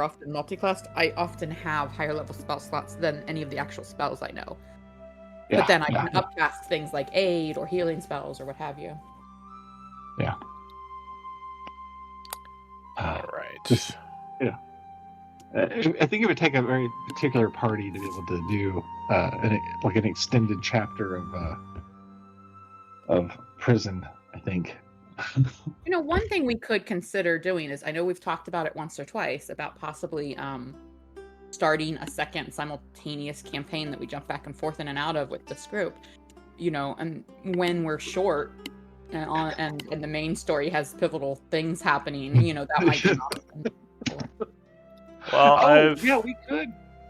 often multi-classed, I often have higher level spell slots than any of the actual spells I know. Yeah, But then I can upcast things like aid or healing spells or what have you. Yeah. All right. I think it would take a very particular party to be able to do an extended chapter of prison. I think. One thing we could consider doing is, I know we've talked about it once or twice, about possibly starting a second simultaneous campaign that we jump back and forth in and out of with this group. And when we're short and the main story has pivotal things happening, that might be an option. Well,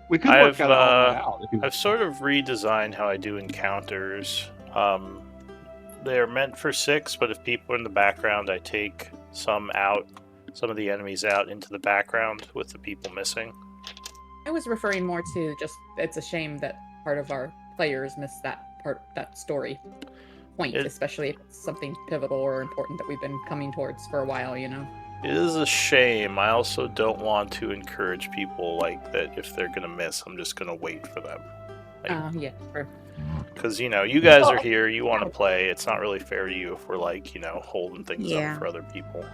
we could work that all out. I've sort of redesigned how I do encounters. They're meant for 6, but if people are in the background, I take some of the enemies out into the background with the people missing. I was referring more to just, it's a shame that part of our players miss that story point, especially if it's something pivotal or important that we've been coming towards for a while, It is a shame. I also don't want to encourage people like that. If they're going to miss, I'm just going to wait for them. Yeah, sure. Because, you guys are here, you want to play. It's not really fair to you if we're, holding things up for other people.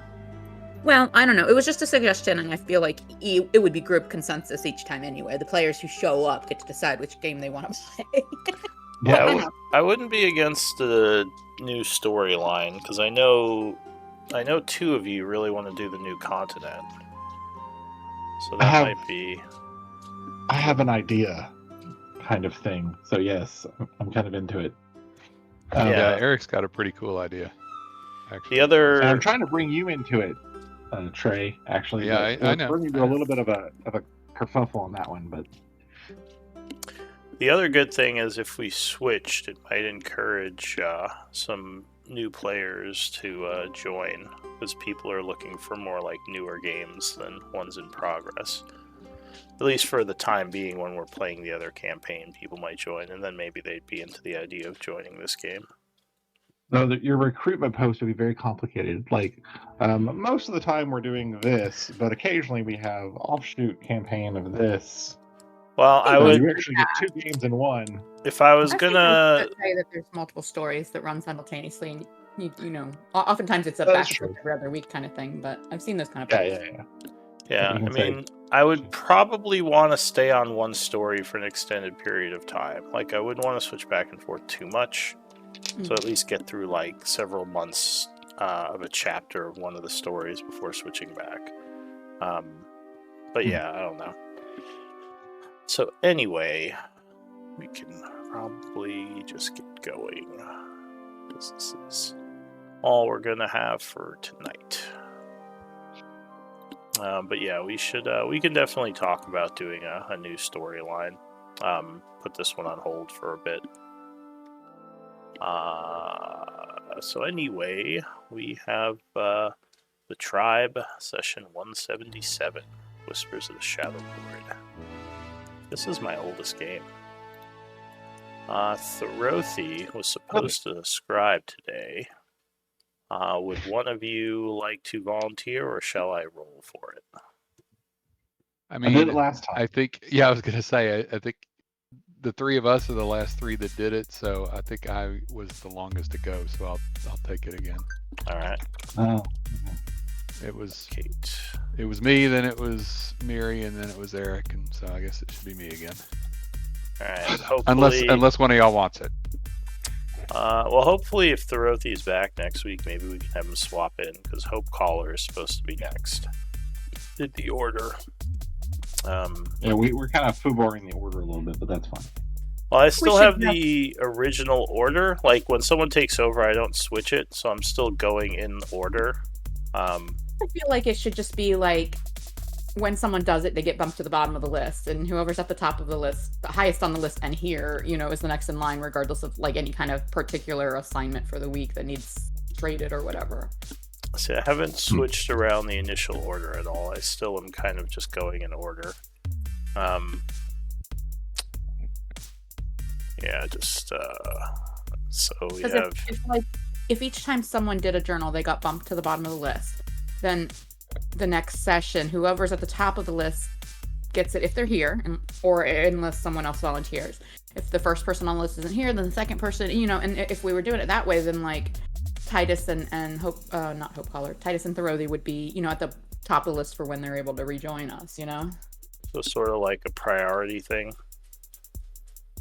Well, I don't know. It was just a suggestion, and I feel like it would be group consensus each time anyway. The players who show up get to decide which game they want to play. Yeah, I wouldn't be against the new storyline, because I know 2 of you really want to do the new continent. So that might be... I have an idea kind of thing. So yes, I'm kind of into it. Yeah, Eric's got a pretty cool idea. Actually. And I'm trying to bring you into it, Trey. Actually, yeah, I know. Bring you to a little bit of a kerfuffle on that one, but the other good thing is if we switched, it might encourage some new players to join, because people are looking for more newer games than ones in progress. At least for the time being, when we're playing the other campaign, people might join, and then maybe they'd be into the idea of joining this game. No, your recruitment post would be very complicated. Most of the time we're doing this, but occasionally we have offshoot campaign of this. Well, You actually get 2 games in one. If I was gonna say that there's multiple stories that run simultaneously, and oftentimes it's a back every other week kind of thing. But I've seen those kind of Yeah, I mean, I would probably want to stay on one story for an extended period of time. I wouldn't want to switch back and forth too much. So at least get through several months of a chapter of one of the stories before switching back. But yeah, I don't know. So anyway, we can probably just get going. This is all we're gonna have for tonight. But yeah, we can definitely talk about doing a new storyline. Put this one on hold for a bit. So anyway, we have the Tribe, session 177, Whispers of the Shadowlord. This is my oldest game. Thorothy was supposed to scribe today. Would one of you like to volunteer, or shall I roll for it? I did it last time. I think, I was going to say, I think the 3 of us are the last 3 that did it, so I think I was the longest to go, so I'll take it again. All right. Oh. It was Kate. It was me, then it was Miri, and then it was Eric, and so I guess it should be me again. All right. Hopefully, unless one of y'all wants it. Well, hopefully, if Thorothy's back next week, maybe we can have him swap in, because Hope Caller is supposed to be next. Did the order. We're kind of fooboring the order a little bit, but that's fine. Well, I still have the original order. When someone takes over, I don't switch it, so I'm still going in order. I feel like it should just be when someone does it, they get bumped to the bottom of the list, and whoever's at the top of the list, the highest on the list and here, is the next in line, regardless of any kind of particular assignment for the week that needs traded or whatever. See, I haven't switched around the initial order at all. I still am kind of just going in order. So we have... If each time someone did a journal, they got bumped to the bottom of the list, then the next session, whoever's at the top of the list gets it if they're here, or unless someone else volunteers. If the first person on the list isn't here, then the second person, and if we were doing it that way, then like Titus and Hope, not Hope Caller, Titus and Thoreau would be, at the top of the list for when they're able to rejoin us, So sort of like a priority thing.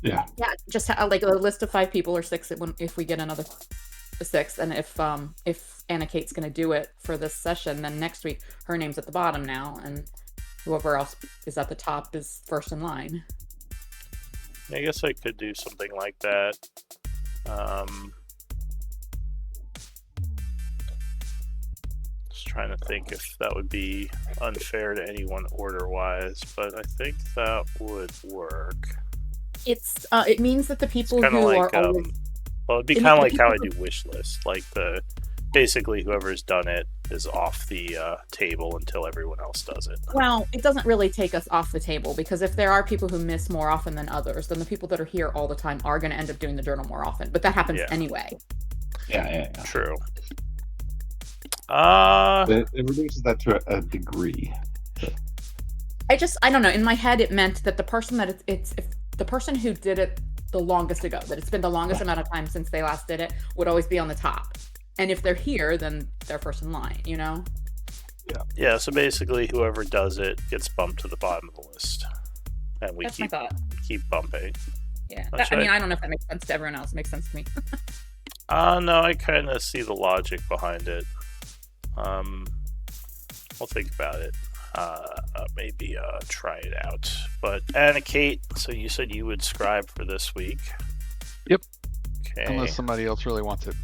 Yeah. Yeah, just like a list of 5 people or 6 if we get another 6, and if Anna Kate's going to do it for this session, then next week her name's at the bottom now, and whoever else is at the top is first in line. I guess I could do something like that. Just trying to think if that would be unfair to anyone order-wise, but I think that would work. It means that the people who like, are always... Well, it'd be kind of like how I do wish list. Like basically whoever's done it is off the table until everyone else does it. Well, it doesn't really take us off the table, because if there are people who miss more often than others, then the people that are here all the time are going to end up doing the journal more often. But that happens anyway. Yeah. True. It reduces that to a degree. I don't know. In my head, it meant that the person that if the person who did it the longest ago, that it's been the longest amount of time since they last did it, would always be on the top. And if they're here, then they're first in line, Yeah, so basically whoever does it gets bumped to the bottom of the list. And we keep bumping. Yeah. I don't know if that makes sense to everyone else. It makes sense to me. No, I kind of see the logic behind it. I'll think about it. Maybe try it out. But Anna Kate, so you said you would scribe for this week. Yep. Okay. Unless somebody else really wants it.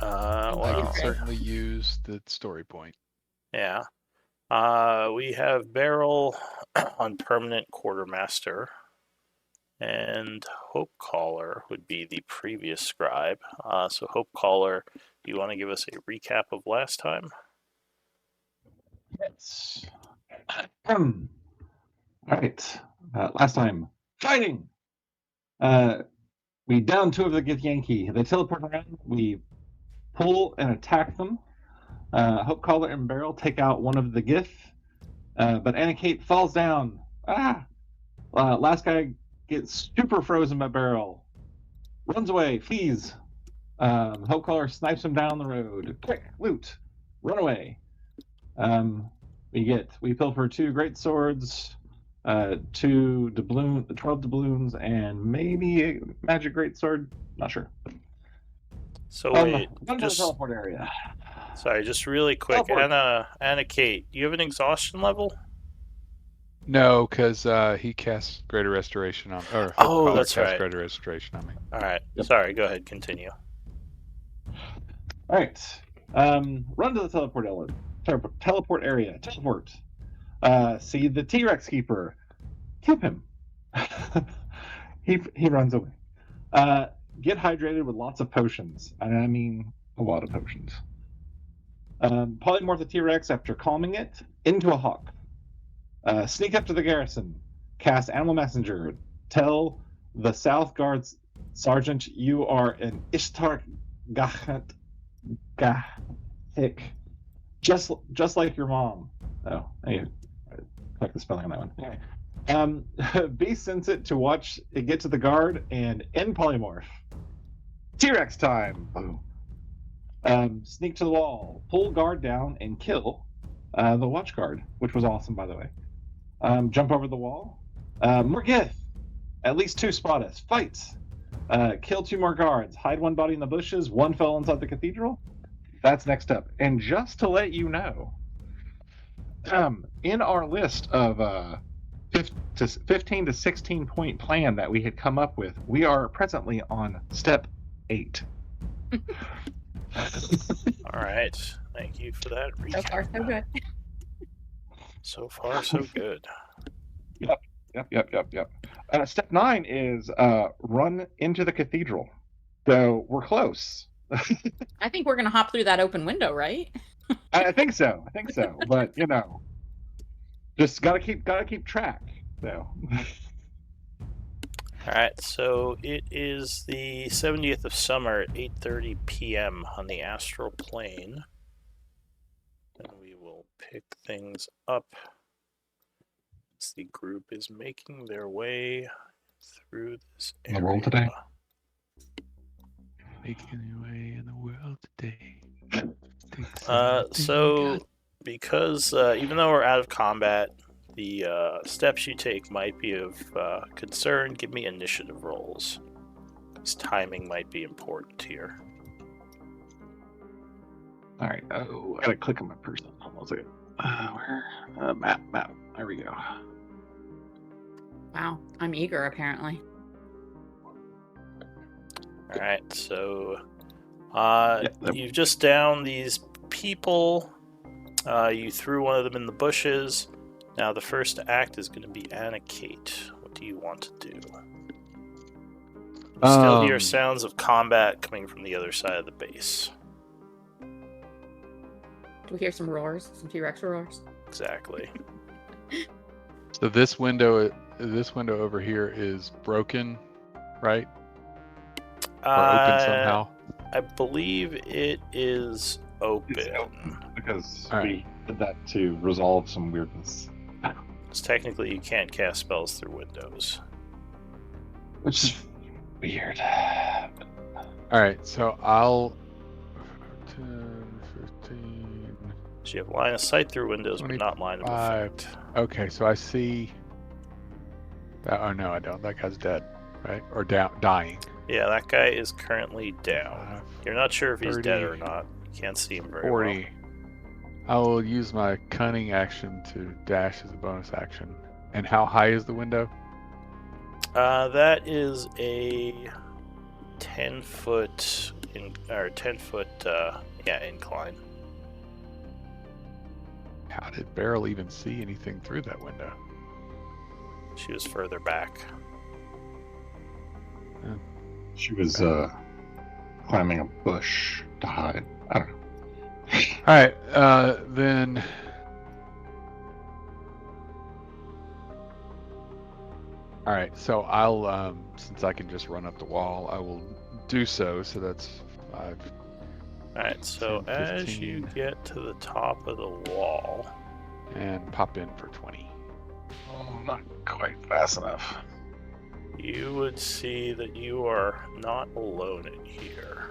I can certainly use the story point. Yeah. We have Beryl on permanent quartermaster, and Hope Caller would be the previous scribe. So Hope Caller, do you want to give us a recap of last time? Yes. All right. Last time, fighting. We down 2 of the Githyanki. They teleport around. We pull and attack them. Hope Caller and Beryl take out one of the Gith, but Anna Kate falls down. Last guy gets super frozen by Beryl. Runs away, flees. Hope Caller snipes him down the road. Quick, loot, run away. We pilfer 2 great swords, 2 doubloons, 12 doubloons, and maybe a magic great sword. Not sure. So wait, just the teleport area. Sorry, just really quick, Anna Kate, do you have an exhaustion level? No, because he casts Greater Restoration on. That's right. Greater Restoration on me. All right. Yep. Sorry. Go ahead. Continue. All right. Run to the teleport area. Teleport. See the T-Rex keeper. Tip him. He runs away. Get hydrated with lots of potions. I mean, a lot of potions. Polymorph the T-Rex after calming it into a hawk. Sneak up to the garrison. Cast Animal Messenger. Tell the South Guard's sergeant you are an Ishtar Gahik. Just like your mom. Oh, I check the spelling on that one. Okay. Beast sends it to watch it get to the guard and end polymorph. T-Rex time. Boom. Sneak to the wall, pull guard down, and kill the watch guard, which was awesome, by the way. Jump over the wall. More Gith. At least 2 spot us. Fight. Kill 2 more guards. Hide 1 body in the bushes. 1 fell inside the cathedral. That's next up. And just to let you know, in our list of 15 to 16 point plan that we had come up with, we are presently on step 8. All right. Thank you for that recap. So far, so good. So far, so good. Yep. Step 9 is run into the cathedral. So we're close. I think we're going to hop through that open window, right? I think so. But just gotta keep track. So. All right. So it is the 70th of summer at 8:30 p.m. on the astral plane. pick things up as the group is making their way through this area. The world today? Making your way in the world today. So, because even though we're out of combat, the steps you take might be of concern. Give me initiative rolls. This timing might be important here. All right. Oh, I gotta click on my person. Hold on a second. Where? Map. There we go. Wow, I'm eager apparently. All right, so Yep. you've just downed these people. You threw one of them in the bushes. Now the first act is going to be Anna Kate. What do you want to do? You still hear sounds of combat coming from the other side of the base. Do we hear some roars? Some T-Rex roars? Exactly. So this window over here is broken, right? Or open somehow? I believe it is open. It's open because All right. we did that to resolve some weirdness. Because technically you can't cast spells through windows. Which is weird. All right, so I'll 10, 15. So you have line of sight through windows, but not line of 25. effect. Okay, so I see. Oh no, I don't. That guy's dead, right? Or dying. Yeah, that guy is currently down. 5, You're not sure if he's 30, dead or not. You can't see him very 40. I will use my cunning action to dash as a bonus action. And how high is the window? That is a 10-foot incline. How did Beryl even see anything through that window? She was further back. She was climbing a bush to hide. I don't know. All right, then. All right, so I'll since I can just run up the wall, I will do so. So that's 5. All right, so 10, as you get to the top of the wall, and pop in for 20. Oh, not quite fast enough. you would see that you are not alone in here.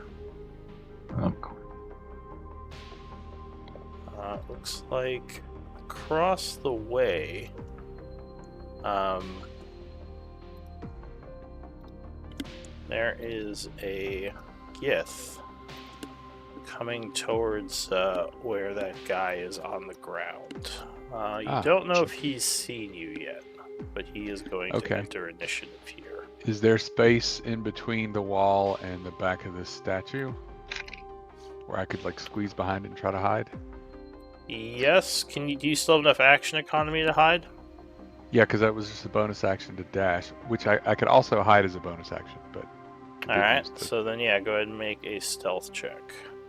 Oh, cool. Looks like across the way, there is a Gith coming towards where that guy is on the ground. You don't know if he's seen you yet, but he is going to enter initiative here. Is there space in between the wall and the back of this statue where I could like squeeze behind it and try to hide? Yes. Do you still have enough action economy to hide? Yeah, because that was just a bonus action to dash, which I could also hide as a bonus action, but... Alright, so then yeah, go ahead and make a stealth check.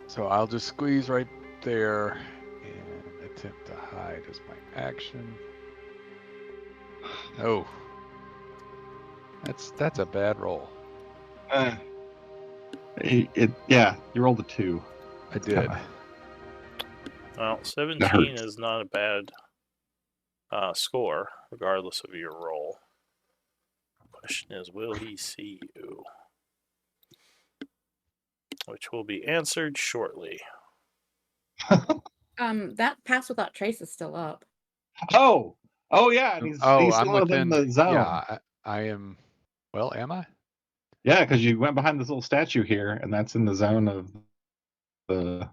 So I'll just squeeze right there and attempt to hide as my action. Oh. That's a bad roll. Yeah, you rolled a 2. I did. Well, 17 is not a bad score, regardless of your roll. The question is, will he see you? Which will be answered shortly. That pass without trace is still up. Oh yeah, and he's I'm still within the zone. Yeah, I am. Well, am I? Yeah, because you went behind this little statue here, and that's in the zone of the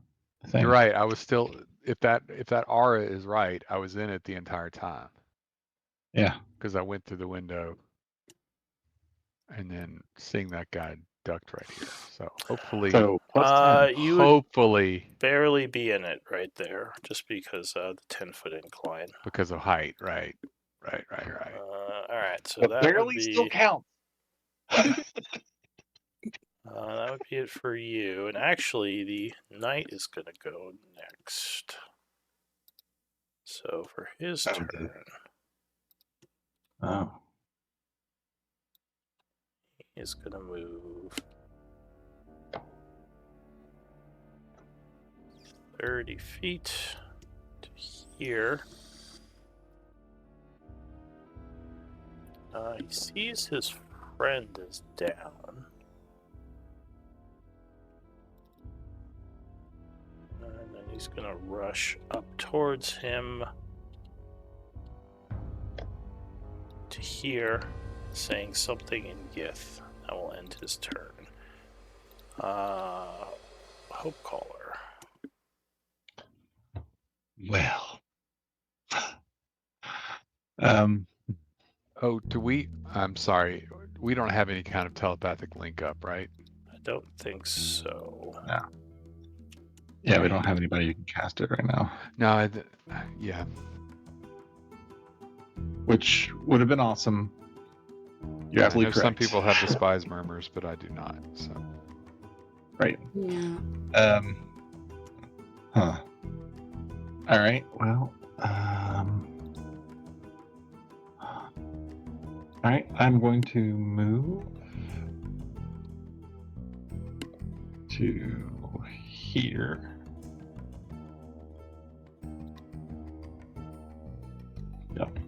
thing. You're right. I was still. If that aura is right, I was in it the entire time. Yeah. Because I went through the window, and then seeing that guy ducked right here. So hopefully, you hopefully would barely be in it right there, just because the 10-foot incline. Because of height, right. All right, so but that barely would be, still counts. that would be it for you. And actually, the knight is going to go next. So for his turn, he is going to move 30 feet to here. He sees his friend is down. And then he's gonna rush up towards him to here, saying something in Gith. That will end his turn. Hope Caller. Well. Oh, I'm sorry. We don't have any kind of telepathic link up, right? I don't think so. No. Yeah, we don't have anybody who can cast it right now. No, yeah. Which would have been awesome. You're absolutely correct. Some people have despise murmurs, but I do not. So. Right. Yeah. Huh. All right. Well. All right. I'm going to move to here. Yep.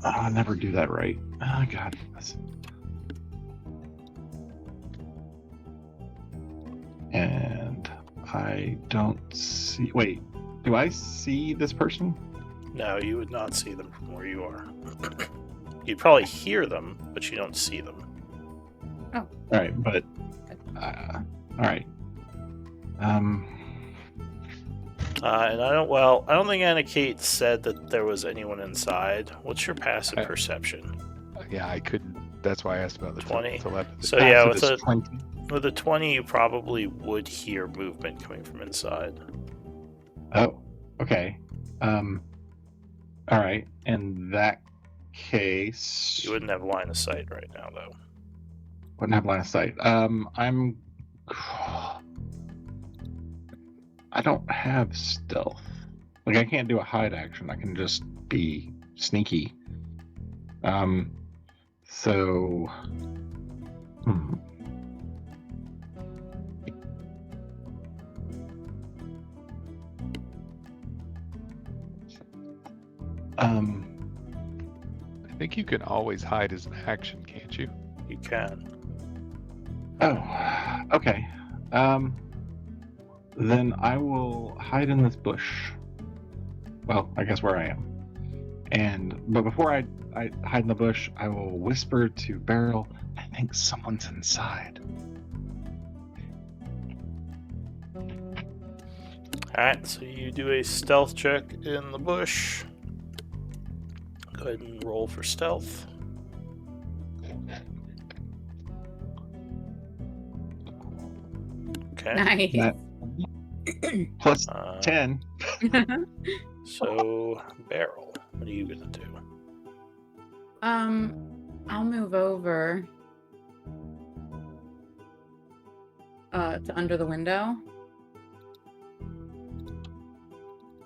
I never do that right. Oh God. And I don't see. Wait, do I see this person? No, you would not see them from where you are. You'd probably hear them, but you don't see them. Oh. All right, but all right. And I don't think Anna Kate said that there was anyone inside. What's your passive perception? Yeah, I couldn't. That's why I asked about the 20. telepathy. So yeah, with a 20, you probably would hear movement coming from inside. Oh, okay. All right. In that case, You wouldn't have line of sight right now, though. Wouldn't have line of sight. I don't have stealth. Like, I can't do a hide action. I can just be sneaky. So. I think you can always hide as an action, can't you? You can. Oh, okay. Then I will hide in this bush. Well, I guess where I am. But before I hide in the bush, I will whisper to Beryl, I think someone's inside. Alright, so you do a stealth check in the bush. Go ahead and roll for stealth. Okay. Nice. Plus 10. So, Beryl, what are you gonna do? I'll move over to under the window.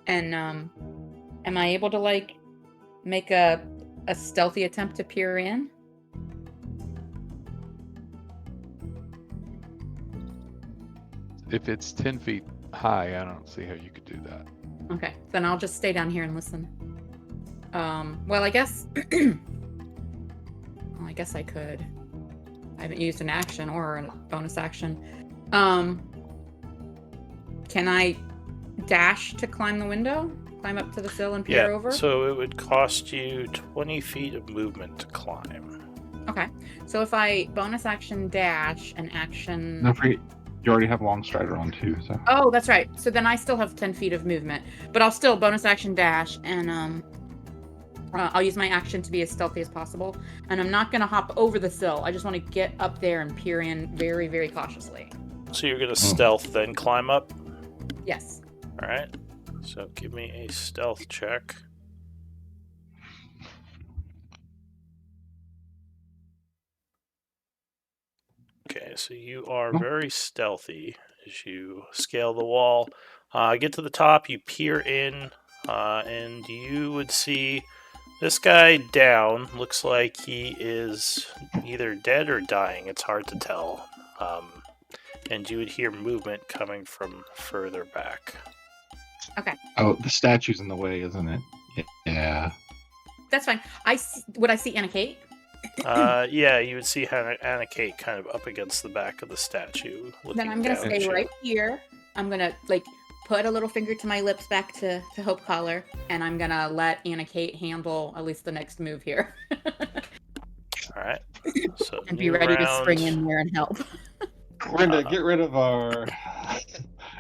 And am I able to like make a stealthy attempt to peer in? If it's 10 feet high, I don't see how you could do that. Okay, then I'll just stay down here and listen. Well, I guess I could. I haven't used an action or a bonus action. Can I dash to climb the window? Climb up to the sill and peer over? So it would cost you 20 feet of movement to climb. Okay, so if I bonus action dash and action... No, you already have long strider on too, so... Oh, that's right. So then I still have 10 feet of movement. But I'll still bonus action dash, and I'll use my action to be as stealthy as possible. And I'm not going to hop over the sill. I just want to get up there and peer in very, very cautiously. So you're going to stealth, then climb up? Yes. All right. So give me a stealth check. Okay, so you are very stealthy as you scale the wall. Get to the top, you peer in, and you would see this guy down. Looks like he is either dead or dying. It's hard to tell. And you would hear movement coming from further back. Okay. Oh, the statue's in the way, isn't it? Yeah. That's fine. Would I see Anna Kate? Yeah, you would see Anna Kate kind of up against the back of the statue. Then I'm gonna stay right here. I'm gonna put a little finger to my lips back to Hope Collar, and I'm gonna let Anna Kate handle at least the next move here. All right. So and be ready to spring in there and help. We're gonna get rid of our.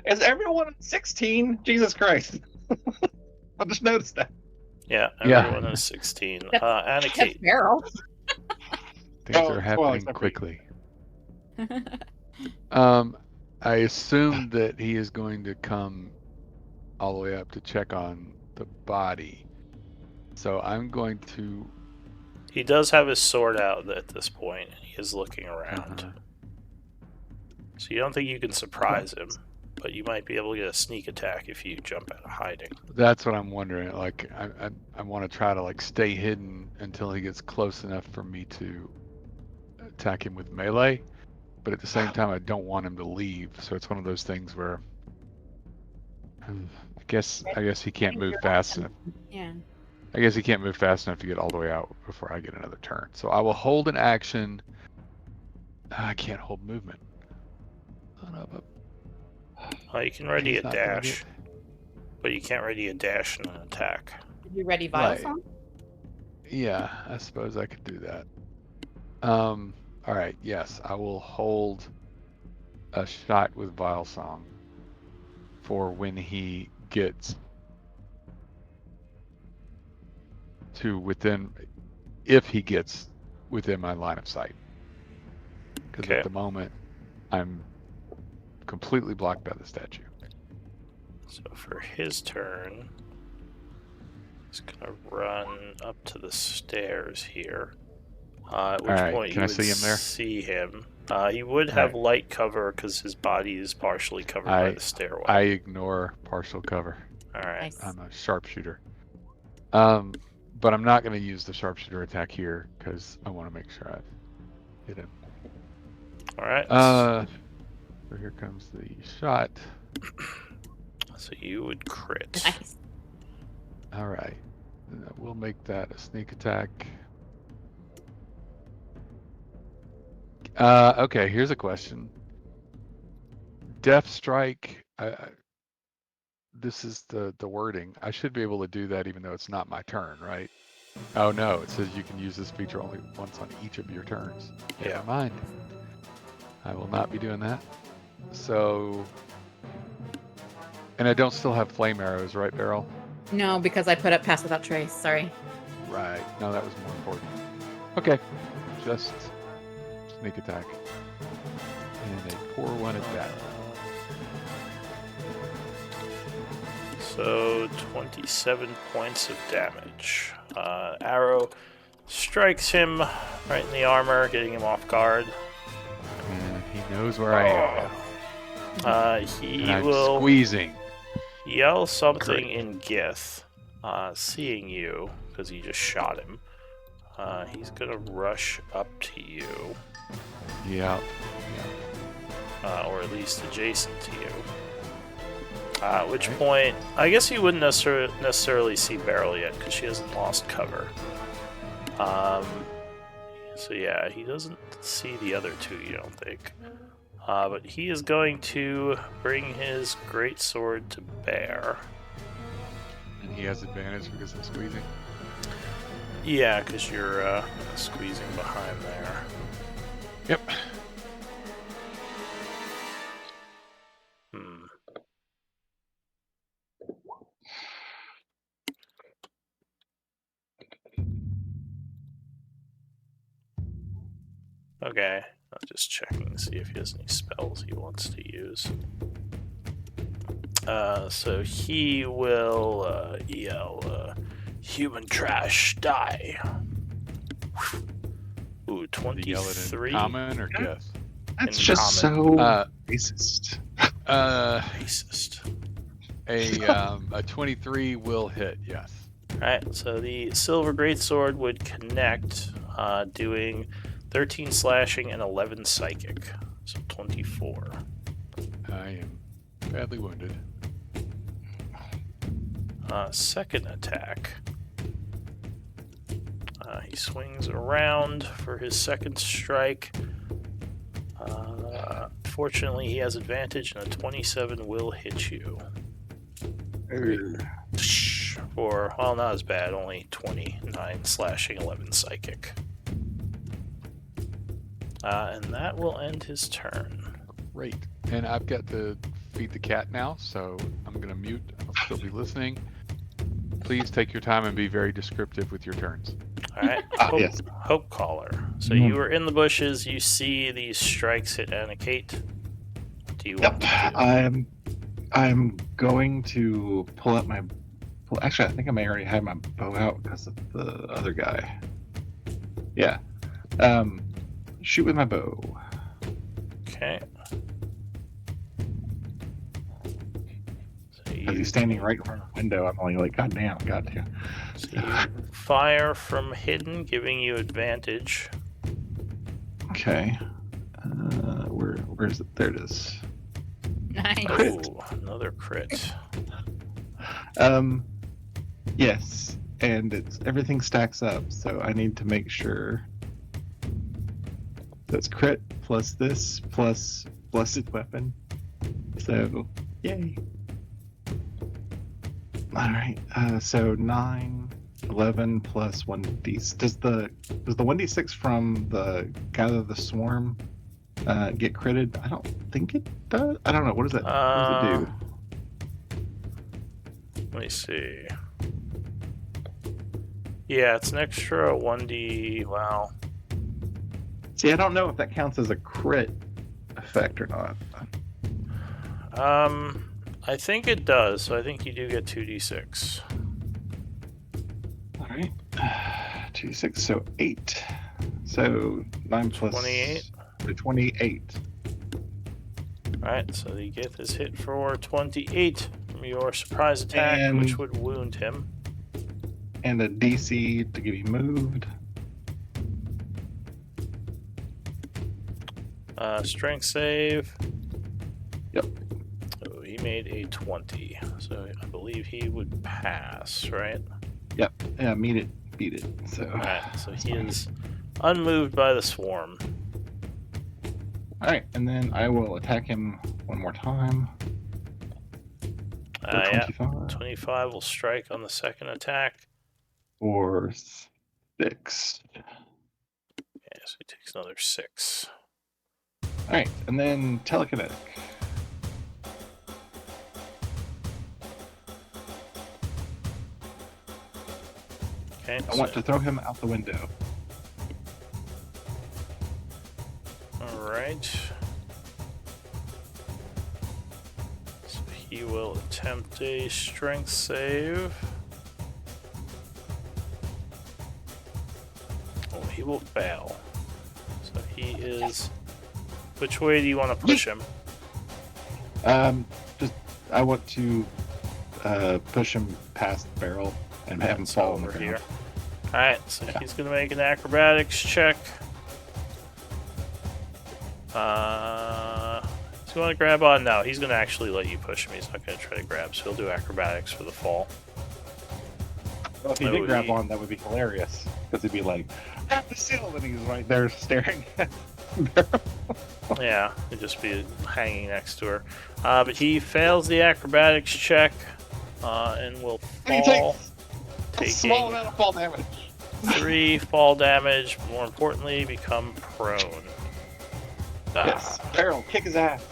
Is everyone 16? Jesus Christ! I just noticed that. Yeah, everyone is 16. Anna Kate. Barrel. Things are happening quickly. I assume that he is going to come all the way up to check on the body. So I'm going to... He does have his sword out at this point, and he is looking around. So you don't think you can surprise him, but you might be able to get a sneak attack if you jump out of hiding. That's what I'm wondering. Like, I want to try to stay hidden until he gets close enough for me to attack him with melee. But at the same time, I don't want him to leave. So it's one of those things where I guess he can't move fast enough. Yeah. I guess he can't move fast enough to get all the way out before I get another turn. So I will hold an action. I can't hold movement. Oh, you can ready a dash, but you can't ready a dash and an attack. Did you ready Vile Song? Yeah, I suppose I could do that. All right, yes, I will hold a shot with Vile Song for when he gets to within, if he gets within my line of sight. Because at the moment, I'm completely blocked by the statue. So for his turn, he's gonna run up to the stairs here. At which point you would see him. He would have light cover because his body is partially covered by the stairway. I ignore partial cover. All right. Nice. I'm a sharpshooter. But I'm not going to use the sharpshooter attack here because I want to make sure I hit him. All right. So here comes the shot. So you would crit. Nice. All right. We'll make that a sneak attack. Okay, here's a question. Death strike. This is the wording. I should be able to do that even though it's not my turn, right? Oh no, it says you can use this feature only once on each of your turns. Never mind. I will not be doing that. So, and I don't still have flame arrows, right, Beryl? No, because I put up Pass Without Trace. Sorry. Right. No, that was more important. Okay. Just sneak attack. And a poor one at that. So 27 points of damage. Arrow strikes him right in the armor, getting him off guard. And he knows where I am. He and I'm will squeezing. Yell something in Gith, seeing you, because he just shot him. He's gonna rush up to you. Yep. Or at least adjacent to you. At which point, I guess you wouldn't necessarily see Beryl yet, because she hasn't lost cover. So yeah, he doesn't see the other two, you don't think. But he is going to bring his greatsword to bear. And he has advantage because I'm squeezing? Yeah, because you're squeezing behind there. Yep. Okay, I'm just checking to see if he has any spells he wants to use. So he will yell, "Human trash, die!" Ooh, 23. Yell it in common or guess? That's just so racist. Racist. A 23 will hit, yes. Alright, so the Silver Greatsword would connect, doing 13 slashing and 11 psychic. So 24. I am badly wounded. second attack. He swings around for his second strike. Fortunately, he has advantage, and a 27 will hit you. For, well, not as bad, only 29 slashing, 11 psychic. And that will end his turn. Great. And I've got to feed the cat now, so I'm going to mute. I'll still be listening. Please take your time and be very descriptive with your turns. All right. Yes. Hope Caller. So you were in the bushes. You see these strikes hit Anikate. What do you want to do? I'm going to pull up my. Well, actually, I think I may already have my bow out because of the other guy. Yeah. Shoot with my bow. Okay. So Because he's standing right in front of the window. I'm only like, God damn, got to. So you fire from hidden, giving you advantage. Okay. Where is it? There it is. Nice. Oh, another crit. Yes, and everything stacks up, so I need to make sure that's crit plus this plus blessed weapon. So, yay. All right. So 9, 11 plus 1d. Does the 1d6 from the Gather the Swarm get critted? I don't think it does. I don't know. What does that? What does it do? Let me see. Yeah, it's an extra 1d. Wow. See, I don't know if that counts as a crit effect or not. I think it does. So I think you do get 2d6. All right. 2d6, so 8. So 9 plus 28. 28. Alright, so you get this hit for 28 from your surprise attack, which would wound him. And a DC to get him moved. Strength save. Yep. So he made a 20. So I believe he would pass, right? Yep. Yeah, beat it. So. Alright, so he is unmoved by the swarm. Alright, and then I will attack him one more time. Yeah, 25 will strike on the second attack. Or 6. Yeah, so he takes another 6. Alright, and then telekinetic. Okay. I want to throw him out the window. Alright. So he will attempt a strength save. Oh, he will fail. So he is... Which way do you want to push him? I want to push him past the barrel and have him fall over here. Alright, so he's going to make an acrobatics check. Do you want to grab on? No, he's going to actually let you push him. He's not going to try to grab, so he'll do acrobatics for the fall. Well, if he did grab on, that would be hilarious. Because he'd be like, "Grab the seal," and he's right there staring at the barrel. Yeah, he'd just be hanging next to her. But he fails the acrobatics check and will fall. A small amount of fall damage. 3 fall damage, but more importantly, become prone. Yes, Barrel, kick his ass.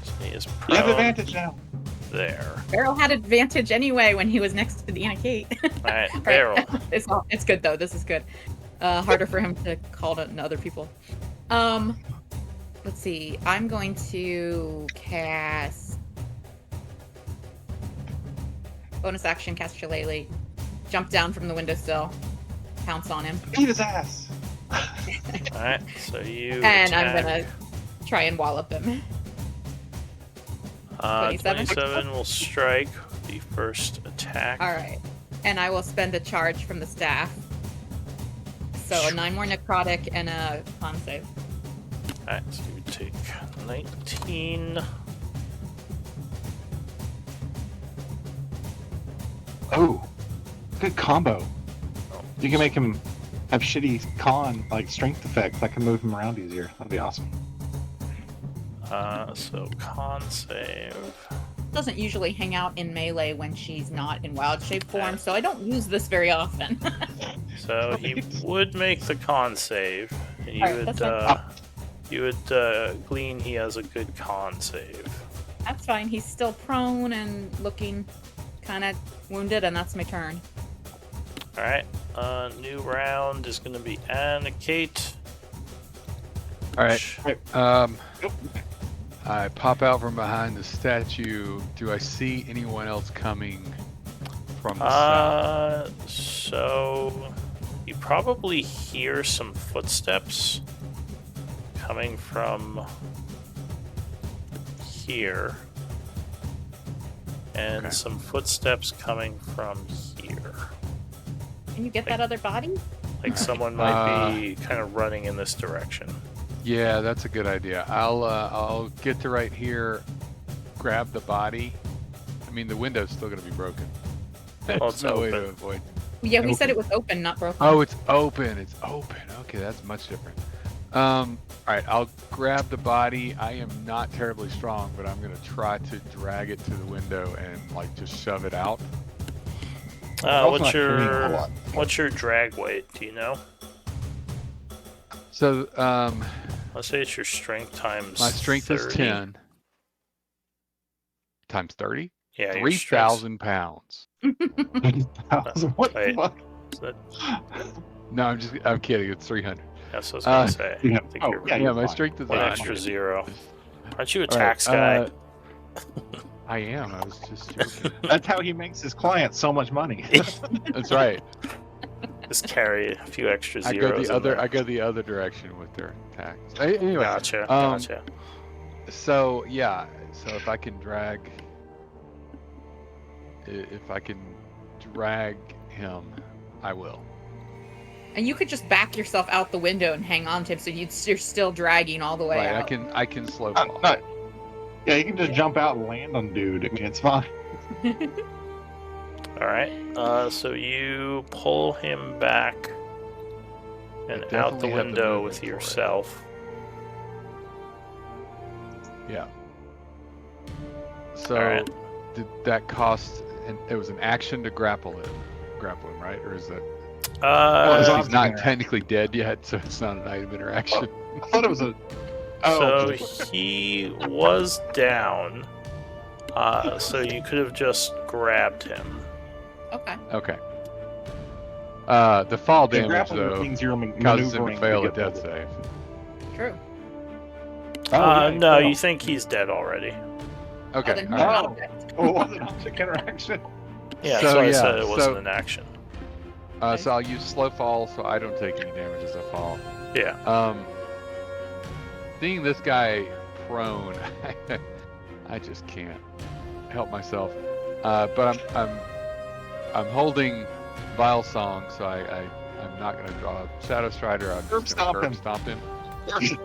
So he is prone. You have advantage now. There. Barrel had advantage anyway when he was next to the Anikate. Alright, Barrel. It's good though. This is good. Harder for him to call to other people. Let's see. I'm going to cast bonus action, cast Shillelagh. Jump down from the windowsill, pounce on him. Beat his ass. Alright, so you And attack. I'm gonna try and wallop him. 27 will strike the first attack. Alright. And I will spend a charge from the staff. So a 9 more necrotic and a con save. Alright, so you take 19. Oh, good combo. You can make him have shitty con like strength effects that can move him around easier. That'd be awesome. So con save. Doesn't usually hang out in melee when she's not in wild shape form, so I don't use this very often. So he would make the con save, and you Alright, would that's you would glean he has a good con save. That's fine. He's still prone and looking kind of wounded, and that's my turn. All right. New round is going to be Anna-Kate. All right. I pop out from behind the statue. Do I see anyone else coming from the south? So you probably hear some footsteps coming from here, and Okay. some footsteps coming from here. Can you get that other body? Like someone might be kind of running in this direction. Yeah, that's a good idea. I'll get to right here, grab the body. I mean, the window's still going to be broken. Well, There's it's no way to open. avoid. Yeah, we said Open. it was open, not broken. Oh, it's open. It's open. Okay, that's much different. All right, I'll grab the body. I am not terribly strong, but I'm going to try to drag it to the window and like just shove it out. What's your drag weight? Do you know? So, Let's say it's your strength times. my strength 30. is 10 times 30. Yeah, your strength's- 3,000 pounds. What Wait. the fuck? is that- No, I'm kidding. It's 300. That's what I was gonna say. Yeah. I think Oh, you're yeah, right. Yeah, you're my fine. strength is One 100. extra 0. Aren't you a All right, tax guy? I am. I was just joking. That's how he makes his clients so much money. That's right. Just carry a few extra I zeros. go in there. I go the other direction with their tax. Anyway, Gotcha. Gotcha. so yeah, so if I can drag him, I will. And you could just back yourself out the window and hang on to him, so you're still dragging all the way Right, out. I can slow fall. Yeah, you can just jump out and land on dude. I mean, it's fine. All right. So you pull him back and I out the definitely have the window movement with for it. yourself. Yeah. So All right. did that cost? And it was an action to grapple him, right? Or is that? it's Uh, on- He's not technically dead yet, so it's not an item interaction. I thought it was a. so Oh, he was down. So you could have just grabbed him. Okay. Okay. The fall the damage grappling though means you're causes him maneuvering to fail a get death the- save. True. No, you think he's dead already. Okay. then all he's right. not a dead. Oh, it was an object interaction. Yeah, So, that's why I yeah, said it wasn't so- an action. So I'll use slow fall, so I don't take any damage as I fall. Yeah. Seeing this guy prone, I just can't help myself. But I'm holding Vile Song, so I'm not going to draw Shadow Strider. I'm Curb just going to stomp him. stomp him.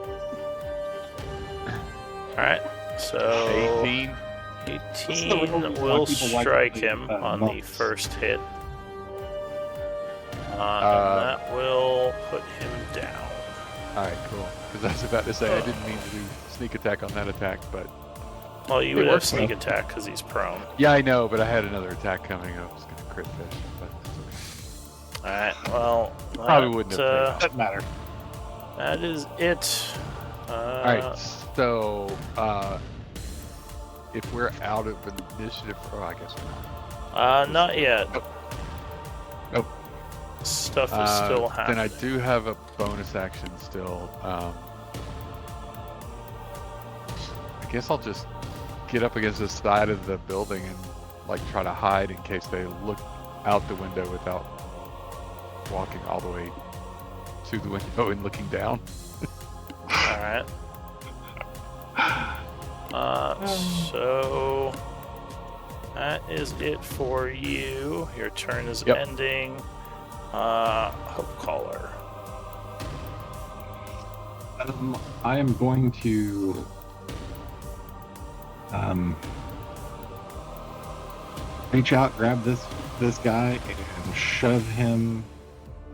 All right. So 18. 18 will strike him on the first hit. And that will put him down. All right, cool. Because I was about to say I didn't mean to do sneak attack on that attack, but Well, you It would have works, sneak though. attack because he's prone. yeah, I know. But I had another attack coming. I was going to crit fish, but it's okay. All right. Well, Probably wouldn't have paid off. Doesn't matter. That is it. All right, so if we're out of initiative, oh, I guess we're not. Not yet. Nope. Stuff is still happening. Then I do have a bonus action still. I guess I'll just get up against the side of the building and like try to hide in case they look out the window without walking all the way to the window and looking down. All right. So that is it for you. Your turn is Yep. ending. Hope Caller. I am going to reach out, grab this guy, and shove him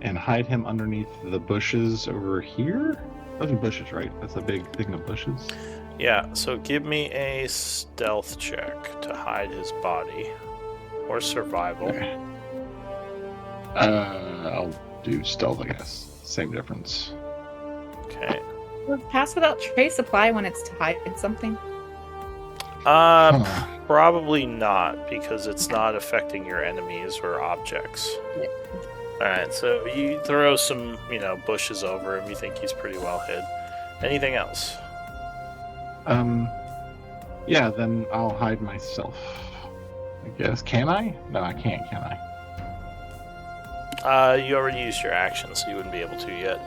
and hide him underneath the bushes over here. Those are bushes, right? That's a big thing of bushes. Yeah, so give me a stealth check to hide his body. Or survival. Okay. I'll do stealth, I guess. Same difference. Okay. Will pass without trace apply when it's to hide something? Probably not, because it's not affecting your enemies or objects. Yeah. Alright, so you throw some, bushes over him. You think he's pretty well hid. Anything else? Yeah, then I'll hide myself. I guess. Can I? No, I can't, can I? You already used your action, so you wouldn't be able to yet.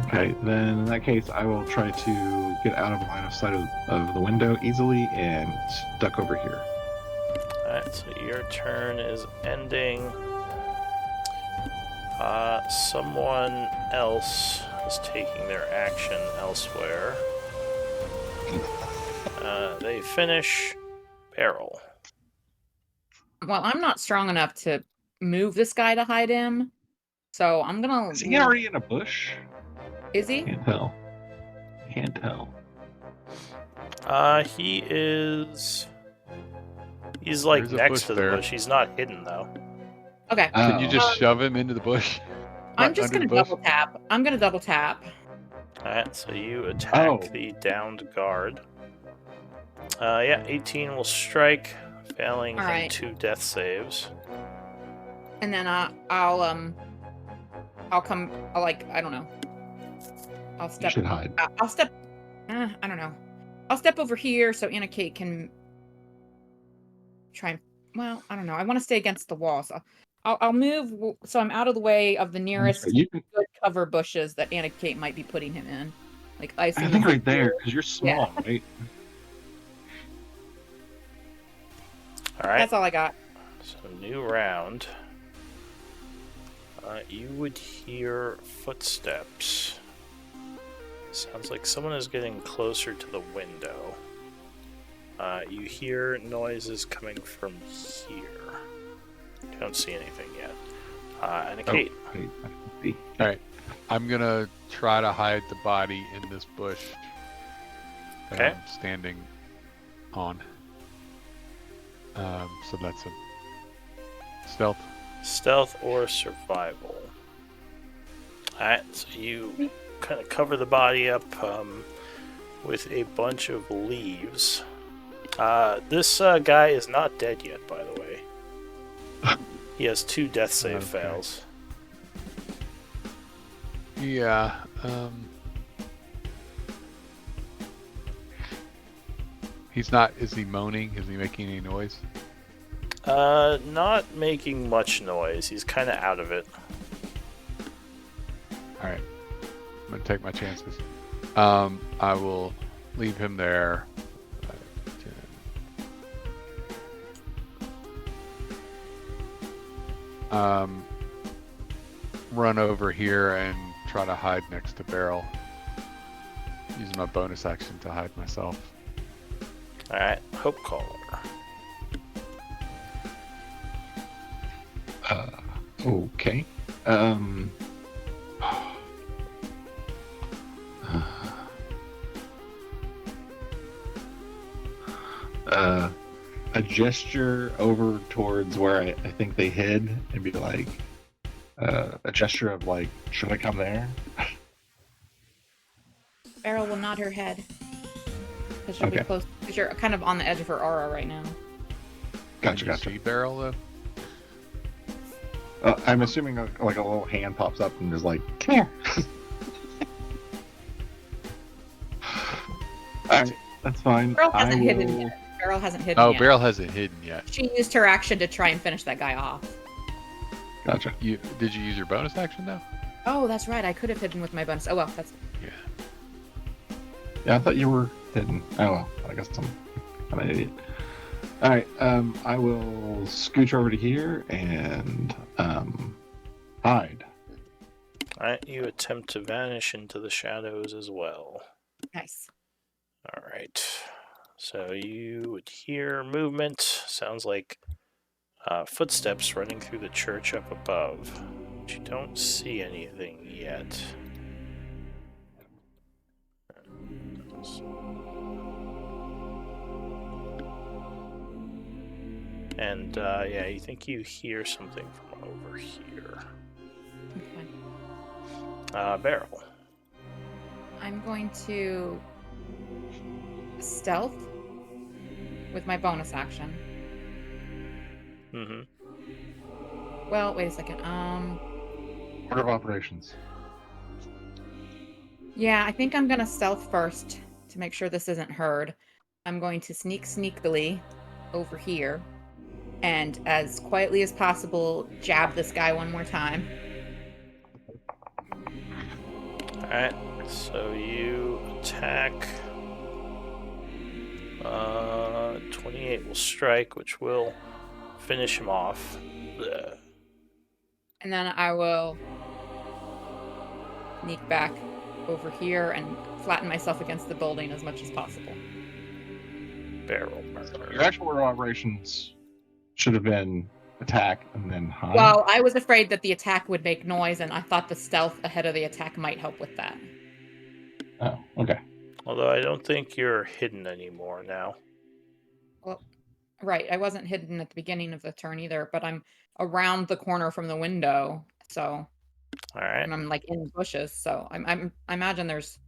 Okay, then in that case, I will try to get out of line of sight of the window easily and duck over here. Alright, so your turn is ending. Someone else is taking their action elsewhere. They finish. Barrel. Well, I'm not strong enough to move this guy to hide him, so I'm gonna. Is he already in a bush? Is he? Can't tell. Can't tell. He is. He's like There's a next bush to the there. bush. He's not hidden though. Okay. Can you just Um, shove him into the bush? I'm just under gonna the bush? double tap. I'm gonna double tap. Alright, so you attack Oh. the downed guard. Yeah, 18 will strike, failing him Alright. 2 death saves. And then I don't know. I'll You step. should hide. I'll step. I don't know. I'll step over here so Anna Kate can try and. Well, I don't know. I want to stay against the wall, so I'll move so I'm out of the way of the nearest You can, good cover bushes that Anna Kate might be putting him in, like icing. I think right there, because you're small, right? Alright, That's all I got. so new round. You would hear footsteps. Sounds like someone is getting closer to the window. You hear noises coming from here. Don't see anything yet. And a Kate. Alright. I'm gonna try to hide the body in this bush that Okay. I'm standing on. So that's a stealth. Stealth or survival. Alright, so you kind of cover the body up with a bunch of leaves. This guy is not dead yet, by the way. He has 2 death save fails. Yeah. He's not. Is he moaning? Is he making any noise? Not making much noise. He's kind of out of it. Alright. I'm gonna take my chances. I will leave him there. 10. Run over here and try to hide next to Barrel. Using my bonus action to hide myself. Alright, Hope Caller. Okay. A gesture over towards where I think they hid and be like, a gesture of like, should I come there? Beryl will nod her head because she'll be Okay. close. Because you're kind of on the edge of her aura right now. Gotcha, Can you gotcha. see Barrel though? I'm assuming like a little hand pops up and is like, come here. Alright, that's fine. Beryl I hasn't hidden will... yet. Beryl hasn't hidden Oh, yet. Barrel hasn't hidden yet. She used her action to try and finish that guy off. Gotcha. Did you use your bonus action though? Oh, that's right. I could have hidden with my bonus. Oh well, that's. Yeah. Yeah, I thought you were hidden. Oh well, I guess I'm an idiot. Alright, I will scooch over to here and hide. Alright, you attempt to vanish into the shadows as well. Nice. Alright. So you would hear movement. Sounds like footsteps running through the church up above. But you don't see anything yet. And yeah, you think you hear something from over here. Okay. Beryl. I'm going to stealth with my bonus action. Mm-hmm. Well, wait a second. Order of operations. Yeah, I think I'm gonna stealth first to make sure this isn't heard. I'm going to sneakily over here, and as quietly as possible, jab this guy one more time. Alright, so you attack. 28 will strike, which will finish him off. Ugh. And then I will sneak back over here and flatten myself against the building as much as possible. Barrel murder. Your actual order of operations should have been attack and then hide. Well, I was afraid that the attack would make noise, and I thought the stealth ahead of the attack might help with that. Oh, okay. Although I don't think you're hidden anymore now. Well, right, I wasn't hidden at the beginning of the turn either, but I'm around the corner from the window, so Alright. and I'm like in bushes, so I imagine there's.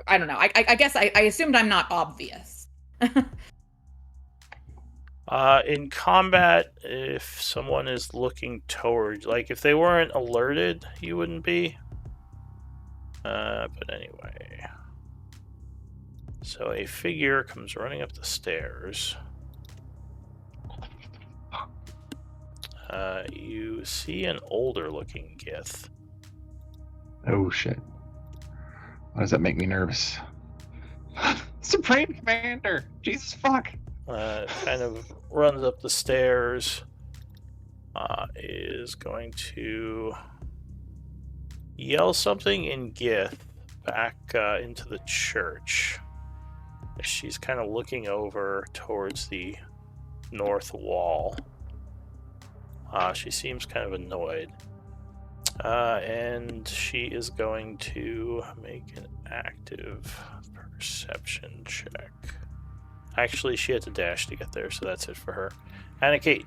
I don't know. I guess I assumed I'm not obvious. In combat, if someone is looking towards, like if they weren't alerted, you wouldn't be. But anyway. So a figure comes running up the stairs. You see an older looking Gith. Oh shit. Why does that make me nervous? Supreme Commander! Jesus fuck! Kind of runs up the stairs. Is going to yell something in Gith back into the church. She's kind of looking over towards the north wall. She seems kind of annoyed. And she is going to make an active perception check. Actually, she had to dash to get there, so that's it for her. Anna Kate.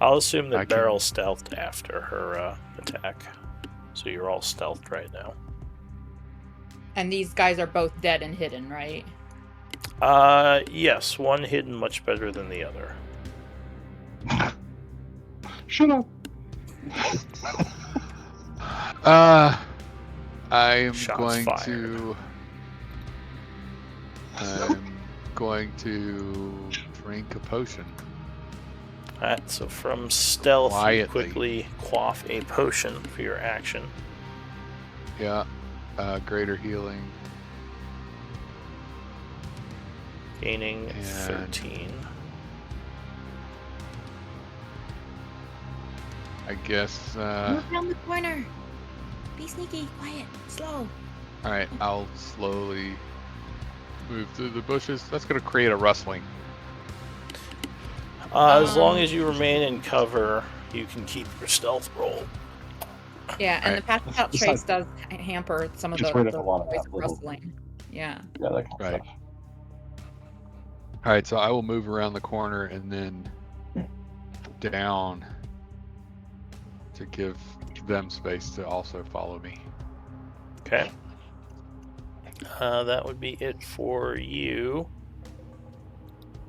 I'll assume that Beryl stealthed after her attack. So you're all stealthed right now. And these guys are both dead and hidden, right? Yes, one hidden much better than the other. Shut up. I'm Shots going fired. to. I'm going to drink a potion. Alright, so from stealth, Quietly. you quickly quaff a potion for your action. Yeah, greater healing. Gaining And 13. I guess. Move around the corner. Be sneaky, quiet, slow. All right, I'll slowly move through the bushes. That's going to create a rustling. As long as you remain in cover, you can keep your stealth roll. Yeah, and Right. the passing out Just trace does hamper some of Gets the rid of a lot of noise that of little- rustling. Yeah. Yeah, that kind of Right. stuff. All right, so I will move around the corner and then down to give them space to also follow me. Okay. That would be it for you.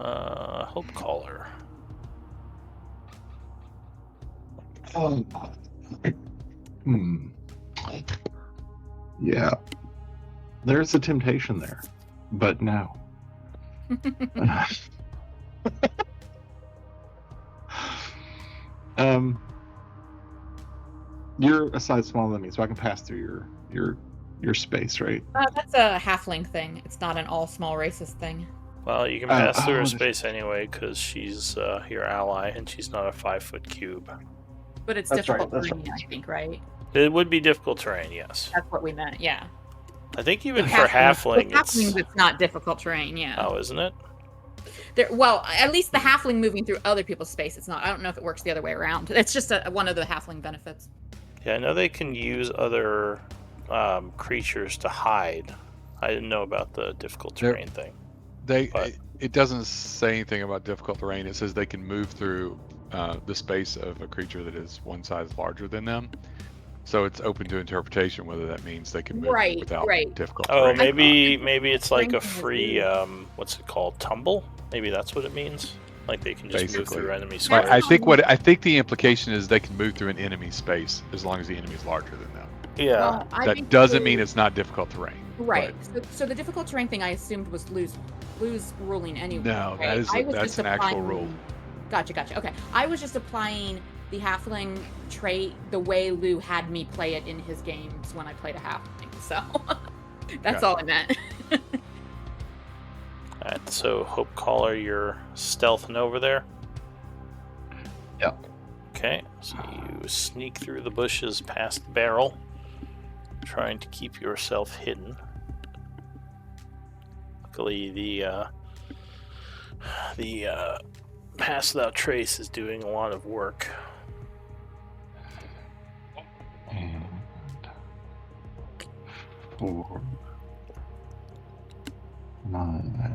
Hope Caller. Yeah. There's a temptation there, but no. You're a size smaller than me, so I can pass through your space, right? That's a halfling thing. It's not an all small racist thing. Well, you can pass through her oh, space anyway because she's your ally and she's not a 5-foot cube. But it's That's right, difficult that's for right. me, I think, right? It would be difficult terrain, yes. That's what we meant. Yeah. I think even With for halfling, halflings, it's not difficult terrain. Yeah. Oh, isn't it? Well, at least the halfling moving through other people's space, it's not. I don't know if it works the other way around. It's just one of the halfling benefits. Yeah, I know they can use other creatures to hide. I didn't know about the difficult terrain thing. It doesn't say anything about difficult terrain. It says they can move through the space of a creature that is one size larger than them. So it's open to interpretation whether that means they can move without difficult terrain. Maybe it's like a free what's it called? Tumble? Maybe that's what it means. Like they can just move through enemy space. I think the implication is they can move through an enemy space as long as the enemy is larger than them. Yeah. Well, that doesn't mean it's not difficult terrain. Right. So the difficult terrain thing I assumed was Lou's ruling anyway. No, right? that's an actual rule. Gotcha. Okay. I was just applying the halfling trait the way Lou had me play it in his games when I played a halfling. So that's all I meant. Alright, so Hope Caller, you're stealthing over there? Yep. Okay, so you sneak through the bushes past the barrel, trying to keep yourself hidden. Luckily, the Pass Without Trace is doing a lot of work. And 4 9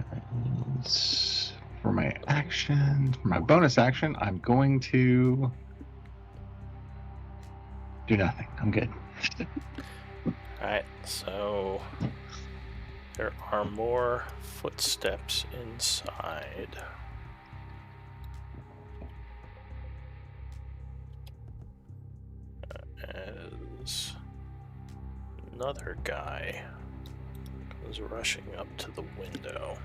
for my action. For my bonus action, I'm going to do nothing. I'm good. Alright, so there are more footsteps inside. As another guy comes rushing up to the window.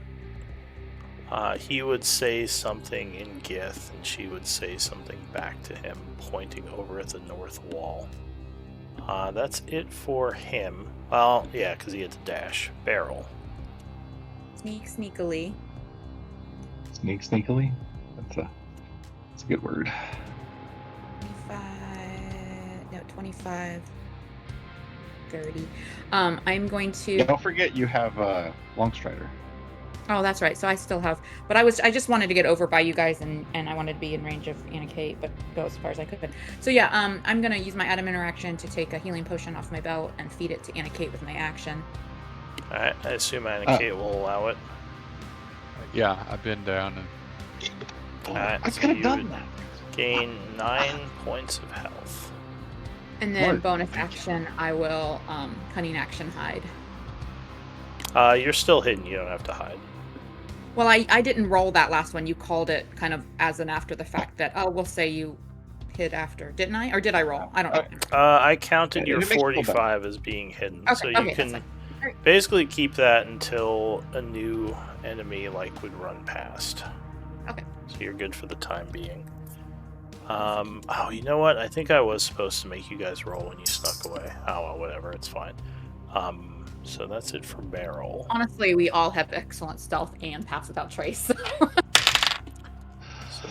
He would say something in Gith, and she would say something back to him, pointing over at the north wall. That's it for him. Well, yeah, because he had to dash. Barrel. Sneak sneakily. Sneak sneakily? That's a good word. 25, 30. I'm going to... Don't forget you have Longstrider. Oh, that's right. So I still have... But I just wanted to get over by you guys, and I wanted to be in range of Anna Kate, but go as far as I could. So yeah, I'm going to use my Adam interaction to take a healing potion off my belt and feed it to Anna Kate with my action. Alright, I assume Anna Kate will allow it. Yeah, I've been down and... Alright, I could have done that. Gain 9 points of health. And then bonus action, I will cunning action hide. You're still hidden, you don't have to hide. Well, I didn't roll that last one. You called it kind of as an after the fact that, we'll say you hid after. Didn't I? Or did I roll? I don't know. I counted your 45 as being hidden. Okay, so you can basically keep that until a new enemy would run past. Okay. So you're good for the time being. Oh, you know what? I think I was supposed to make you guys roll when you snuck away. Oh, well, whatever. It's fine. So that's it for Barrel. Honestly, we all have excellent stealth and Pass Without Trace. So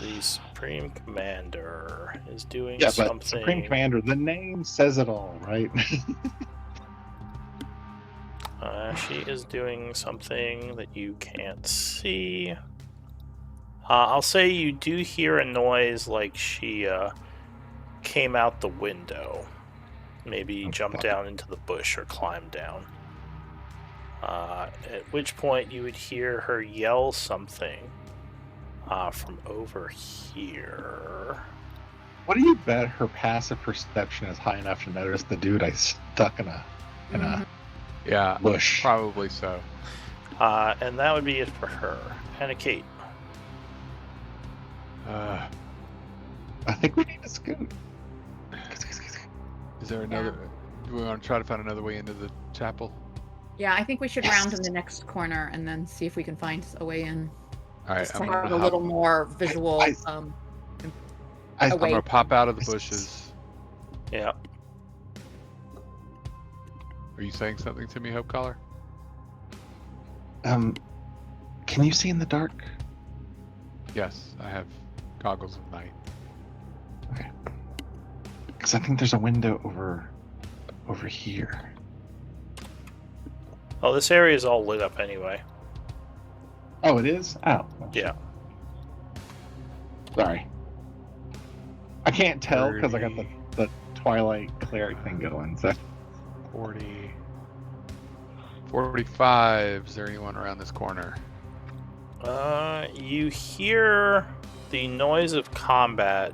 the Supreme Commander is doing something. But Supreme Commander, the name says it all, right? She is doing something that you can't see. I'll say you do hear a noise like she came out the window. Maybe jumped down into the bush or climbed down. At which point you would hear her yell something from over here. What do you bet her passive perception is high enough to notice the dude I stuck in a bush? Probably so. And that would be it for her. Anna Kate. I think we need to scoot. Is there another? Do we want to try to find another way into the chapel? Yeah, I think we should round in the next corner and then see if we can find a way in. All right, I'm have a little more visual. I'm gonna pop out of the bushes. Yeah. Are you saying something to me, Hope Caller? Can you see in the dark? Yes, I have goggles of night. Okay. Because I think there's a window over over here. Oh, this area is all lit up anyway. Oh, it is? Oh. Yeah. Sorry. I can't tell because I got the Twilight Cleric thing going. So 40. 45. Is there anyone around this corner? You hear the noise of combat.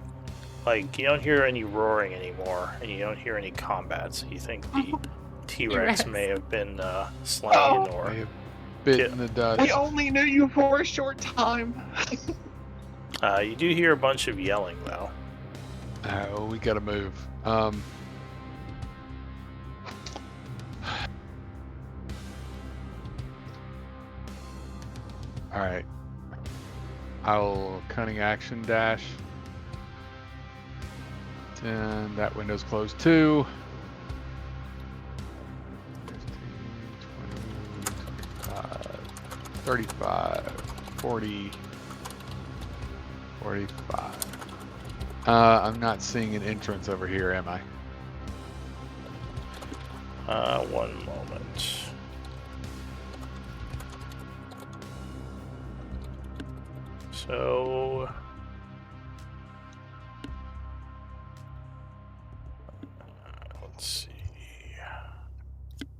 Like, you don't hear any roaring anymore, and you don't hear any combat, so you think the T-Rex may have been slain or... May have bitten the dust. we only knew you for a short time. You do hear a bunch of yelling, though. Oh, we gotta move. Alright. I'll cunning action dash. 10. That window's closed too. 15, 20, 25, 35, 40, 45. I'm not seeing an entrance over here, am I? One moment. So... let's see.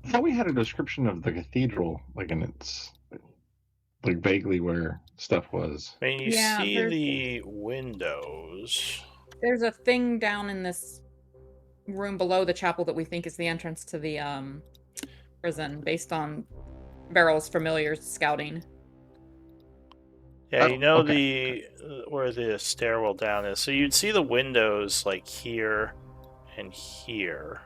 I thought we had a description of the cathedral, like in its, like vaguely where stuff was. I mean, you Yeah, see there's- the windows. There's a thing down in this room below the chapel that we think is the entrance to the prison, based on Beryl's familiar scouting. Yeah, Oh, you know okay. where the stairwell down is. So you'd see the windows like here and here.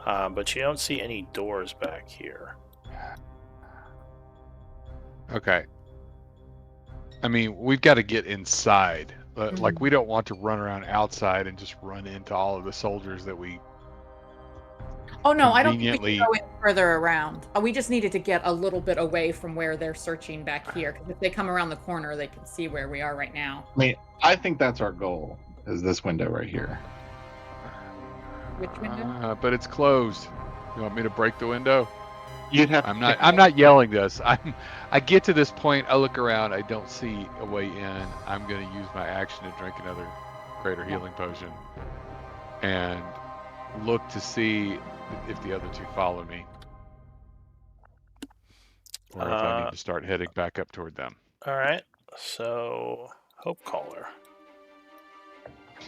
But you don't see any doors back here. Okay. I mean, we've got to get inside. Like, we don't want to run around outside and just run into all of the soldiers that we... Oh no, I don't think we Conveniently- should go in further around. We just needed to get a little bit away from where they're searching back here, because if they come around the corner, they can see where we are right now. I mean, I think that's our goal, is this window right here. Which window? But it's closed. You want me to break the window? You'd have I'm to not. pick I'm up- not yelling this. I get to this point. I look around. I don't see a way in. I'm going to use my action to drink another greater healing potion, and look to see if the other two follow me, or if I need to start heading back up toward them. All right. So Hope Caller.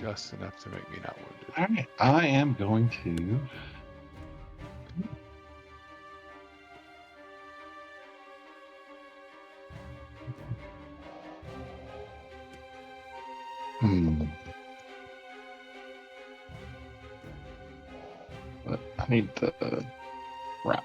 Just enough to make me not wounded. All right, I am going to. But I need the wrap.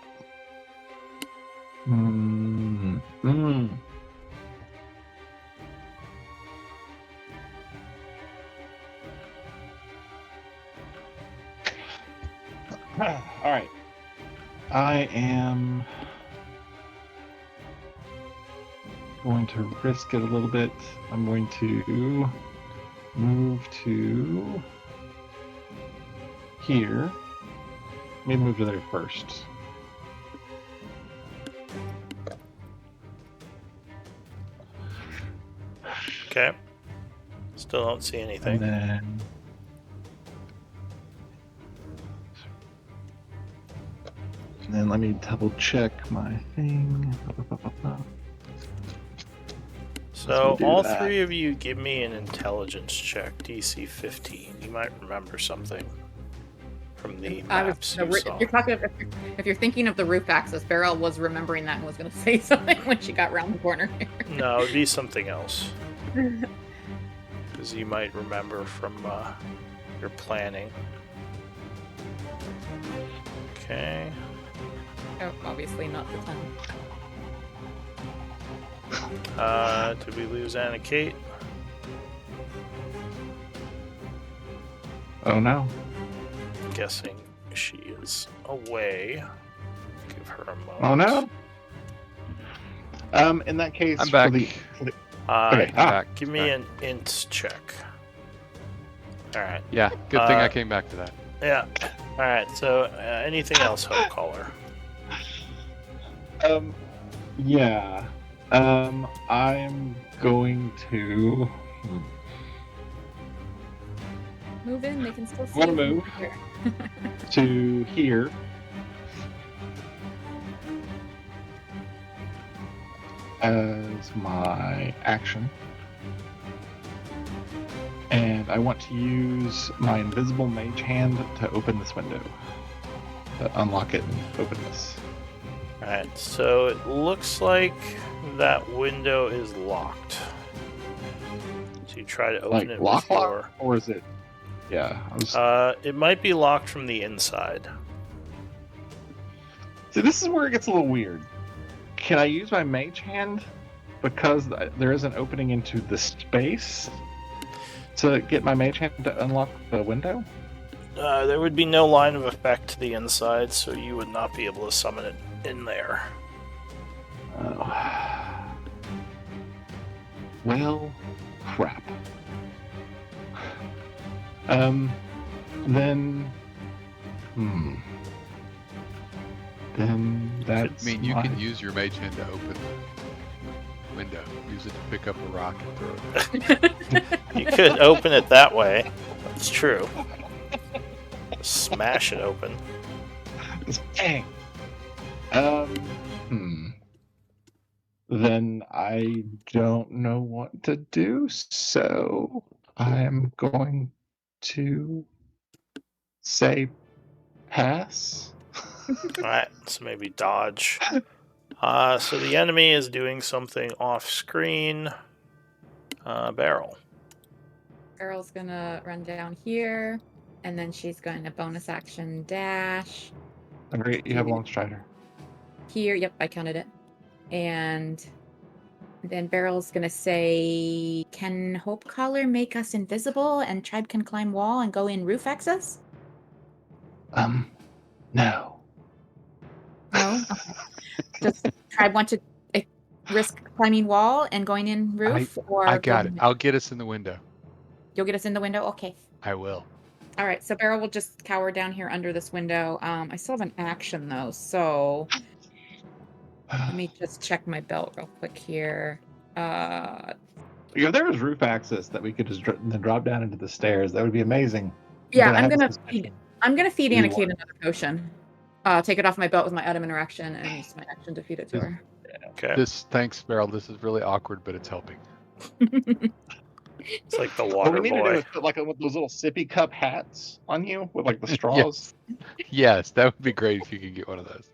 All right. I am going to risk it a little bit. I'm going to move to here. Maybe move to there first. Okay. Still don't see anything. And then let me double check my thing. So do all that. three of you give me an intelligence check, DC 15. You might remember something from the maps you saw. If you're thinking of the roof access, Beryl was remembering that and was going to say something when she got round the corner. No, it'd be something else. Because you might remember from your planning. Okay. Oh, obviously not the 10. Did we lose Anna Kate? Oh no. I'm guessing she is away. Give her a moment. Oh no. In that case, I'm back. Okay. I'm back. Give me an int check. Alright. Yeah, good thing I came back to that. Yeah. All right. So, anything else, Hope Caller? Yeah. I'm going to. Move in. They can still see I'm gonna you move from here. to here. As my action. And I want to use my invisible mage hand to open this window. To unlock it and open this. Alright, so it looks like that window is locked. So you try to open Like it lock, with your... or is it? Yeah. it might be locked from the inside. See, this is where it gets a little weird. Can I use my mage hand because there is an opening into the space to get my mage hand to unlock the window? There would be no line of effect to the inside, so you would not be able to summon it in there. Oh. Well, crap. Then... Then that's... I mean, you can use your mage hand to open the window. Use it to pick up a rock and throw it. You could open it that way. That's true. Smash it open. Dang. Then I don't know what to do, so I'm going to say pass. Alright, so maybe dodge. So the enemy is doing something off screen. Barrel. Girl's gonna run down here, and then she's going to bonus action dash. Great, you have Long Strider. Here, yep, I counted it. And then Barrel's gonna say, "Can Hope Caller make us invisible, and Tribe can climb wall and go in roof access?" No. No. Okay. Does Tribe want to risk climbing wall and going in roof, or I got it. I'll get us in the window. You'll get us in the window. Okay. I will. All right. So Barrel will just cower down here under this window. I still have an action though, so let me just check my belt real quick here. If there was roof access that we could just drop down into the stairs, that would be amazing. Yeah, But I I'm have a gonna suspicion. feed Do you Anna Kate want- another potion. Take it off my belt with my item interaction and use my action to feed it to her. Okay. Thanks, Beryl. This is really awkward, but it's helping. It's like the What water we need to do boy. is put like those little sippy cup hats on you with like the straws. Yes, that would be great if you could get one of those.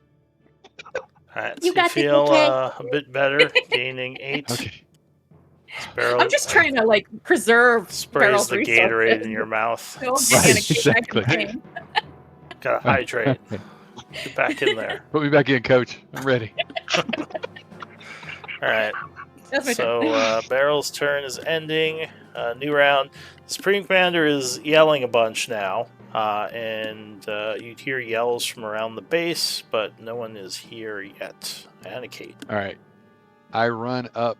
Alright, You so you got this, feel okay? a bit better, gaining 8. Okay. Barrel I'm just trying to like preserve sprays Barrel's the resources. Gatorade in your mouth. Still Right, get Anna Kate back in the exactly. game. Gotta hydrate. Get back in there. Put me back in, Coach. I'm ready. Alright. That's my turn. So Barrel's turn is ending. New round. The Supreme Commander is yelling a bunch now. And you'd hear yells from around the base, but no one is here yet. Anna Kate. All right. I run up.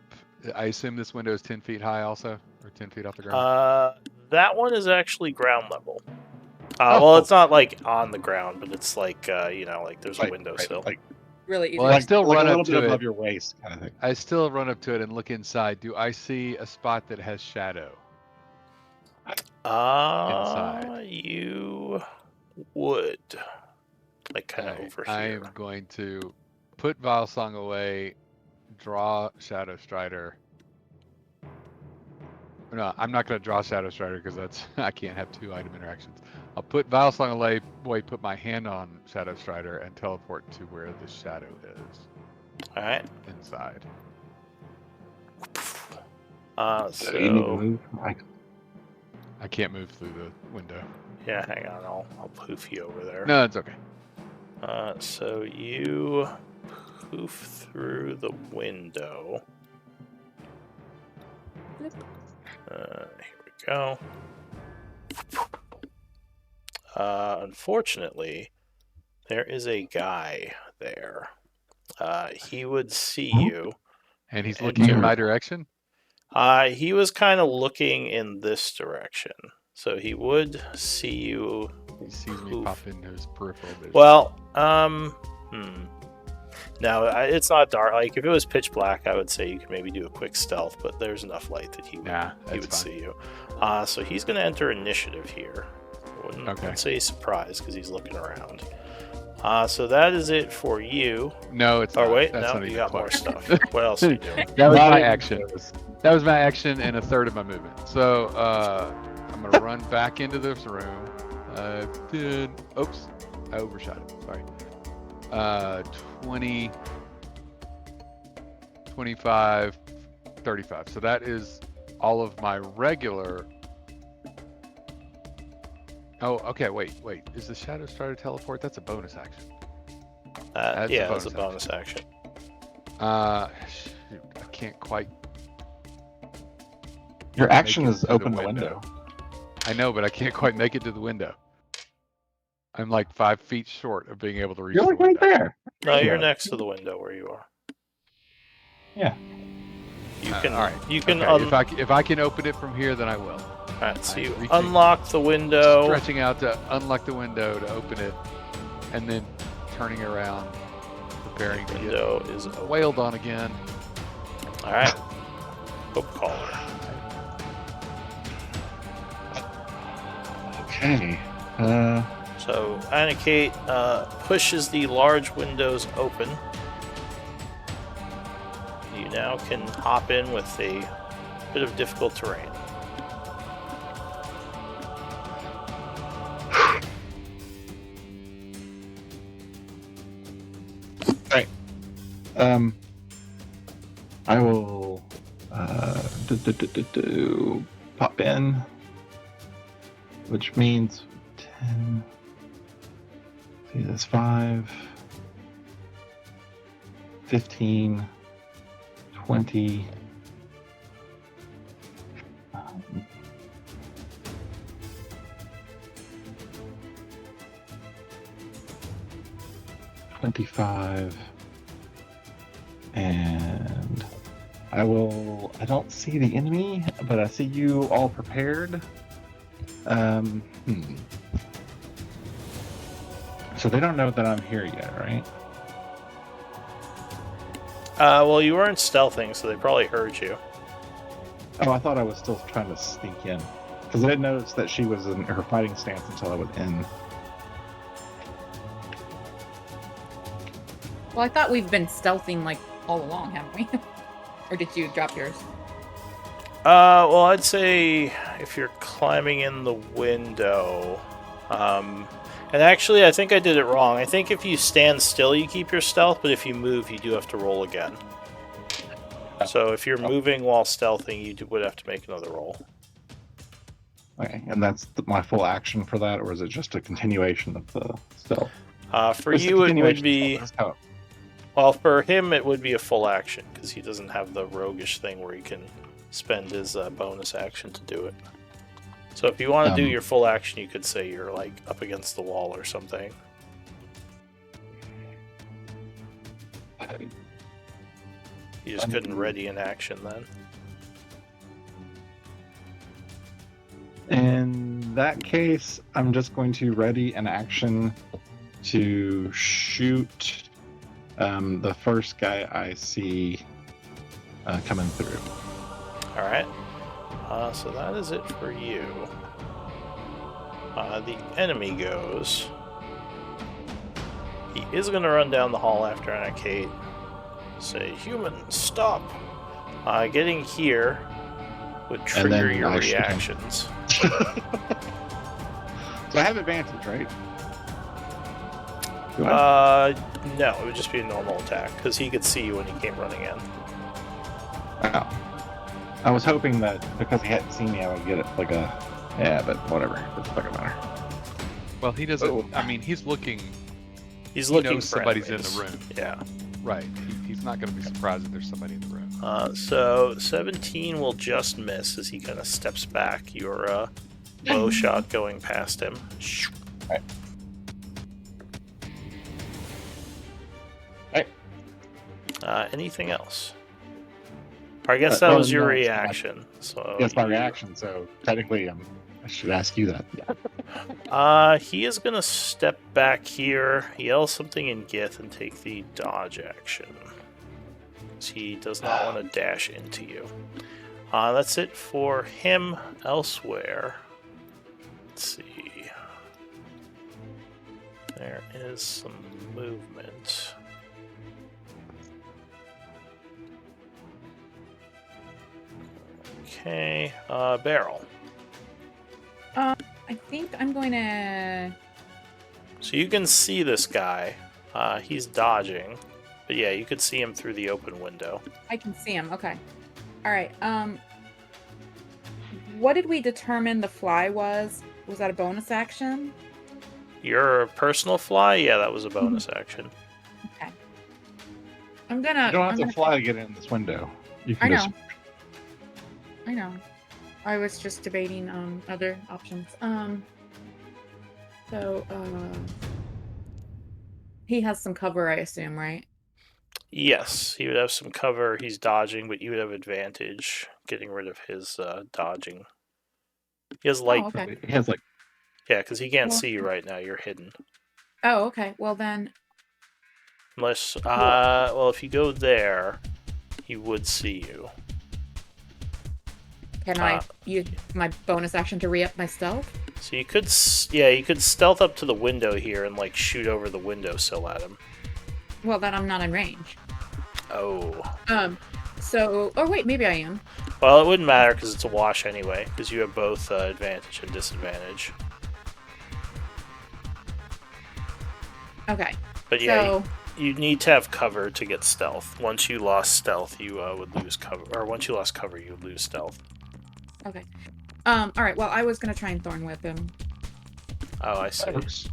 I assume this window is 10 feet high also? Or 10 feet off the ground? That one is actually ground level. Oh. Well, it's not like on the ground, but it's like, like there's a windowsill. Like, Really easy. Well, I still like run a little up bit to above it. your waist kind of thing. I still run up to it and look inside. Do I see a spot that has shadow? Inside. You would. Like kind of Alright, over I here. am going to put Vile Song away, draw Shadow Strider. No, I'm not going to draw Shadow Strider because that's I can't have 2 item interactions. I'll put Vile Song away, put my hand on Shadow Strider, and teleport to where the shadow is. Alright. Inside. So you need to So move. I can't move through the window. yeah, hang on, I'll poof you over there. No, it's okay. So you poof through the window. Here we go. Unfortunately, there is a guy there. He would see you. And he's looking in my direction? He was kind of looking in this direction. So he would see you He sees me Oof. pop into his peripheral vision. Well, no, it's not dark. Like if it was pitch black, I would say you could maybe do a quick stealth, but there's enough light that he would see you. So he's going to enter initiative here. I wouldn't say surprise because he's looking around. So that is it for you. No, it's not. Wait, no, you got more stuff. What else are you doing? That was my action. That was my action and a third of my movement. So I'm going to run back into this room. Oops, I overshot it. Sorry. 20, 25, 35. So that is all of my regular. Oh, okay. Wait. Is the Shadow Strider teleport? That's a bonus action. That's a bonus action. Shoot, I can't quite. Your action is open the window. I know, but I can't quite make it to the window. I'm like 5 feet short of being able to reach You're the like window. right there. No, you're next to the window where you are. Yeah. You can. All right. You can. Okay, if I can open it from here, then I will. All right. So you unlock the window. Stretching out to unlock the window to open it, and then turning around, preparing to get wailed on again. All right. Hope caller. Okay. So Anna-Kate pushes the large windows open. You now can hop in with a bit of difficult terrain. Right. I will pop in, which means 10. See, that's 5, 15, 20. 25, and I don't see the enemy, but I see you all prepared. So they don't know that I'm here yet, right? Well, you weren't stealthing, so they probably heard you. Oh, I thought I was still trying to sneak in, because I didn't notice that she was in her fighting stance until I was in. Well, I thought we've been stealthing like all along, haven't we? Or did you drop yours? Well, I'd say if you're climbing in the window, and actually, I think I did it wrong. I think if you stand still, you keep your stealth, but if you move, you do have to roll again. So if you're moving while stealthing, you would have to make another roll. Okay, and that's my full action for that, or is it just a continuation of the stealth? For you, it would be. Well, for him, it would be a full action because he doesn't have the roguish thing where he can spend his bonus action to do it. So if you want to do your full action, you could say you're like up against the wall or something. You just couldn't ready an action then. In that case, I'm just going to ready an action to shoot the first guy I see coming through. All right. So that is it for you. The enemy goes. He is going to run down the hall after Anna-Kate. Say, human, stop! Getting here would trigger your reactions. So I have advantage, right? No, it would just be a normal attack, because he could see you when he came running in. Wow. I was hoping that because he hadn't seen me, I would get it like a... Yeah, but whatever. It doesn't fucking matter. Well, he doesn't... I mean, he's looking... He's looking knows for somebody's enemies. in the room. Yeah. Right. He's not going to be surprised if there's somebody in the room. So 17 will just miss as he kind of steps back. Your bow shot going past him. Right. Right. Anything else? Or I guess that was your reaction. So that's my reaction, so technically I should ask you that. Yeah. He is gonna step back here, yell something in Gith, and take the dodge action. He does not want to dash into you. That's it for him. Elsewhere, let's see. There is some movement. Okay, Barrel. I think I'm going to... So you can see this guy. He's dodging. But yeah, you could see him through the open window. I can see him. Okay. All right. What did we determine the fly was? Was that a bonus action? Your personal fly? Yeah, that was a bonus action. Okay. I'm gonna... You don't have I'm to gonna... fly to get in this window. You I can know. just I know. I was just debating other options. He has some cover, I assume, right? Yes, he would have some cover. He's dodging, but you would have advantage getting rid of his dodging. He has light. Oh, okay. He has like Yeah, because he can't Well- see you right now. You're hidden. Oh, okay. Well then, Unless, well, if you go there, he would see you. can I use my bonus action to re-up my stealth? So you could, yeah, you could stealth up to the window here and like shoot over the windowsill at him. Well, then I'm not in range. Oh. Oh wait, maybe I am. Well, it wouldn't matter because it's a wash anyway, because you have both advantage and disadvantage. Okay. But yeah, So, you need to have cover to get stealth. Once you lost stealth, you would lose cover. Or once you lost cover, you would lose stealth. okay. All right. Well, I was gonna try and thorn whip him. Oh, I see. works.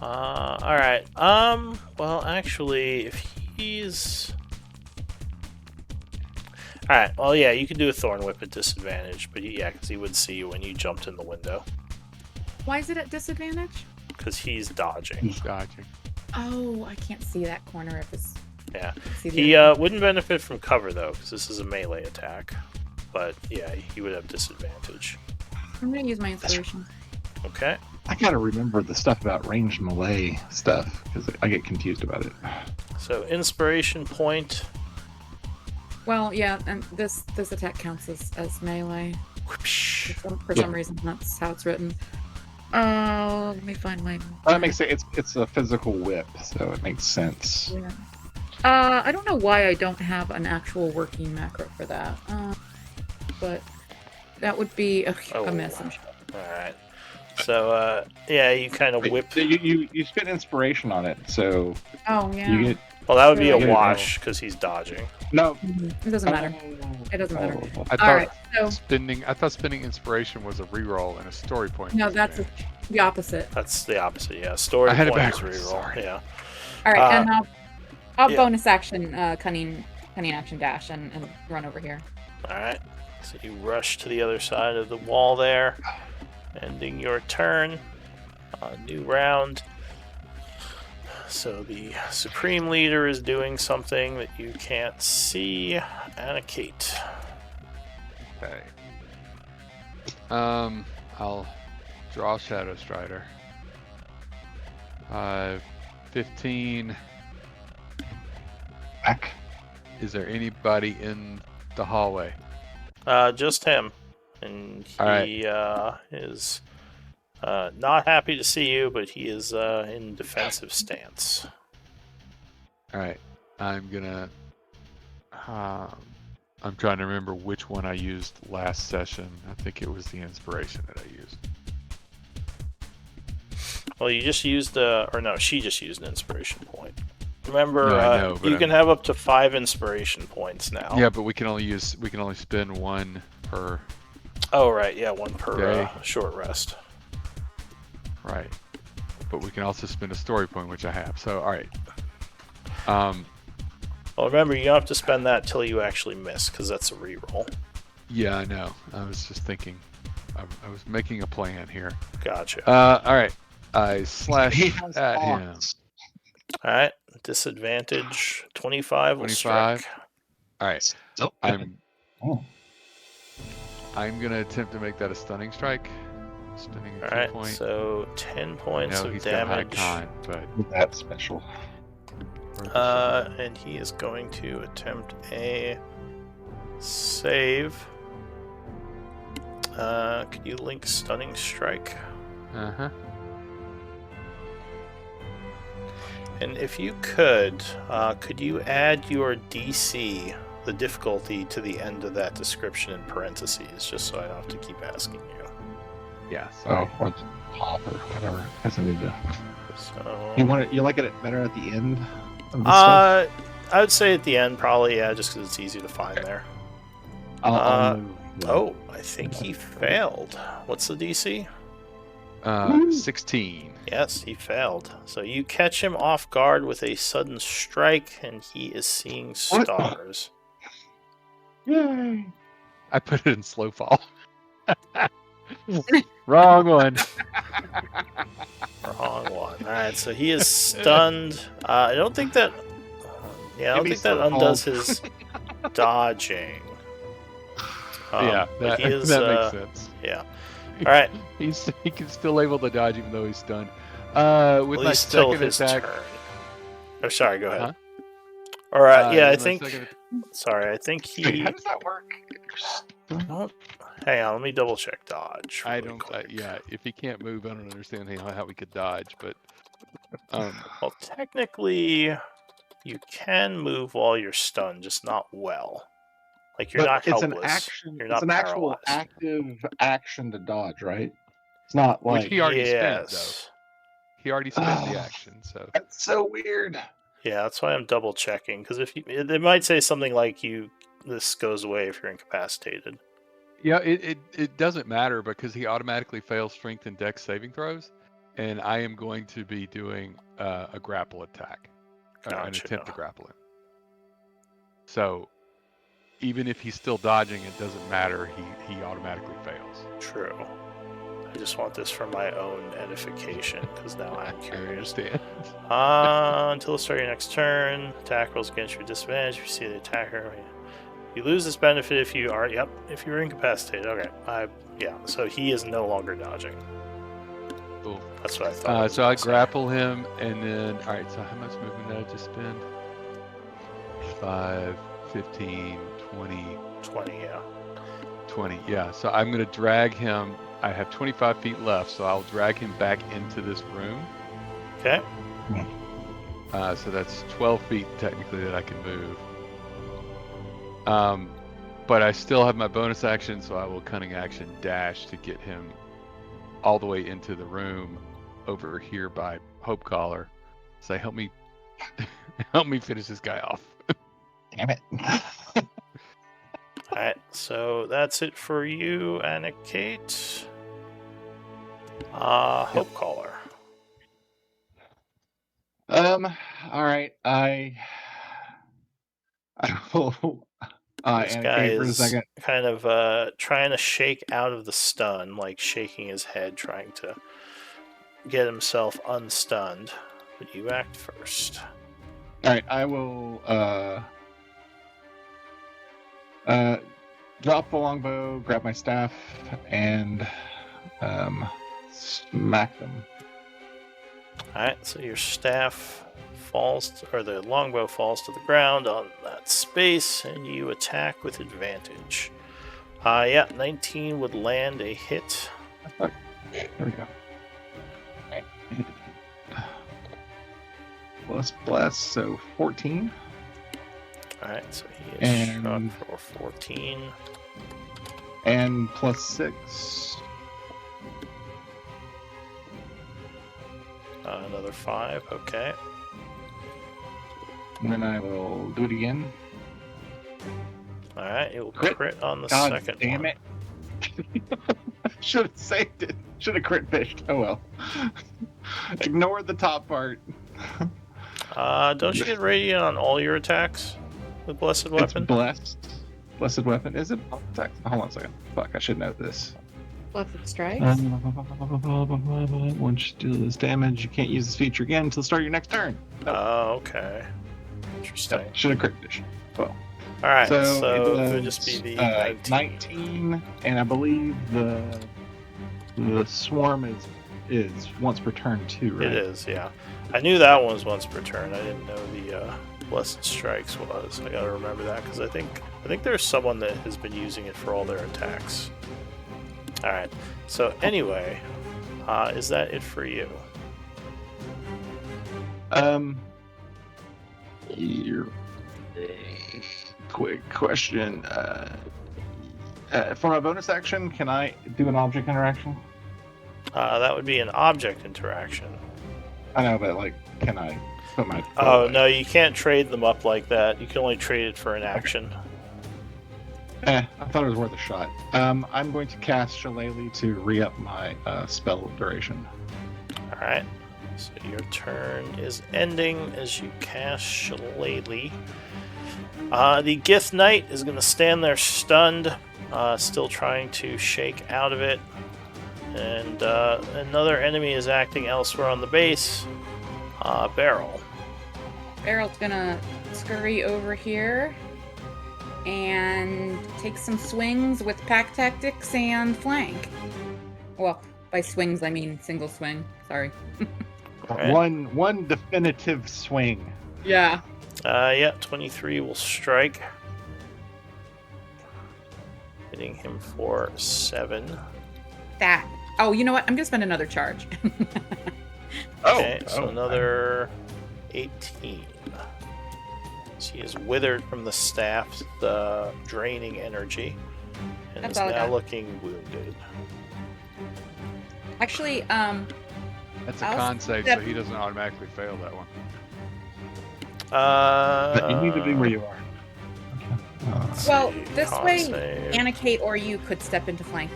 All right. Well, actually, if he's... All right. Well, yeah, you could do a thorn whip at disadvantage, but yeah, because he would see you when you jumped in the window. Why is it at disadvantage? Because he's dodging. He's dodging. Oh, I can't see that corner of his. Yeah. See the He other- wouldn't benefit from cover though, because this is a melee attack. But yeah, he would have disadvantage. I'm gonna use my inspiration. Okay. I gotta remember the stuff about ranged melee stuff because I get confused about it. So inspiration point. Well, yeah, and this attack counts as melee. Whoopsh. For some reason, that's how it's written. Let me find my. That makes it. It's a physical whip, so it makes sense. Yeah. I don't know why I don't have an actual working macro for that. But that would be a miss. I'm sure. All right. So yeah, you kind of whip. You spend inspiration on it, so Oh yeah. you get Well, that would be a Sure. wash because he's dodging. no. It doesn't matter. It doesn't matter. I All thought right. So spending inspiration was a reroll and a story point. no, that's the opposite. That's the opposite. Yeah, story I had it point is backwards, reroll. sorry. Yeah. All right, and I'll yeah. bonus action cunning action dash and run over here. All right. So you rush to the other side of the wall there, ending your turn. New round. So the Supreme Leader is doing something that you can't see. Anna-Kate. Okay. I'll draw Shadow Strider. 15. Back. Is there anybody in the hallway? Just him. And he All right. is not happy to see you, but he is in defensive stance. All right. I'm gonna. I'm trying to remember which one I used last session. I think it was the inspiration that I used. Well, you just used or no, she just used an inspiration point. Remember, No, I know, but you can have up to 5 inspiration points now. Yeah, but we can only spend one per. Oh, right. Yeah, 1 per Day. Short rest. Right. But we can also spend a story point, which I have. So, all right. Well, remember, you don't have to spend that till you actually miss, because that's a reroll. Yeah, I know. I was just thinking. I was making a plan here. Gotcha. All right. I slash He has at him. thoughts. All right. Disadvantage 25 will 25. strike. All right. So- I'm Oh. gonna attempt to make that a stunning strike. Spending a All key right, point. so 10 points No, of he's got high damage. con, but That's special. worth a shot. And he is going to attempt a save. Could you link Stunning Strike? Uh-huh. And if you could you add your DC, the difficulty, to the end of that description in parentheses, just so I don't have to keep asking you. Yeah, sorry. Oh, or the top or whatever. I guess I need to. So You like it better at the end of the stuff? I would say at the end, probably, yeah, just because it's easy to find there. I'll move. Oh, I think he failed. What's the DC? 16. Yes, he failed. So you catch him off guard with a sudden strike, and he is seeing stars. Yay! I put it in slow fall. Wrong one. Wrong one. Alright, so he is stunned. I don't think that... Yeah, I don't Give me think that slow fall. undoes his dodging. Yeah, but that, he is, that makes sense. Yeah. Alright, He can still able to dodge even though he's stunned. With at my least till second his attack. turn. Oh, sorry, go ahead. Huh? Alright, yeah, I with my think... second- Sorry, I think Wait, he... how does that work? Well, hang on, let me double check dodge. I really don't. quick. Yeah, if he can't move, I don't understand how we could dodge. But Well, technically, you can move while you're stunned, just not well. Like, you're not it's helpless. an action. You're It's not an actual paralyzed. active action to dodge, right? It's not which like he already spent though. Yes. He already spent the action, so that's so weird. Yeah, that's why I'm double checking, because if it might say something like this goes away if you're incapacitated. yeah, it doesn't matter because he automatically fails strength and dex saving throws, and I am going to be doing a grapple attack, an Gotcha. attempt to grapple him. So even if he's still dodging, it doesn't matter. He automatically fails. True. I just want this for my own edification, because now I'm I curious. understand. Until the start of your next turn, attack rolls against your disadvantage. If you see the attacker, you lose this benefit if you are. Yep, if you were incapacitated. Okay, yeah. So he is no longer dodging. Cool. That's what I thought. So I grapple him, and then all right. So how much movement did I just spend? 5, 15, 20. 20. Yeah. 20. Yeah. So I'm going to drag him. I have 25 feet left, so I'll drag him back into this room. Okay. So that's 12 feet technically that I can move. But I still have my bonus action, so I will cunning action dash to get him all the way into the room over here by Hope Collar. Say, help me, help me finish this guy off. Damn it. Alright, so that's it for you, Anna Kate. Hope Caller. All right. I will. This Anna guy Kate for a is second. kind of trying to shake out of the stun, like shaking his head, trying to get himself unstunned. But you act first. All right. I will. Drop the longbow, grab my staff, and smack them. Alright, so your staff falls, or the longbow falls to the ground on that space, and you attack with advantage. 19 would land a hit. There we go. Right. Plus, so 14. Alright, so he is struck And- for 14. And plus 6. Another 5, okay. And then I will do it again. Alright, it will Crit. crit on the God second damn one. it. Should have saved it. Should have crit fished. Oh well. Ignore the top part. Don't you get radiant on all your attacks with Blessed Weapon? It's blessed. Blessed weapon. Is it? Hold on a second. Fuck, I should know this. Blessed strikes. Once you do this damage, you can't use this feature again until the start of your next turn. Oh, okay. Interesting. Should have crit fished. Well. Alright, So so it it would just be the was, 19. 19, and I believe the The swarm is once per turn too, right? It is, yeah. I knew that one was once per turn. I didn't know the Blessed Strikes was. I gotta remember that because I think there's someone that has been using it for all their attacks. All right. So anyway, is that it for you? Quick question. For my bonus action, can I do an object interaction? That would be an object interaction. I know, but like, can I put my? Oh no, you can't trade them up like that. You can only trade it for an action. I thought it was worth a shot. I'm going to cast Shillelagh to re-up my spell duration. All right. So your turn is ending as you cast Shillelagh. The Gith Knight is going to stand there stunned, still trying to shake out of it. And another enemy is acting elsewhere on the base. Beryl. Beryl's gonna scurry over here and take some swings with pack tactics and flank. Well, by swings I mean single swing. Sorry. Right. One definitive swing. Yeah. Yeah, 23 will strike. Hitting him for 7. That. Oh, you know what? I'm gonna spend another charge. Okay, so another 18. She is withered from the staff, the draining energy, and That's is all I now got. looking wounded. Actually, That's a I'll con save, step- so he doesn't automatically fail that one. But you need to be where you are. let's well, see, this con way, save. Anna Kate or you could step into flank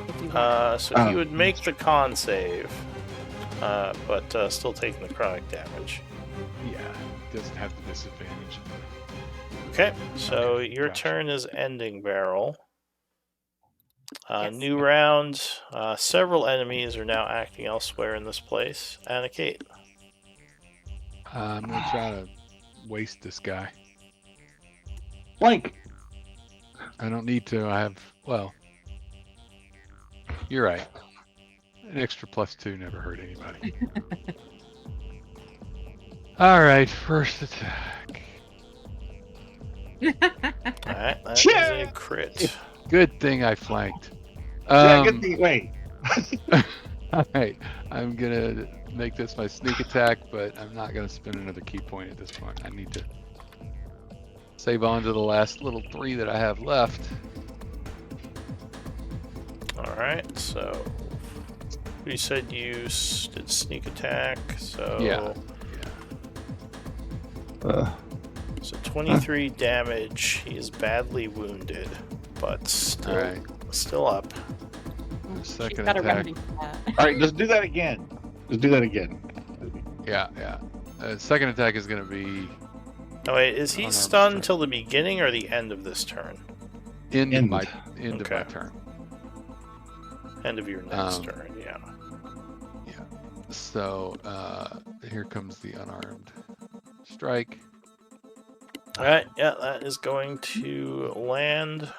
if you want. So he would make the con save, but still take necrotic damage. Yeah, doesn't have the disadvantage. Okay, so your gotcha. turn is ending, Beryl. Yes. New round. Several enemies are now acting elsewhere in this place. Anna Kate. I'm gonna try to waste this guy. Blank. I don't need to. I have. Well, you're right. An extra +2 never hurt anybody. All right, first attack. Alright, that is a crit. Good thing I flanked. Yeah, get the wait. All right, I'm gonna make this my sneak attack, but I'm not gonna spend another key point at this point. I need to save on to the last little 3 that I have left. Alright, so you said you did sneak attack, so Yeah. so 23 damage. He is badly wounded, but still, All right. still up. She's Second got a attack. remedy for that. All right, just do that again. Just do that again. Yeah, yeah. Second attack is gonna be Oh wait, is he Unarmed stunned strike. till the beginning or the end of this turn? end of my Okay. turn. End of your next Um, turn, yeah. So here comes the unarmed strike. Alright, yeah, that is going to land.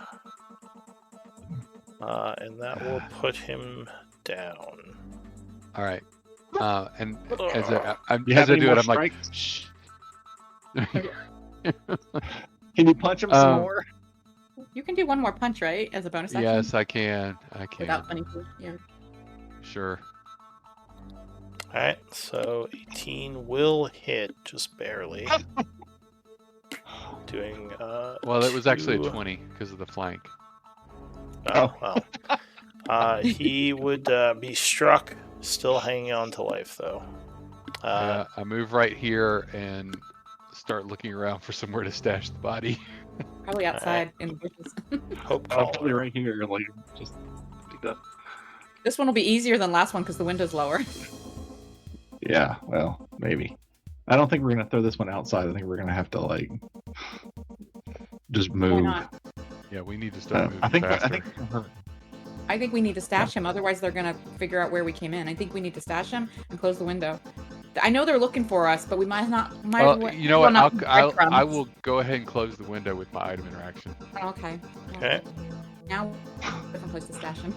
And that will put him down. All right. And as You as have I any do more it, I'm like, strikes? shh. Can you punch him some more? You can do one more punch, right? As a bonus action? Yes, I can. I can. Without funny food. Yeah. Sure. Alright, so 18 will hit, just barely. Doing, Well, it was actually a 2 20 because of the flank. Oh, well. He would be struck, still hanging on to life, though. I move right here and start looking around for somewhere to stash the body. Probably outside in the bushes. Hope I'll put it Caller. right here. Like, just do that. This one will be easier than last one because the window's lower. Yeah, well, maybe. I don't think we're gonna throw this one outside. I think we're gonna have to like just Why move. not? Yeah, we need to start moving I think faster. I think we need to stash him. Otherwise, they're gonna figure out where we came in. I think we need to stash him and close the window. I know they're looking for us, but we might not. Well, you know what? not I breadcrumbs. will go ahead and close the window with my item interaction. Oh, okay. Okay. Now, different place to stash him.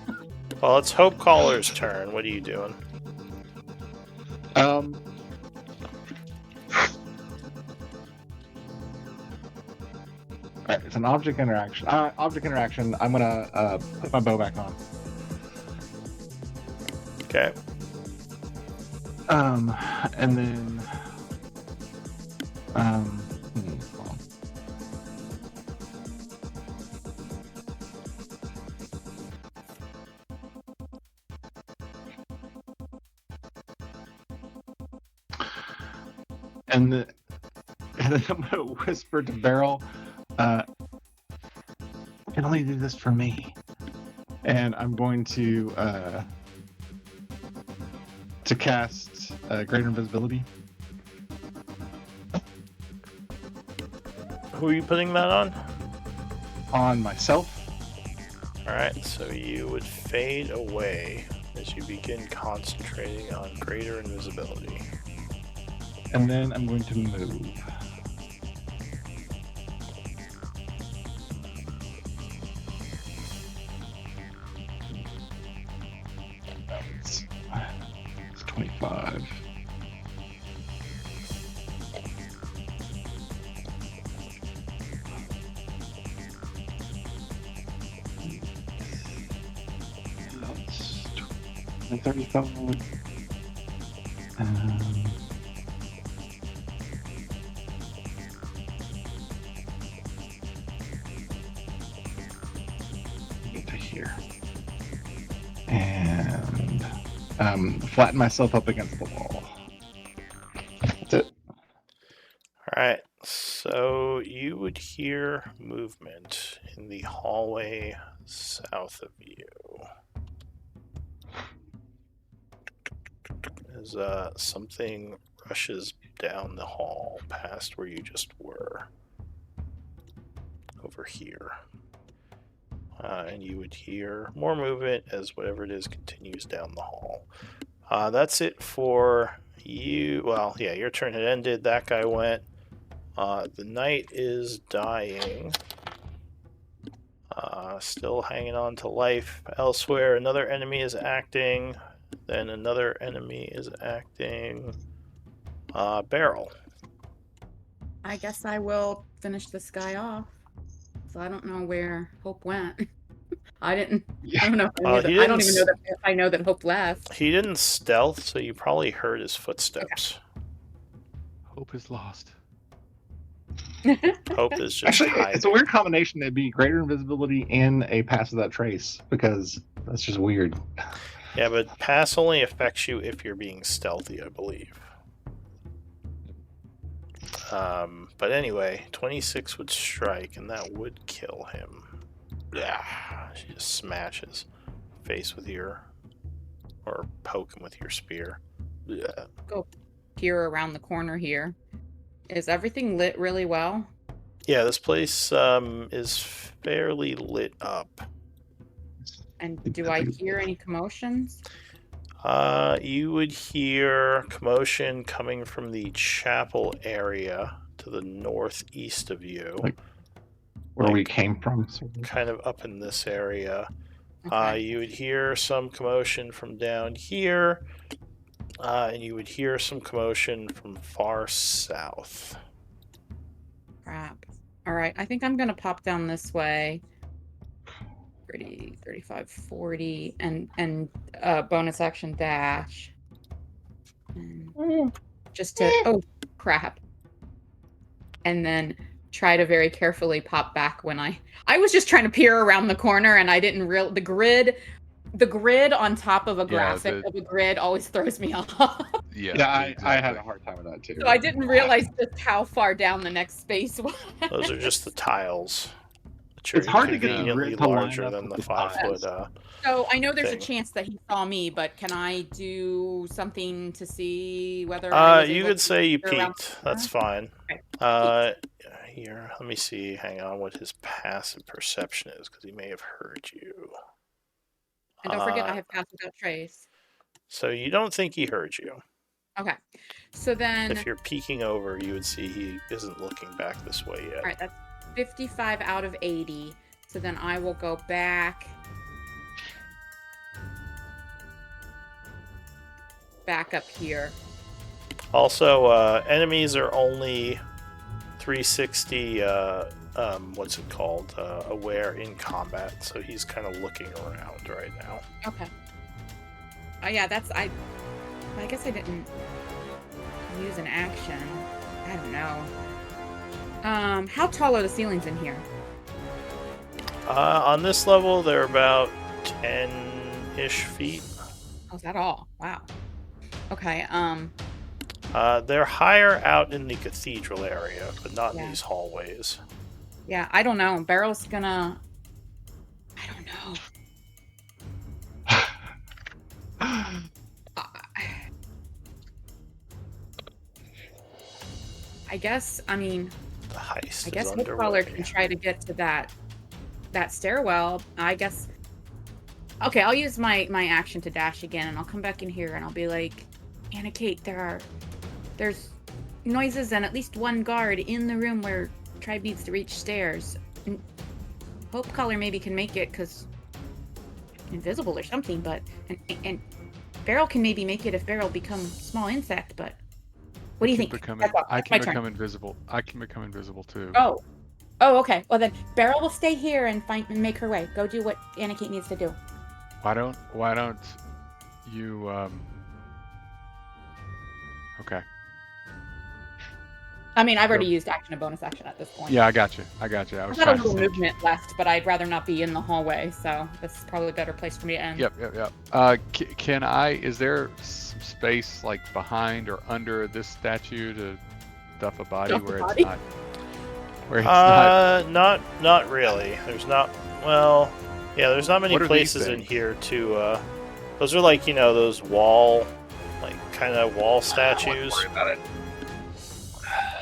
Well, it's Hope Caller's turn. What are you doing? Alright, it's an object interaction. Object interaction. I'm gonna put my bow back on. Okay. And then hold on. And then I'm gonna whisper to Beryl, "You can only do this for me." And I'm going to cast Greater Invisibility. Who are you putting that on? On myself. Alright, so you would fade away as you begin concentrating on greater invisibility. And then I'm going to move. It's 25. That's 35. Get to here. And flatten myself up against the wall. That's it. Alright, so you would hear movement in the hallway south of you. As something rushes down the hall past where you just were. Over here. And you would hear more movement as whatever it is continues down the hall. That's it for you. Well, yeah, your turn had ended. That guy went. The knight is dying. Still hanging on to life. Elsewhere, another enemy is acting. Then another enemy is acting. Beryl. I guess I will finish this guy off. So I don't know where Hope went. I don't know. I don't even know that if I know that Hope left. He didn't stealth, so you probably heard his footsteps. Okay. Hope is lost. Hope is just Actually, hiding. it's a weird combination to be greater invisibility and a pass without trace, because that's just weird. Yeah, but pass only affects you if you're being stealthy, I believe. But anyway, 26 would strike, and that would kill him. Yeah, she just smashes face with your, or poke him with your spear. Yeah. Go peer around the corner here. Is everything lit really well? Yeah, this place is fairly lit up. And do I hear any commotions? You would hear commotion coming from the chapel area to the northeast of you. Like where we came from? Sort of. Kind of up in this area. Okay. You would hear some commotion from down here. And you would hear some commotion from far south. Crap. All right, I think I'm going to pop down this way. 30, 35, 40, and bonus action dash. And just to, oh, crap. And then try to very carefully pop back when I was just trying to peer around the corner and I didn't the grid on top of a graphic of a grid always throws me off. Yeah, exactly. I had a hard time with that too. So I didn't realize just how far down the next space was. Those are just the tiles. It's hard to get the grid to larger line than up the 5 foot. So I know there's thing. a chance that he saw me, but can I do something to see whether you could say you peeked. That's fine. Okay. Here, let me see. Hang on, what his passive perception is, because he may have heard you. And don't forget, I have pass without trace. So you don't think he heard you. Okay. So then, if you're peeking over, you would see he isn't looking back this way yet. All right, that's 55 out of 80. So then I will go back back up here. Also, enemies are only 360. What's it called? Aware in combat, so he's kind of looking around right now. Okay. Oh yeah, I guess I didn't use an action. I don't know. How tall are the ceilings in here? On this level, they're about 10-ish feet. Oh, is that all? Wow. Okay. They're higher out in the cathedral area, but not in Yeah. these hallways. Yeah, I don't know. Beryl's gonna. I don't know. I guess. I mean, The heist I guess is Hopecaller underway. can try to get to that stairwell. I guess. Okay, I'll use my action to dash again, and I'll come back in here, and I'll be like, Anna Kate, there's noises and at least one guard in the room where Tribe needs to reach stairs. And Hopecaller maybe can make it because invisible or something, but and Beryl can maybe make it if Beryl becomes small insect. But what do you think? I can my turn. become invisible. I can become invisible too. Oh, okay. Well then, Beryl will stay here and make her way. Go do what Anna Kate needs to do. Why don't you Okay. I mean, I've already used action and bonus action at this point. Yeah, I got you. I was I've got a trying to little see. movement left, but I'd rather not be in the hallway, so this is probably a better place for me to end. Yep. Can I? Is there some space like behind or under this statue to stuff a body Stuff a where body? it's not? Where it's not. Not really. There's not. Well, yeah. There's not many What are these places in things? here to. Those are like those wall, like kind of wall statues. Don't worry about it.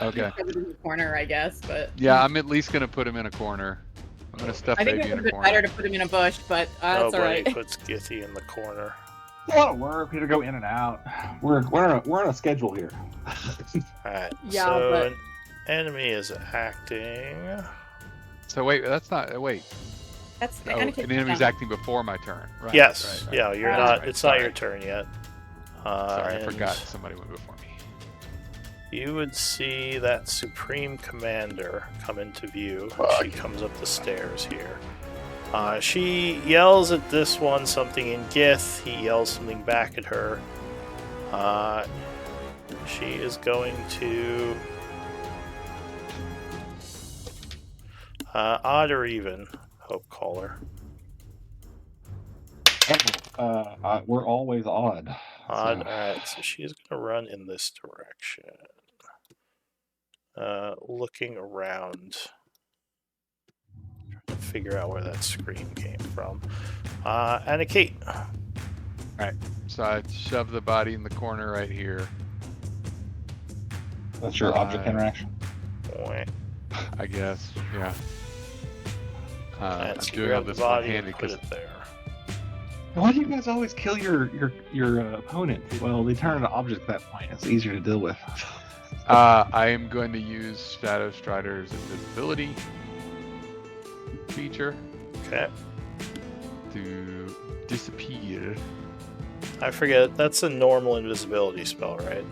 Okay. Put it in the corner, I guess, but Yeah, I'm at least gonna put him in a corner. I'm gonna stuff I think baby it in would a have been better corner. to put him in a bush, but that's all Nobody right. puts Githy in the corner. It's a lot of work. We need to go in and out. We're on a schedule here. Alright, Yeah, so but- an enemy is acting. So wait, that's not. Wait. That's Oh, an enemy's acting before my turn. Right. Yes, right. yeah, you're Right, not. right, It's sorry. not your turn yet. Sorry, I and forgot somebody went before me. You would see that Supreme Commander come into view. She comes up the stairs here. She yells at this one something in Gith. He yells something back at her. She is going to... odd or even, Hopecaller. We're always odd. Odd. So- Alright, so she's going to run in this direction. Looking around. Trying to figure out where that scream came from. Anna Kate. So I shove the body in the corner right here. That's your object interaction. I guess. Yeah. I'm And so you doing all grab the this body and one-handed put because it there. Why do you guys always kill your opponent? Well, they turn into objects at that point. It's easier to deal with. I am going to use Shadow Strider's invisibility feature Okay. to disappear. I forget. That's a normal invisibility spell, right?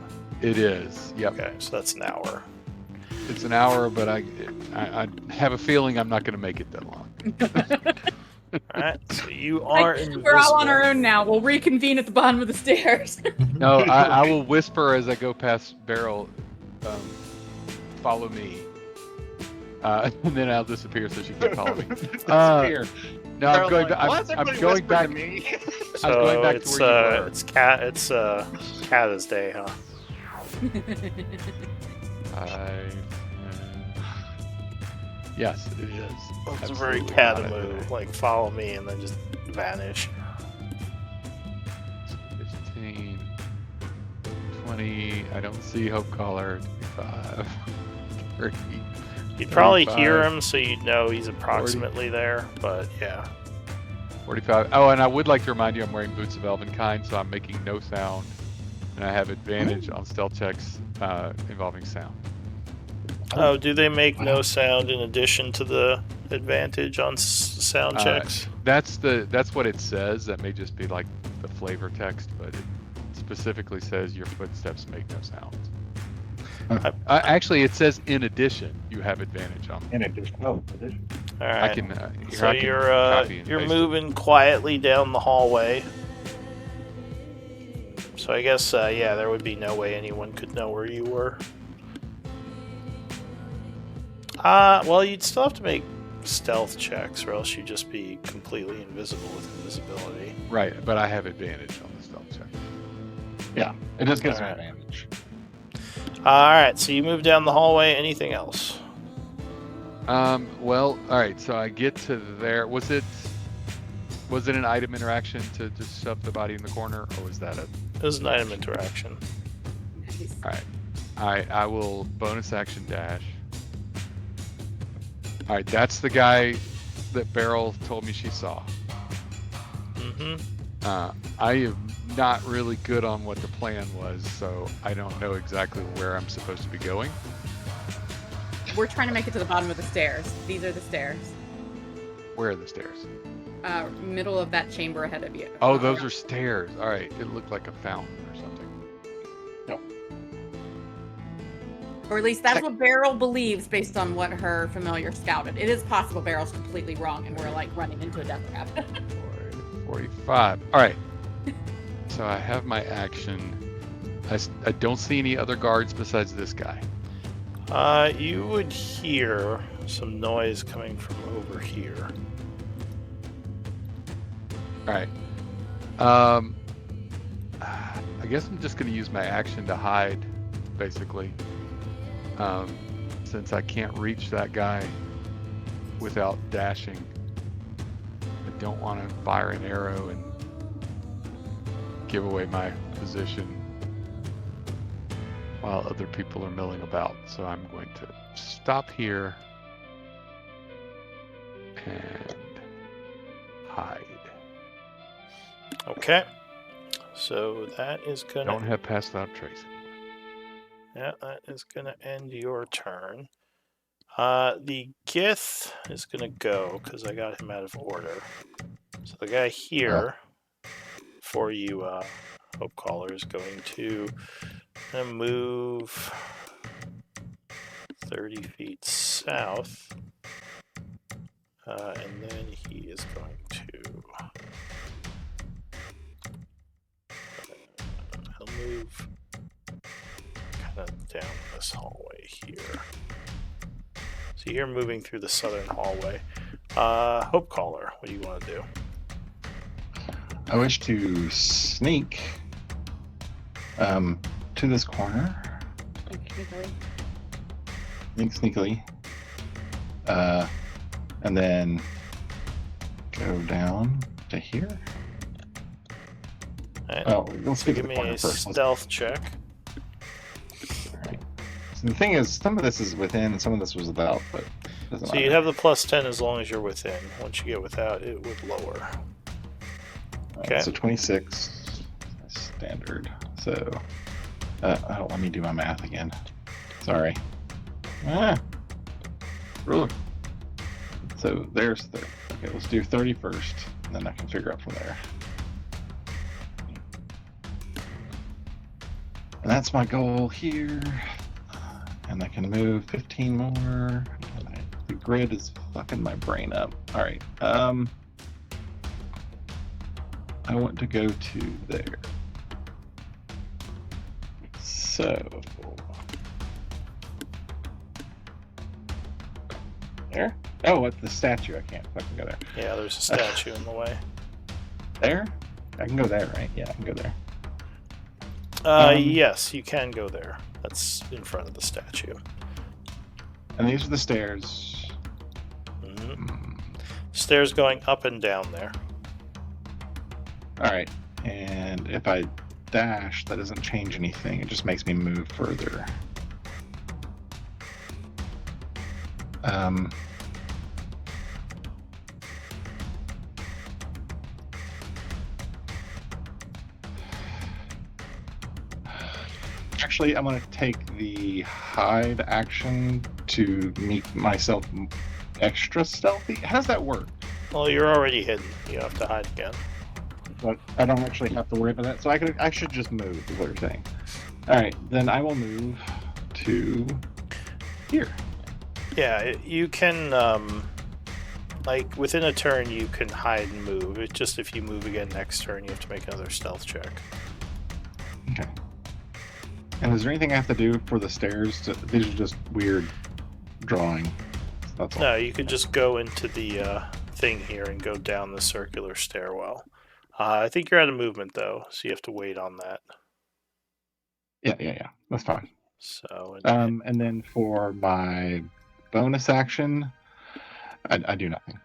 It is. Yep. Okay, so that's an hour. It's an hour, but I have a feeling I'm not going to make it that long. Alright, so you are invisible. We're all on our own now. We'll reconvene at the bottom of the stairs. No, I will whisper as I go past Beryl, follow me. And then I'll disappear so she can follow me. Disappear. No, I'm going, Like, "Why is I'm everybody going back. whispering to me?" So going back to it's, where you were. it's Kata's day, huh? Yes, it is. It's a very Absolutely Kata not move. it. Like, follow me and then just vanish. 15, 20. I don't see Hopecaller. 25, 30. You'd probably 35, hear him, so you'd know he's approximately there, but yeah. 45. Oh, and I would like to remind you I'm wearing Boots of Elvenkind, so I'm making no sound. And I have advantage on stealth checks involving sound. Oh, do they make no sound in addition to the advantage on sound checks? That's what it says. That may just be like the flavor text, but it's specifically says your footsteps make no sounds. Huh. Actually, it says in addition, you have advantage on them. In addition, All right. I can. So I can you're copy and you're paste it. moving quietly down the hallway. So I guess yeah, there would be no way anyone could know where you were. Well, you'd still have to make stealth checks, or else you'd just be completely invisible with invisibility. Right, but I have advantage on the stealth check. Yeah, it just gives me Alright. advantage. All right, so you move down the hallway. Anything else? Well, all right. So I get to there. Was it an item interaction to just shove the body in the corner, or was that a? It was an item interaction. Nice. All right. I will bonus action dash. All right, that's the guy that Beryl told me she saw. Mm-hmm. I am not really good on what the plan was, so I don't know exactly where I'm supposed to be going. We're trying to make it to the bottom of the stairs. These are the stairs. Where are the stairs? Middle of that chamber ahead of you. Oh, those are stairs. All right, it looked like a fountain or something. Or at least that's what Beryl believes based on what her familiar scouted. It is possible Beryl's completely wrong and we're like running into a death trap. 45. All right. So I have my action. I don't see any other guards besides this guy. You would hear some noise coming from over here. All right. I guess I'm just going to use my action to hide, basically. Since I can't reach that guy without dashing. I don't want to fire an arrow and give away my position while other people are milling about. So I'm going to stop here and hide. Okay. So that is gonna. Don't have passed out trace. Yeah, that is gonna end your turn. The Gith is gonna go because I got him out of order. So the guy here for you, Hope Caller, is going to move 30 feet south, and then he is going to. He'll move kind of down this hallway here. So you're moving through the southern hallway. Hope Caller, what do you want to do? I wish to sneak to this corner. Sneakily. And then go down to here. Right. Oh, let's So get to give the me corner a first. stealth check. Alright. So the thing is, some of this is within and some of this was without, but it doesn't So matter. you'd have the plus 10 as long as you're within. Once you get without, it would lower. Okay. So 26 standard. So oh, let me do my math again. Sorry. Really? So there's 30. Okay, let's do 30 first, and then I can figure out from there. And that's my goal here. And I can move 15 more. The grid is fucking my brain up. All right. I want to go to there. So there? Oh, at the statue. I can't fucking go there. Yeah, there's a statue in the way. There? I can go there, right? Yeah, I can go there. Yes, you can go there. That's in front of the statue. And these are the stairs. Mhm. Stairs going up and down there. All right. And if I dash, that doesn't change anything. It just makes me move further. Actually, I'm going to take the hide action to make myself extra stealthy. How does that work? Well, you're already hidden. You have to hide again. but I don't actually have to worry about that. So I should just move, is what you're saying. All right, then I will move to here. Yeah, you can, like, within a turn, you can hide and move. It's just if you move again next turn, you have to make another stealth check. Okay. And is there anything I have to do for the stairs? These are just weird drawing. That's all. No, you could just go into the thing here and go down the circular stairwell. I think you're out of movement, though, so you have to wait on that. Yeah. That's fine. So, and then for my bonus action, I do nothing.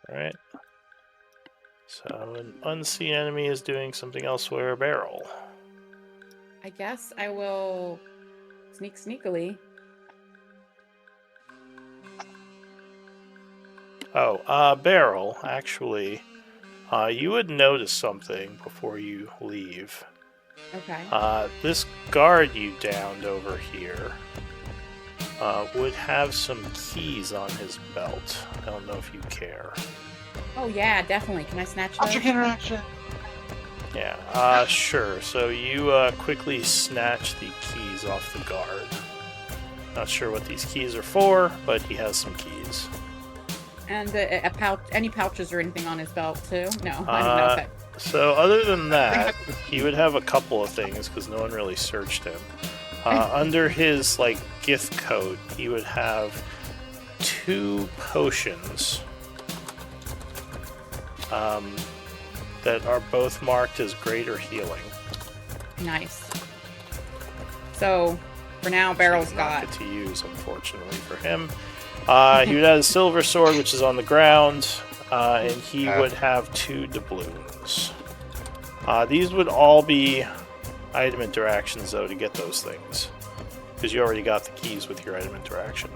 Right. So an unseen enemy is doing something elsewhere. Barrel. I guess I will sneak sneakily. Oh, Barrel, actually, you would notice something before you leave. Okay. This guard you downed over here would have some keys on his belt. I don't know if you care. Oh yeah, definitely. Can I snatch those? Object interaction. Yeah, sure. So you quickly snatch the keys off the guard. Not sure what these keys are for, but he has some keys. And a pouch, any pouches or anything on his belt too? No, I don't know. If that... So other than that, he would have a couple of things because no one really searched him. Under his gift coat, he would have 2 potions that are both marked as greater healing. Nice. So for now, Barrel's got. Not get to use, unfortunately for him. He would have a silver sword, which is on the ground, and he would have 2 doubloons. These would all be item interactions, though, to get those things, because you already got the keys with your item interaction.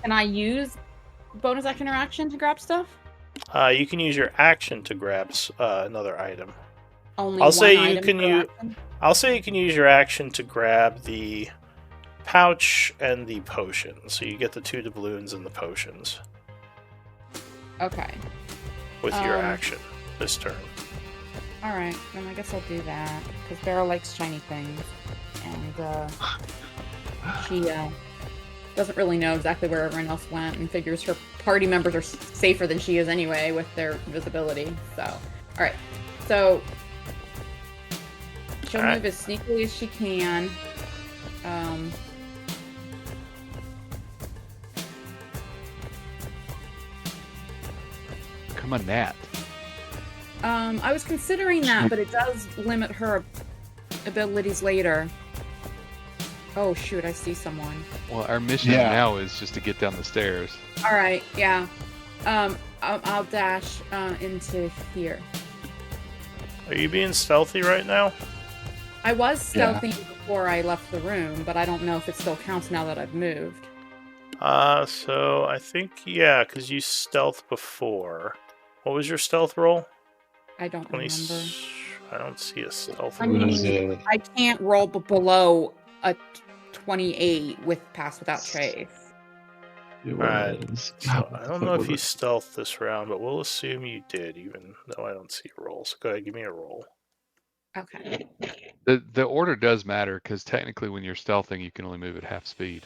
Can I use bonus action interaction to grab stuff? You can use your action to grab another item. Only I'll one say you item can per use. action? I'll say you can use your action to grab the pouch and the potion, so you get the 2 doubloons and the potions Okay. with your action this turn. All right. Then I guess I'll do that because Barrel likes shiny things, and she doesn't really know exactly where everyone else went, and figures her party members are safer than she is anyway with their visibility. So, all right. So she'll All right. move as sneakily as she can. Come on, Nat. I was considering that, but it does limit her abilities later. Oh shoot, I see someone. Well, our mission now is just to get down the stairs. All right, yeah. I'll dash into here. Are you being stealthy right now? I was stealthy before I left the room, but I don't know if it still counts now that I've moved. So I think, because you stealth before. What was your stealth roll? I don't remember. I don't see a stealth I roll. mean, I can't roll below a 28 with pass without trace. Alright, so I don't know if you stealthed this round, but we'll assume you did, even though I don't see a roll. So go ahead, give me a roll. Okay. The order does matter because technically, when you're stealthing, you can only move at half speed.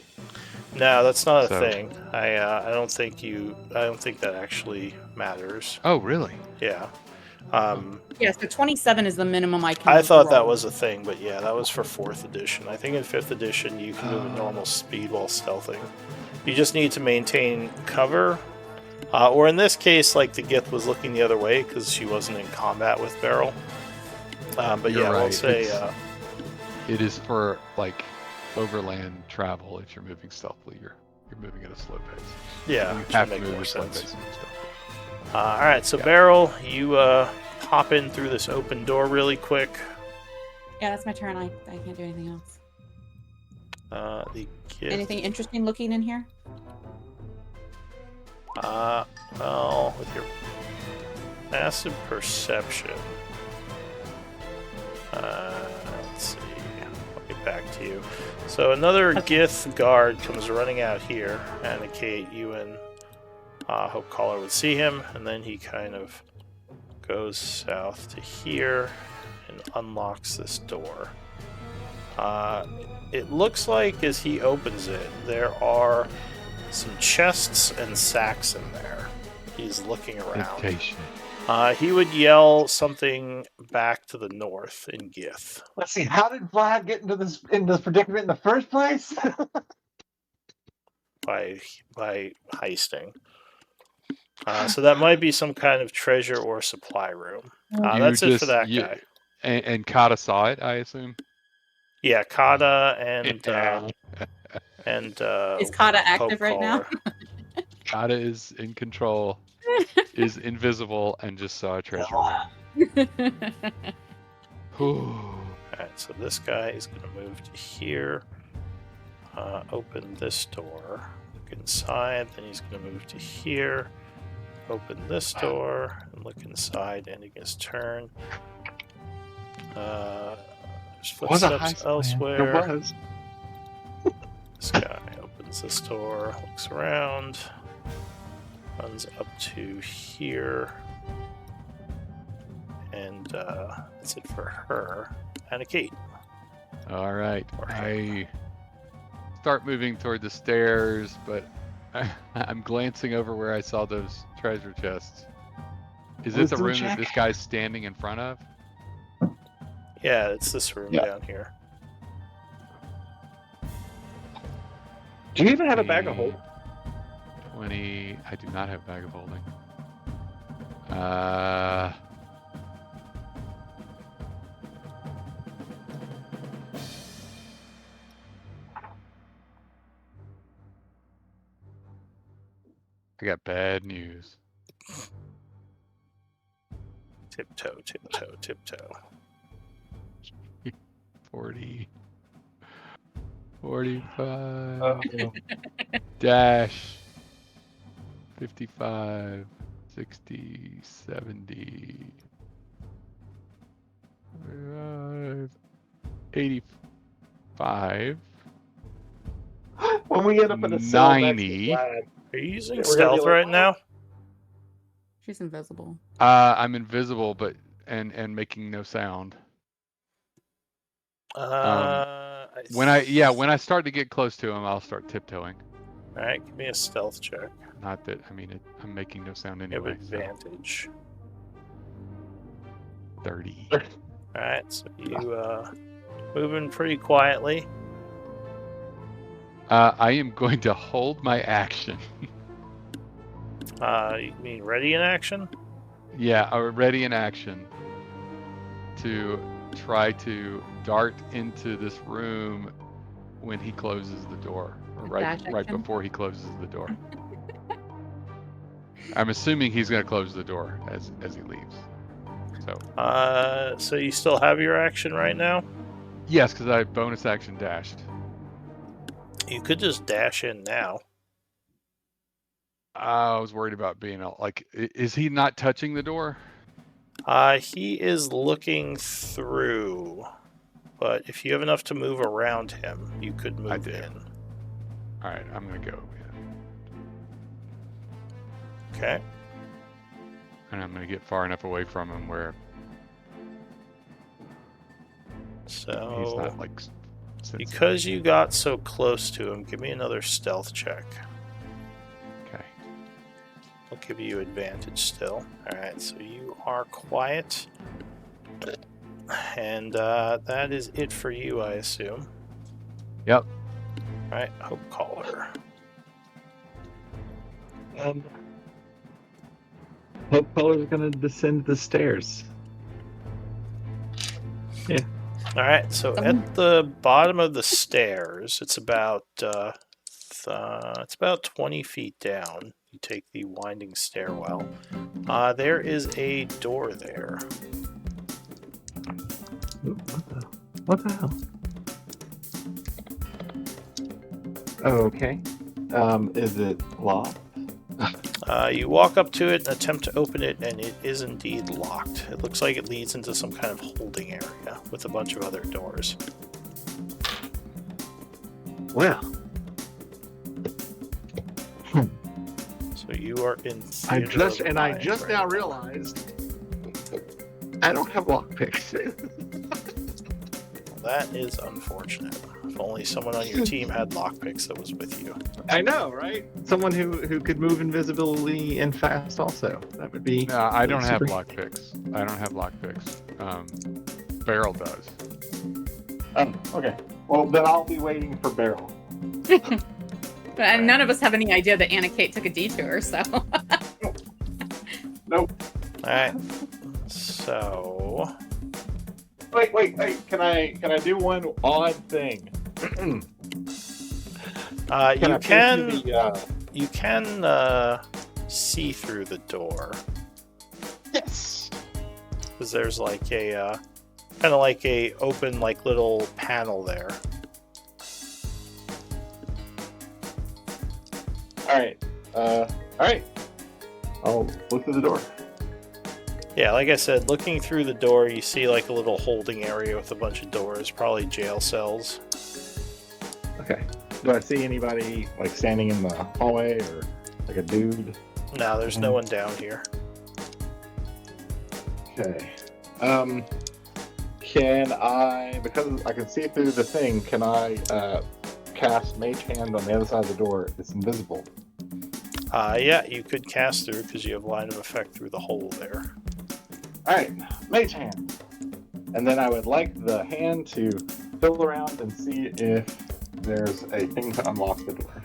No, that's not a So- thing. I don't think that actually matters. Oh, really? Yeah. Yeah, so 27 is the minimum I can I thought that roll. was a thing, but yeah, that was for 4th edition. I think in 5th edition you can move at normal speed while stealthing. You just need to maintain cover. Or in this case, the Gith was looking the other way because she wasn't in combat with Beryl. But You're yeah, right. we'll say... It is for overland travel. If you're moving stealthily, you're moving at a slow pace. yeah, You should have to make move more at a slow sense. pace to move stealthily. Alright, so Yeah. Beryl, you hop in through this open door really quick. Yeah, that's my turn. I can't do anything else. The Gith... Anything interesting looking in here? Well, with your massive perception. Let's see. I'll get back to to you. So another Gith guard comes running out here, and Kate, you and Hope Caller would see him, and then he kind of goes south to here and unlocks this door. It looks like as he opens it, there are some chests and sacks in there. He's looking around. Dictation. He would yell something back to the north in Gith. Let's see. How did Vlad get into this predicament in the first place? by heisting. So that might be some kind of treasure or supply room. That's it for that guy. And Kata saw it, I assume? Yeah, Kata and Is Kata active right now? Kata is in control, is invisible, and just saw a treasure room. Alright, so this guy is going to move to here, open this door, look inside, then he's going to move to here, open this door, and look inside, ending his turn. There's footsteps elsewhere. This guy opens this door, looks around, runs up to here, and that's it for her. And a Kate. All right. I start moving toward the stairs, but I'm glancing over where I saw those treasure chests. Is it the room that this guy's standing in front of? Yeah, it's this room down here. Do you even have a bag of holding? 20. I do not have a bag of holding. I got bad news. Tiptoe, tiptoe, tiptoe. 40. 45. Dash. 55. 60. 70. 85. When we end up in a cell 90. Are you using stealth right now? She's invisible. I'm invisible, but and making no sound. When I start to get close to him, I'll start tiptoeing. All right, give me a stealth check. Not that I'm making no sound You have anyway. advantage. 30. All right, so you moving pretty quietly. I am going to hold my action. You mean ready in action? Yeah, ready in action to try to dart into this room when he closes the door, or right before he closes the door. I'm assuming he's going to close the door as he leaves. So you still have your action right now? Yes, because I bonus action dashed. You could just dash in now. I was worried about being like, is he not touching the door? He is looking through, but if you have enough to move around him, you could move in. All right, I'm gonna go. Okay. And I'm gonna get far enough away from him where so he's not like. Because you got so close to him, give me another stealth check. Okay. I'll give you advantage still. Alright, so you are quiet. And that is it for you, I assume. Yep. Alright, Hope Caller. Hope Caller's gonna descend the stairs. Yeah. Alright, so at the bottom of the stairs, it's about 20 feet down. You take the winding stairwell. There is a door there. What the hell? Okay. Is it locked? You walk up to it and attempt to open it, and it is indeed locked. It looks like it leads into some kind of holding area with a bunch of other doors. Well. So you are in. I Theater of just the now Mind. realized I don't have lockpicks. That is unfortunate. If only someone on your team had lockpicks that was with you. I know, right? Someone who could move invisibly and fast also. That would be. No, I don't have super- lockpicks. I don't have lockpicks. Beryl does. Oh, okay. Well, then I'll be waiting for Beryl. And none of us have any idea that Anna Kate took a detour, so. Nope. Alright. So. Wait. Can I do one odd thing? You can see through the door. Yes. Because there's like a kind of like a open like little panel there. All right. I'll look through the door. Yeah, like I said, looking through the door, you see like a little holding area with a bunch of doors, probably jail cells. Okay. Do I see anybody like standing in the hallway or like a dude? No, there's no one down here. Okay. Can I, because I can see through the thing, can I cast Mage Hand on the other side of the door? It's invisible. Yeah, you could cast through because you have line of effect through the hole there. All right, Mage Hand. And then I would like the hand to fill around and see if there's a thing to unlock the door.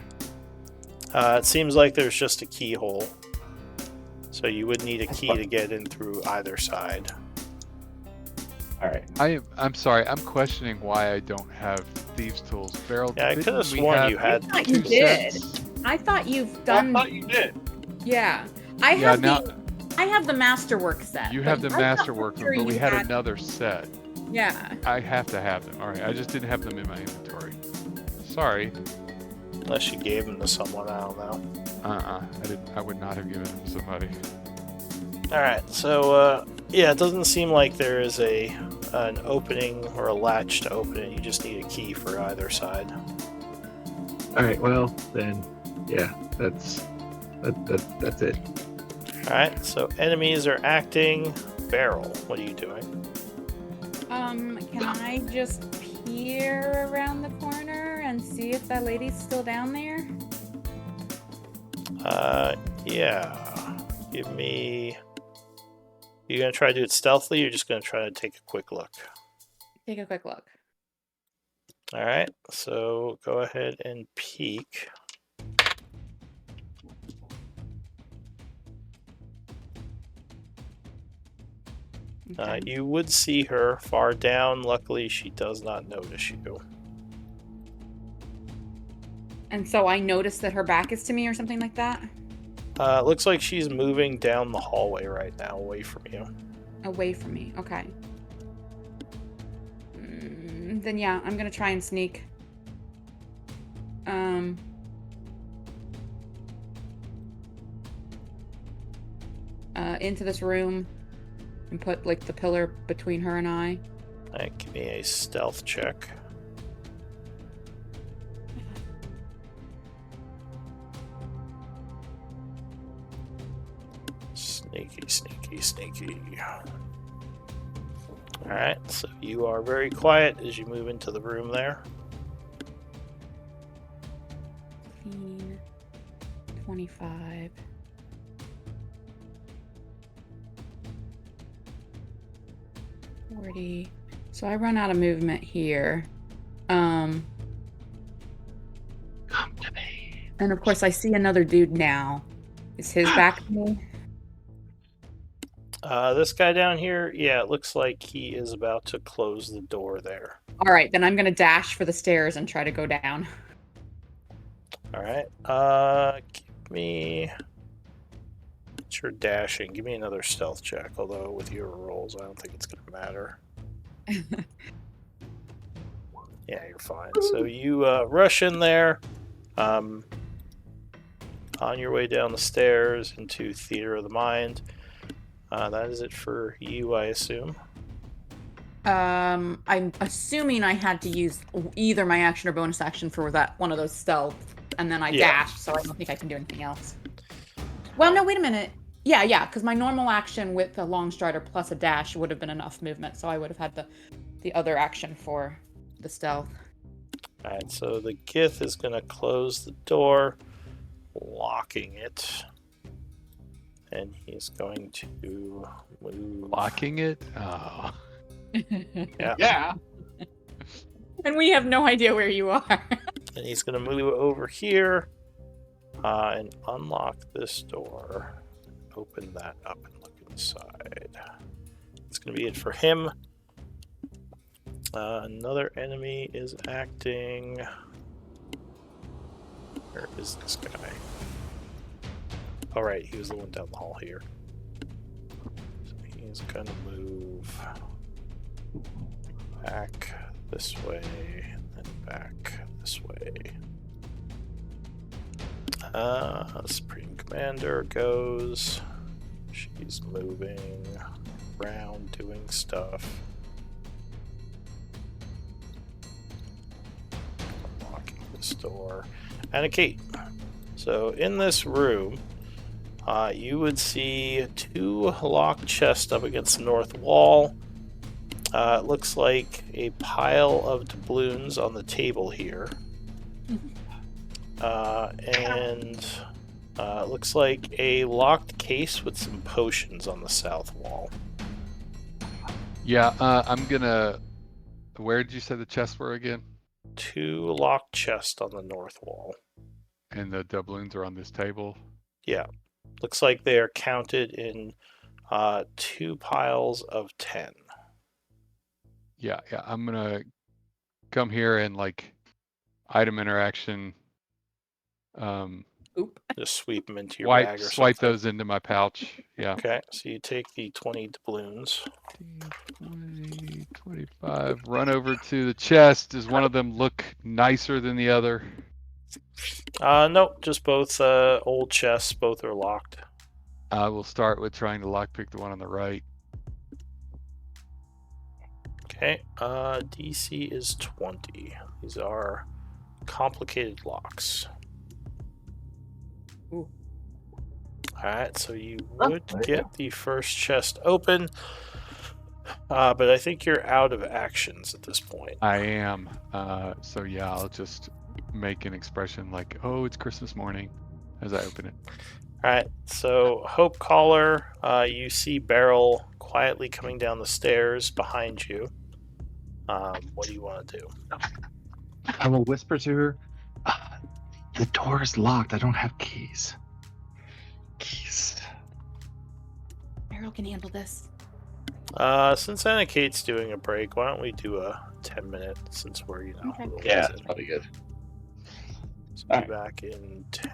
It seems like there's just a keyhole. So you would need a key to get in through either side. All right. I'm sorry. I'm questioning why I don't have thieves' tools. Beryl, Yeah, I didn't could have we sworn have you had I thought two you did. sets? I thought you've I done. thought you did. Yeah. I have the masterwork set. You but have the I thought masterwork, for sure but we you had another set. Yeah. I have to have them. All right, I just didn't have them in my inventory. Sorry. Unless you gave them to someone, I don't know. I would not have given them to somebody. Alright, so yeah, it doesn't seem like there is an opening or a latch to open it. You just need a key for either side. All right. Well, then, yeah, that's it. Alright, so enemies are acting. Beryl, what are you doing? Can I just peer around the corner and see if that lady's still down there? Yeah. Give me. You gonna try to do it stealthily, or you're just gonna try to take a quick look? Take a quick look. Alright, so go ahead and peek. Okay. You would see her far down. Luckily, she does not notice you. And so I noticed that her back is to me or something like that? It looks like she's moving down the hallway right now, away from you. Away from me. Okay. Then yeah, I'm gonna try and sneak. Into this room and put like the pillar between her and I. Alright, give me a stealth check. Sneaky. Alright, so you are very quiet as you move into the room there. 15, 25. 40. So I run out of movement here. Come to me. And of course I see another dude now. Is his back to me? This guy down here, yeah, it looks like he is about to close the door there. All right, then I'm gonna dash for the stairs and try to go down. All right. Give me. It's your dashing. Give me another stealth check. Although with your rolls, I don't think it's gonna matter. Yeah, you're fine. So you rush in there. On your way down the stairs into Theater of the Mind. That is it for you, I assume. I'm assuming I had to use either my action or bonus action for that one of those stealth, and then I dashed, so I don't think I can do anything else. Well, no, wait a minute. Yeah, because my normal action with a long strider plus a dash would have been enough movement, so I would have had the other action for the stealth. Alright, so the Gith is going to close the door, locking it. And he's going to move. Locking it? Oh. Yeah. Yeah. And we have no idea where you are. And he's going to move over here and unlock this door. Open that up and look inside. It's going to be it for him. Another enemy is acting. Where is this guy? Alright, he was the one down the hall here. So he's going to move back this way and back this way. Supreme Commander goes. She's moving around doing stuff. Unlocking this door. And a Kate. So in this room, you would see two locked chests up against the north wall. It looks like a pile of doubloons on the table here. And it looks like a locked case with some potions on the south wall. Yeah, I'm gonna... Where did you say the chests were again? Two locked chests on the north wall. And the doubloons are on this table? Yeah. Looks like they are counted in 2 piles of 10. Yeah, I'm gonna come here and like item interaction. Oop. Just sweep them into your bag or Swipe something. those into my pouch. Yeah. Okay, so you take the 20 doubloons. 20, 25. Run over to the chest. Does one of them look nicer than the other? Nope, just both old chests. Both are locked. I will start with trying to lockpick the one on the right. Okay, DC is 20. These are complicated locks. Ooh. Alright, so you would get the first chest open, but I think you're out of actions at this point. I am. So yeah, I'll just make an expression like, "Oh, it's Christmas morning," as I open it. Alright, so Hope Caller, you see Beryl quietly coming down the stairs behind you. What do you want to do? I will whisper to her, the door is locked. I don't have keys. Keys. Meryl can handle this. Since Anna Kate's doing a break, why don't we do a 10-minute since we're, Okay. a little Yeah, ways that's in. probably good. So All be right. back in 10.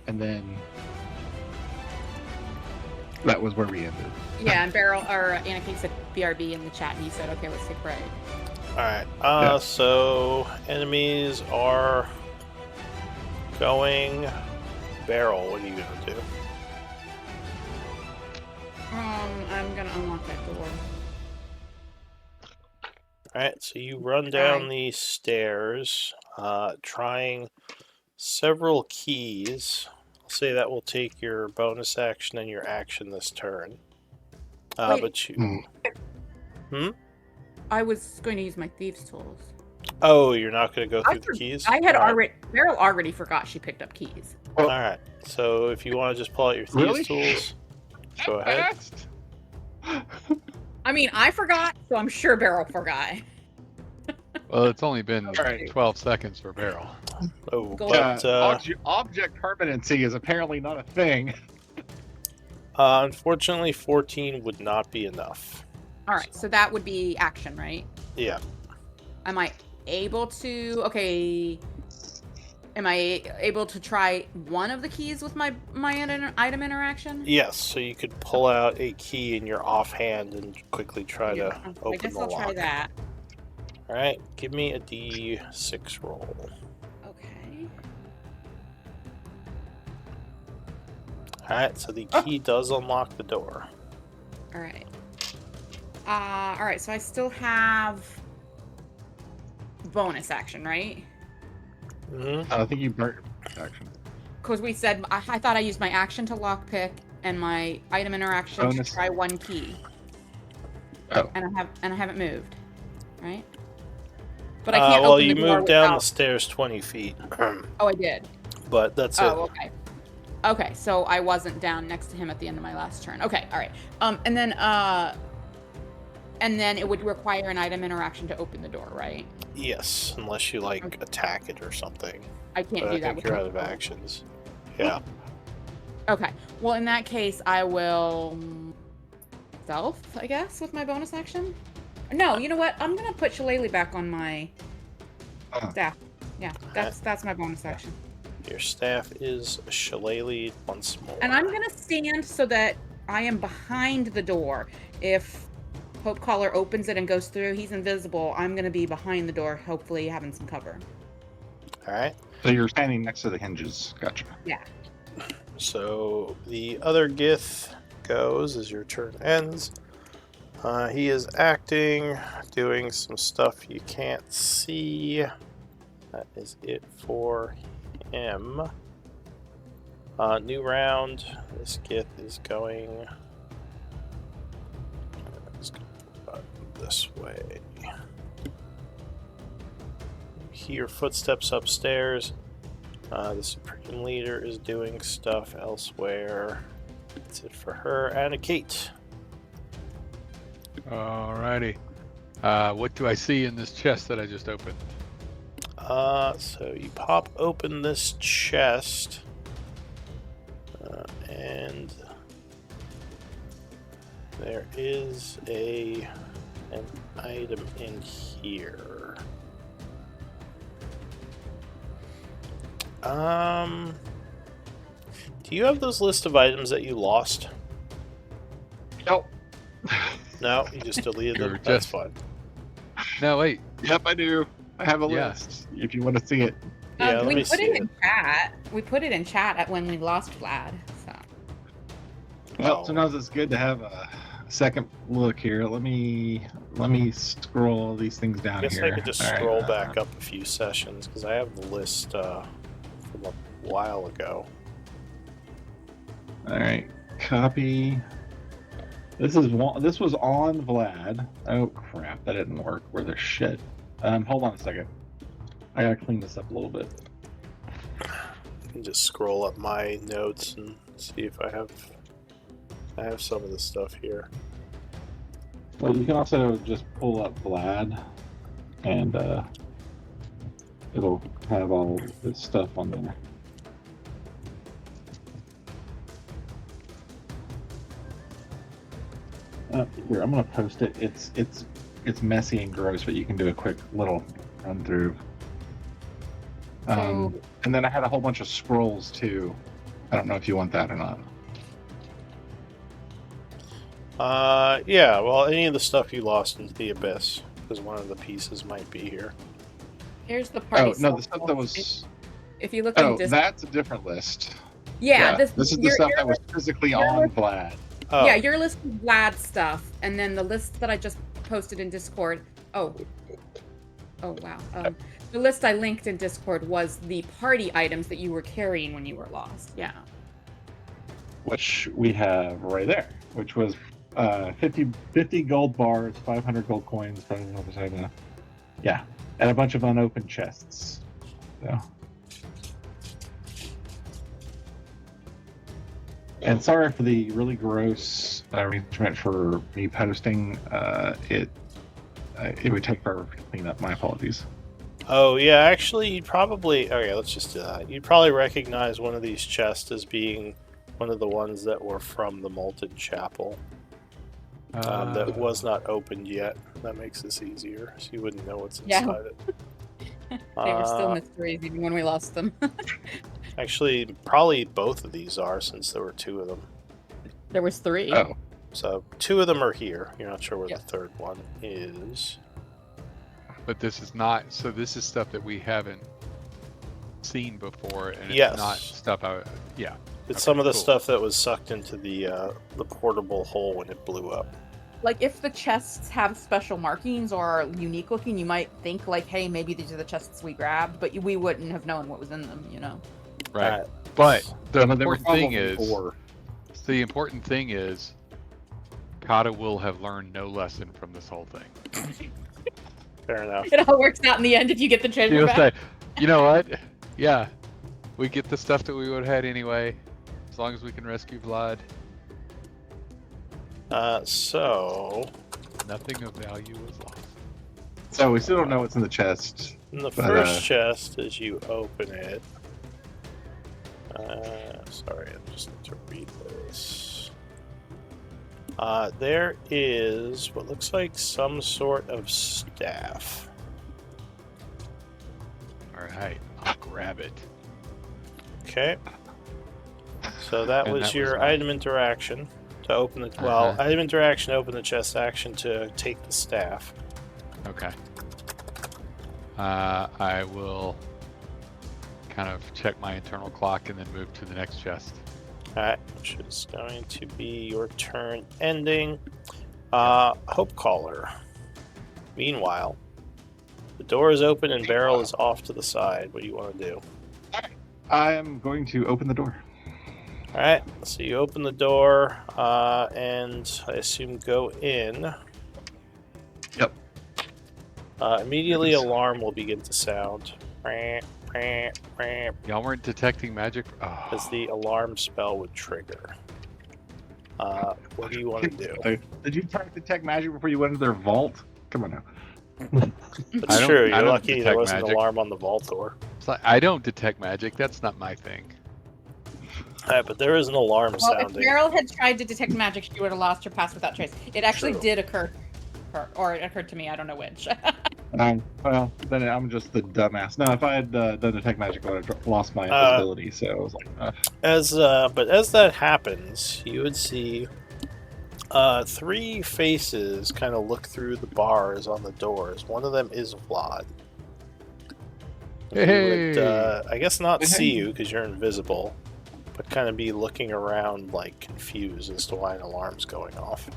and then that was where we ended. Yeah, and Anakin said BRB in the chat, and he said, "Okay, let's take right." All right. Yeah. So enemies are going barrel. What are you gonna do? I'm gonna unlock that door. All right. So you run down these stairs, trying several keys. I'll say that will take your bonus action and your action this turn. Wait. But you. I was going to use my thieves' tools. Oh, you're not going to go through the keys? I had All right. Beryl already forgot she picked up keys. All right. So if you want to just pull out your thieves' tools, go ahead. I mean, I forgot, so I'm sure Beryl forgot. Well, it's only been Alright. 12 seconds for Beryl. Oh, Go but object permanency is apparently not a thing. unfortunately, 14 would not be enough. All right, so that would be action, right? Yeah. Am I able to? Okay. Am I able to try one of the keys with my item interaction? Yes. So you could pull out a key in your offhand and quickly try to open I guess the I'll lock. try that. All right. Give me a D6 roll. Okay. All right. So the key does unlock the door. All right. All right. So I still have bonus action, right? Mm-hmm. I think you burnt action. Because we said I thought I used my action to lockpick and my item interaction Bonus. to try one key. Oh. And I haven't moved, right? But I can't well, open the you door moved down the without- stairs 20 feet. Oh, I did. But that's Oh, it. okay. Okay, so I wasn't down next to him at the end of my last turn. Okay, all right. And then it would require an item interaction to open the door, right? Yes, unless you attack it or something. I can't But do I that think with you're my out of phone. actions. Yeah. Okay. Well, in that case, I will stealth, I guess, with my bonus action. No, you know what? I'm gonna put Shillelagh back on my staff. Yeah, that's my bonus action. Your staff is shillelagh once more. And I'm gonna stand so that I am behind the door. If Hope Caller opens it and goes through, he's invisible. I'm gonna be behind the door, hopefully having some cover. All right. So you're standing next to the hinges. Gotcha. Yeah. So the other Gith goes as your turn ends. He is acting, doing some stuff you can't see. That is it for him. New round. This Gith is going. Let's go this way. Hear footsteps upstairs. The Supreme Leader is doing stuff elsewhere. That's it for her. And Kate. Alrighty. What do I see in this chest that I just opened? So you pop open this chest, and there is an item in here. Do you have those list of items that you lost? Nope. No, you just deleted them. You're That's just- fine. No, wait. Yep, I do. I have a Yeah. list. If you want to see it. Yeah, let we me put see it it. in chat. We put it in chat at when we lost Vlad. So Well, Oh. sometimes it's good to have a second look here. Let me scroll all these things down I guess here. I could just All right, scroll back up a few sessions because I have the list from a while ago. All right, copy. This was on Vlad. Oh crap, that didn't work. Where the shit? Hold on a second. I gotta clean this up a little bit. I can just scroll up my notes and see if I have some of this stuff here. Well, you can also just pull up Vlad, and it'll have all this stuff on there. Here, I'm gonna post it. It's messy and gross, but you can do a quick little run through. And then I had a whole bunch of scrolls too. I don't know if you want that or not. Yeah, well, any of the stuff you lost into the abyss, because one of the pieces might be here. Here's the party. Oh no, the self stuff that list. was. If you look in Oh, Discord, that's a different list. yeah, This is the stuff that was physically on list- Vlad. Oh, yeah, your list of Vlad's stuff, and then the list that I just posted in Discord. Oh wow. The list I linked in Discord was the party items that you were carrying when you were lost. Yeah. Which we have right there, which was 50 gold bars, 500 gold coins, yeah, and a bunch of unopened chests. So. And sorry for the really gross arrangement for me posting. It would take forever to clean up. My apologies. Oh, yeah, actually, you'd probably... Okay, let's just do that. You'd probably recognize one of these chests as being one of the ones that were from the Molten Chapel. That was not opened yet. That makes this easier, so you wouldn't know what's inside it. They were still mysteries even when we lost them. Actually, probably both of these are, since there were two of them. There was 3. Oh. So, 2 of them are here. You're not sure where Yep. the third one is. But this is not. So this is stuff that we haven't seen before, and it's Yes. not stuff. Yeah. It's Okay, some of the cool. stuff that was sucked into the portable hole when it blew up. Like, if the chests have special markings or are unique looking, you might think, like, hey, maybe these are the chests we grabbed, but we wouldn't have known what was in them, you know? Right. But the Some of them were important thing probably is, ore. the important thing is, Kata will have learned no lesson from this whole thing. Fair enough. It all works out in the end if you get the treasure She'll back. say, you know what? Yeah, we get the stuff that we would have had anyway, as long as we can rescue Vlad. So, Nothing of value was lost. So we still don't know what's in the chest. in the But, first chest, as you open it... sorry, I just need to read this. There is what looks like some sort of staff. Alright, I'll grab it. Okay. So that And was that your was mine. item interaction to open the... Well, item interaction to open the chest, action to take the staff. Okay. I will kind of check my internal clock and then move to the next chest. Alright, which is going to be your turn ending. Hope Caller. Meanwhile, the door is open and Beryl is off to the side. What do you want to do? I am going to open the door. Alright, so you open the door, and I assume go in. Yep. Immediately, alarm will begin to sound. Y'all weren't detecting magic? As the alarm spell would trigger. What do you want to do? Did you try to detect magic before you went into their vault? Come on now. That's I don't- true, I you're don't lucky there detect wasn't an magic. alarm on the vault door. It's like, I don't detect magic. That's not my thing. Alright, but there is an alarm Well, if sounding. Meryl had tried to detect magic, she would have lost her pass without trace. It actually True. did occur to her, or it occurred to me, I don't know which. Well, then I'm just the dumbass. No, if I had done detect magic, I would have lost my invisibility. So I was like, But as that happens, you would see 3 faces kind of look through the bars on the doors. One of them is Vlad. He would, Hey! I guess not Hey. see you because you're invisible, but kind of be looking around like confused as to why an alarm's going off.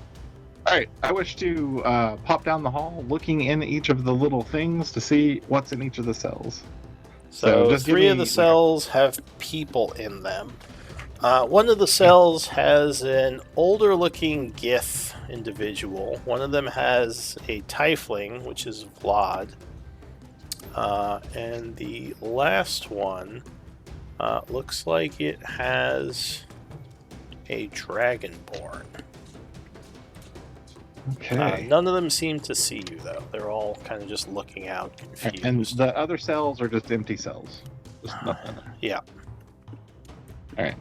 all right, I wish to pop down the hall, looking in each of the little things to see what's in each of the cells. So just give 3 of me, the cells have people in them. One of the cells has an older looking Gith individual. One of them has a Tiefling, which is Vlad. And the last one looks like it has a Dragonborn. Okay. None of them seem to see you, though. They're all kind of just looking out, confused. And the other cells are just empty cells. Just nothing there. Yeah. All right.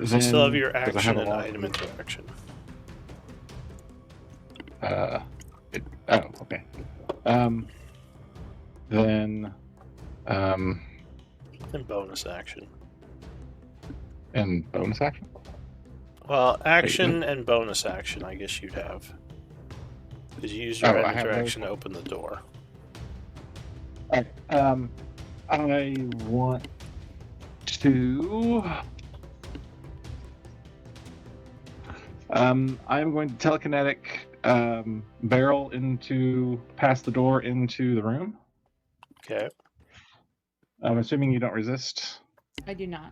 So you still have your 'cause I action a and lot- item interaction. Okay. Then And bonus action. And bonus action? Well, action and bonus action, I guess you'd have. Because you use your I end have action those. to open the door. Okay. I want to. I'm going to telekinetic barrel past the door into the room. Okay. I'm assuming you don't resist. I do not.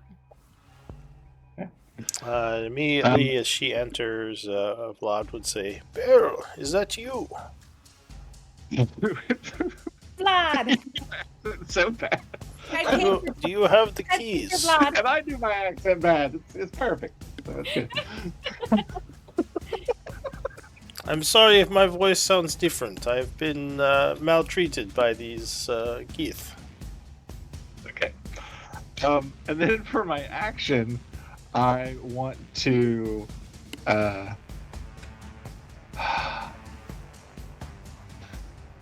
Immediately as she enters, Vlad would say, "Beryl, is that you?" Vlad! So bad. Do you have the keys? Vlad. And I do my accent bad. It's perfect. So it's good. I'm sorry if my voice sounds different. I've been maltreated by these Keith. Okay. And then for my action, I want to.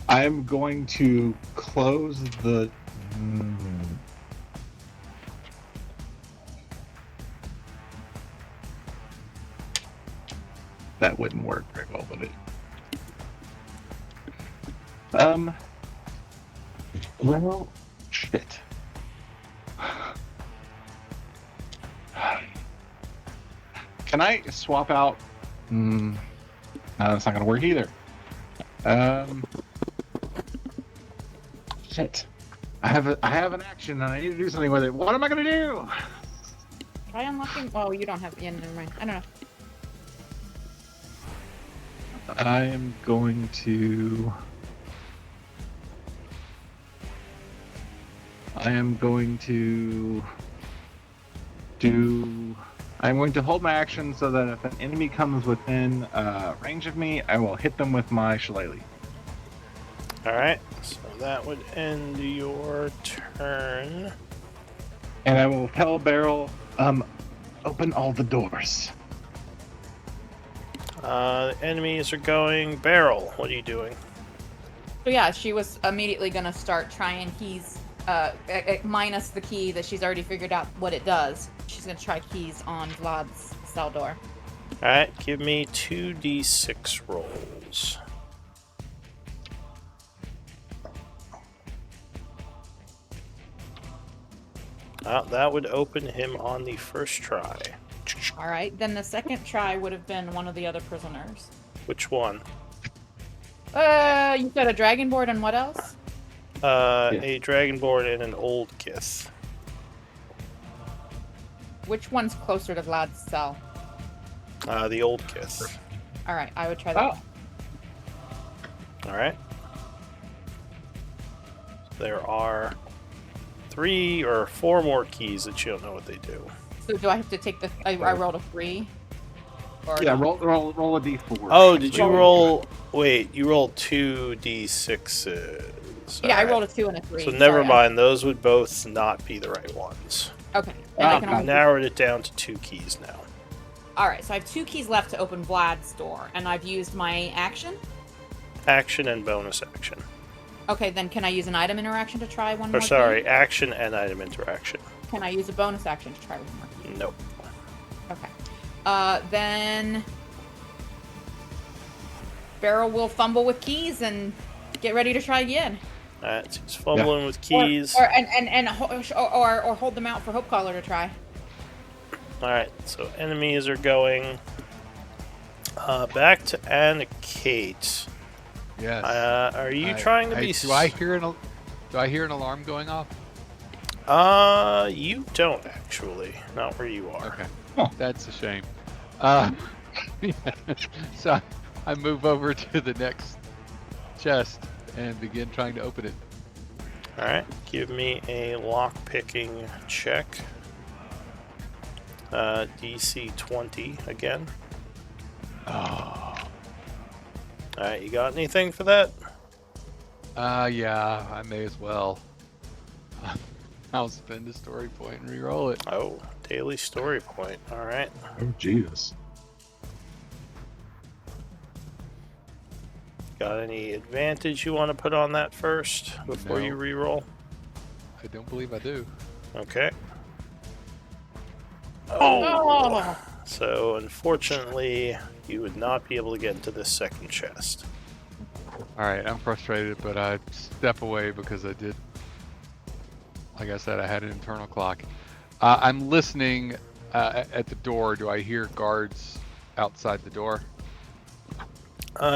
I'm going to close the. That wouldn't work very well, would it? Well, shit. Can I swap out? No, that's not gonna work either. Shit. I have an action and I need to do something with it. What am I gonna do? Try unlocking. Oh, you don't have. Yeah, never mind. I don't know. I am going to. I'm going to hold my action so that if an enemy comes within range of me, I will hit them with my shillelagh. Alright, so that would end your turn. And I will tell Beryl, open all the doors. The enemies are going. Beryl, what are you doing? So yeah, she was immediately gonna start trying keys, minus the key that she's already figured out what it does. She's gonna try keys on Vlad's cell door. Alright, give me 2d6 rolls. That would open him on the first try. All right, then the second try would have been one of the other prisoners. Which one? You said a dragonborn and what else? A dragonborn and an old kith. Which one's closer to Vlad's cell? The old kith. All right, I would try that. Alright. There are 3 or 4 more keys that you don't know what they do. So do I have to take the? I rolled a 3. Or Yeah, no? roll a d4. Oh, did you roll? Wait, you rolled 2d6s. Yeah, I rolled a 2 and a 3. So never Sorry, mind, those would both not be the right ones. Okay. Then I can I only narrowed it down to 2 keys now. All right, so I have 2 keys left to open Vlad's door, and I've used my action. Action and bonus action. Okay, then can I use an item interaction to try one more? Or sorry, action and item interaction. Can I use a bonus action to try one more? Nope. Okay. Then Beryl will fumble with keys and get ready to try again. Alright, so he's fumbling with keys. Or hold them out for Hope Caller to try. Alright, so enemies are going back to Anna Kate. Yes. Are you trying to be? Do I hear an alarm going off? You don't actually. Not where you are. Okay. That's a shame. So I move over to the next chest and begin trying to open it. Alright, give me a lock-picking check. DC 20 again. Oh. Alright, you got anything for that? Yeah, I may as well. I'll spend a story point and re-roll it. Oh, daily story point. Alright. Oh, Jesus. Got any advantage you want to put on that first before No. you re-roll? I don't believe I do. Okay. Oh, Oh. So, unfortunately, you would not be able to get into this second chest. All right, I'm frustrated, but I step away because I did. Like I said, I had an internal clock. I'm listening at the door. Do I hear guards outside the door?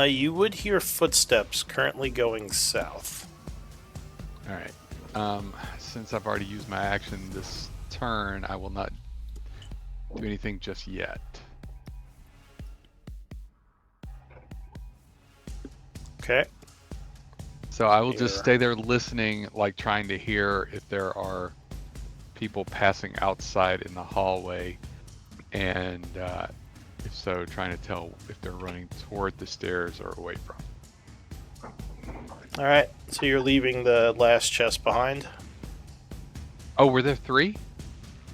You would hear footsteps currently going south. All right. Since I've already used my action this turn, I will not do anything just yet. Okay. So I will just Here. stay there listening, like trying to hear if there are people passing outside in the hallway, and if so, trying to tell if they're running toward the stairs or away from. All right. So you're leaving the last chest behind? Oh, were there 3?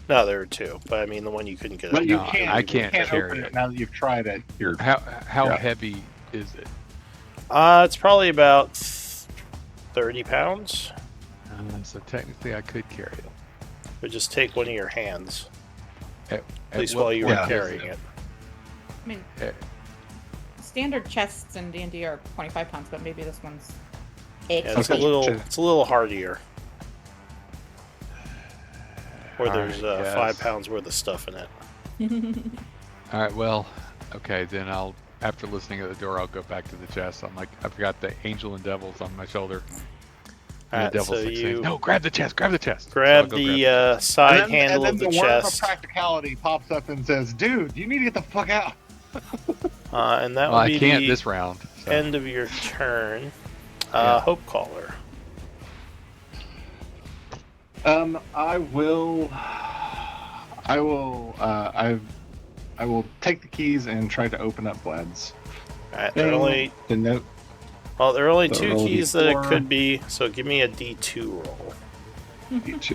No, there were 2. But I mean, the one you couldn't get. But you No, can't. I you can't carry open it. now that you've tried it. You're How Yeah. heavy is it? It's probably about 30 pounds. So technically, I could carry it. But just take one of your hands, At least what while you were point is carrying it? it. I mean, Eh, standard chests in D&D are 25 pounds, but maybe this one's Yeah, extra. it's a Okay. little hardier. Where All there's right, yes. 5 pounds worth of stuff in it. All right, well, okay, then after listening at the door, I'll go back to the chest. I'm like, I've got the angel and devils on my shoulder. And Alright, the devil's so like saying, you no, grab the chest, grab the chest. So I'll grab go the side handle and of then the the worm of chest, practicality pops up and says, "Dude, you need to get the fuck out." and that Well, will I be can't the this round. So. end of your turn. Yeah. Hope Caller. I will take the keys and try to open up Vlad's. Alright, there are only The note. there are only So 2 roll keys that it D4. could be. So give me a D2 roll.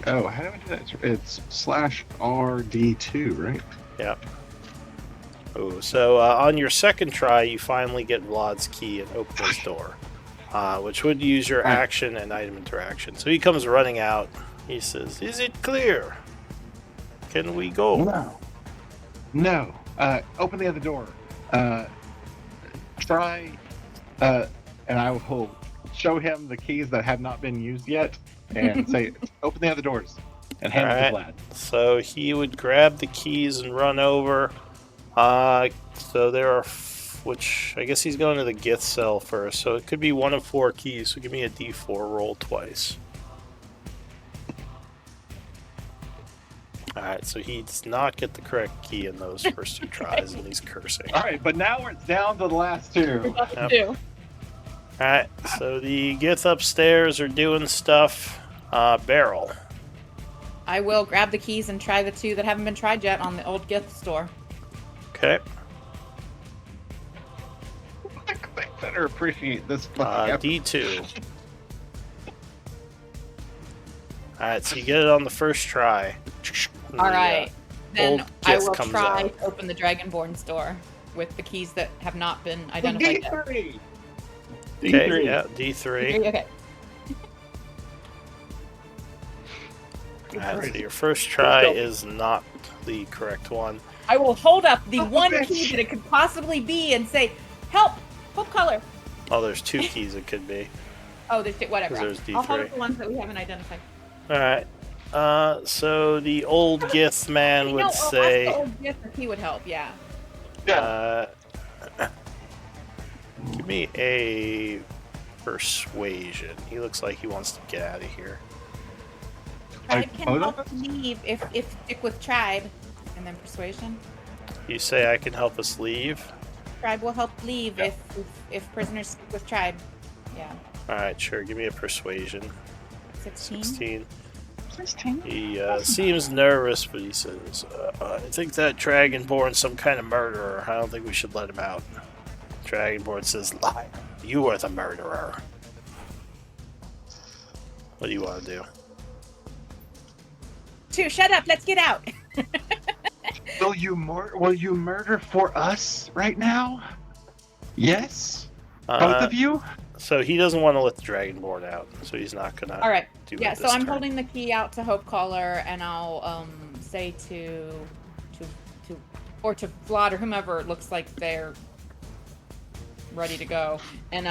Oh, how do I do that? It's /RD2, right? Yep. Oh, so on your second try, you finally get Vlad's key and open his door, which would use your Right. action and item interaction. So he comes running out. He says, "Is it clear? Can we go?" No. Open the other door. Try. And I will show him the keys that have not been used yet, and say, "Open the other doors," and hand it to Vlad. So he would grab the keys and run over. So there are, which I guess he's going to the Gith cell first. So it could be one of 4 keys. So give me a D4 roll twice. Alright, so he does not get the correct key in those first 2 tries, and he's cursing. All right, but now it's down to the last 2. Yep. Alright, so the Gith upstairs are doing stuff. Barrel. I will grab the keys and try the 2 that haven't been tried yet on the old gift store. Okay. I better appreciate this fucking D2. Alright, so you get it on the first try. And All the, right. Then old I Gith will comes try out. to open the Dragonborn's door with the keys that have not been identified yet. D3. Okay, D3. yeah, D3. Okay. Alright, so your first try is not the correct one. I will hold up the Oh, one bitch. key that it could possibly be and say, "Help! Hope color." Oh, there's 2 keys it could be. Oh, there's whatever. 'Cause there's I'll hold D3. up the ones that we haven't identified. Alright. So the old Gith man No, would ask say, the old gift if he would help. Yeah. give me a persuasion. He looks like he wants to get out of here. Tribe Like can both help of us? leave if stick with tribe, and then persuasion. You say I can help us leave? Tribe will help leave if prisoners stick with tribe. Yeah. Alright, sure. Give me a persuasion. 16. 16. 16. He seems nervous, but he says, I think that Dragonborn's some kind of murderer. I don't think we should let him out. Dragonborn says, lie. You are the murderer. What do you want to do? 2, shut up. Let's get out. Will you murder for us right now? Yes. Both of you. So he doesn't want to let the Dragonborn out, so he's not gonna All right. do Yeah. it So this I'm turn. holding the key out to Hope Caller, and I'll say to or to Vlad or whomever it looks like they're ready to go, and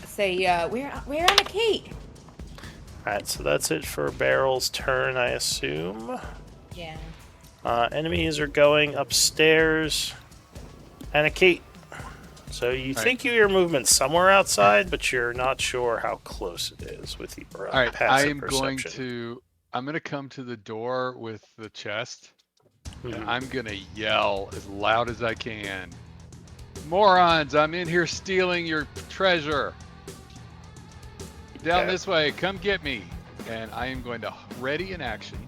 say, "We're on a Kate." All right, so that's it for Barrel's turn, I assume. Yeah. Enemies are going upstairs. And a Kate. So you think you hear movement somewhere outside, but you're not sure how close it is with your All right, passive perception. I'm going to come to the door with the chest, and Mhm. I'm going to yell as loud as I can. Morons, I'm in here stealing your treasure. Down this way, come get me. And I am going to ready an action.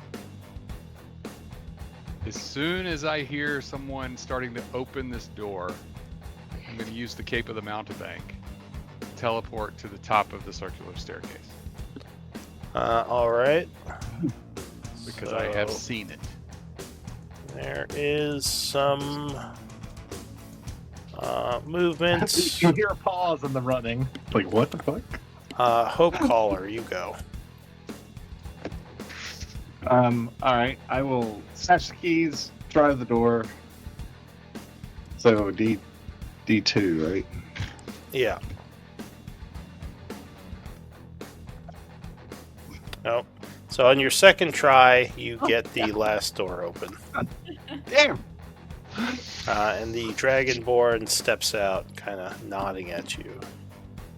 As soon as I hear someone starting to open this door, I'm going to use the Cape of the Mountebank, teleport to the top of the circular staircase. All right. Because I have seen it. There is some movement. You hear a pause in the running. Like, what the fuck? Hope Caller, you go. Alright, I will snatch the keys, try the door. So D2, right? Yeah. Nope. So on your second try, you get the last door open. Damn! And the Dragonborn steps out, kind of nodding at you.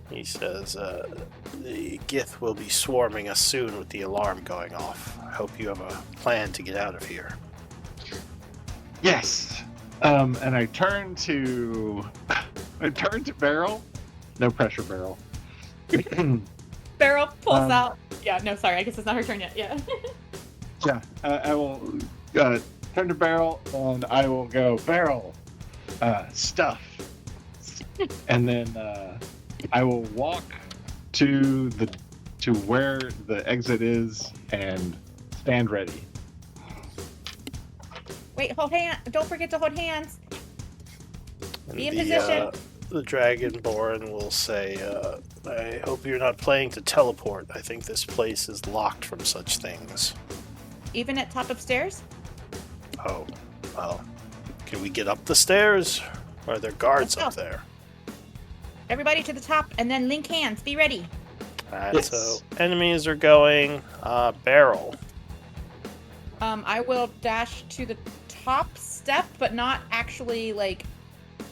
He says, the Gith will be swarming us soon with the alarm going off. I hope you have a plan to get out of here. Yes! And I turn to Beryl. No pressure, Beryl. Beryl pulls out. Yeah, no, sorry. I guess it's not her turn yet. Yeah. Yeah, I will turn to Beryl and I will go, Beryl, stuff. And then I will walk to where the exit is and stand ready. Wait, hold hand. Don't forget to hold hands. And Be in position. The Dragonborn will say, I hope you're not planning to teleport. I think this place is locked from such things. Even at top of stairs? Oh, well, can we get up the stairs? Or are there guards Let's up go. there? Everybody to the top, and then link hands. Be ready. Alright, Yes. so enemies are going barrel. I will dash to the top step, but not actually like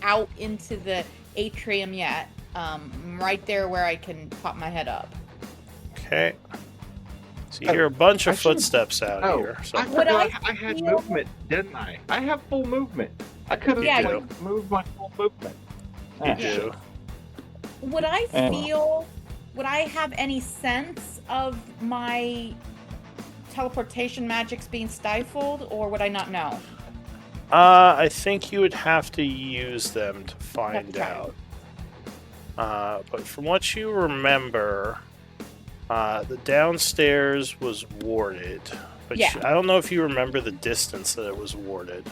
out into the atrium yet. Right there where I can pop my head up. Okay. So you hear a bunch of I should've- footsteps out here. So I Would forgot I I had feel- movement, didn't I? I have full movement. I could have Yeah, moved my full movement. you Ah, do. Would I Oh. feel? Would I have any sense of my teleportation magics being stifled, or would I not know? I think you would have to use them to find try. out. But from what you remember, the downstairs was warded. But Yeah. I don't know if you remember the distance that it was warded,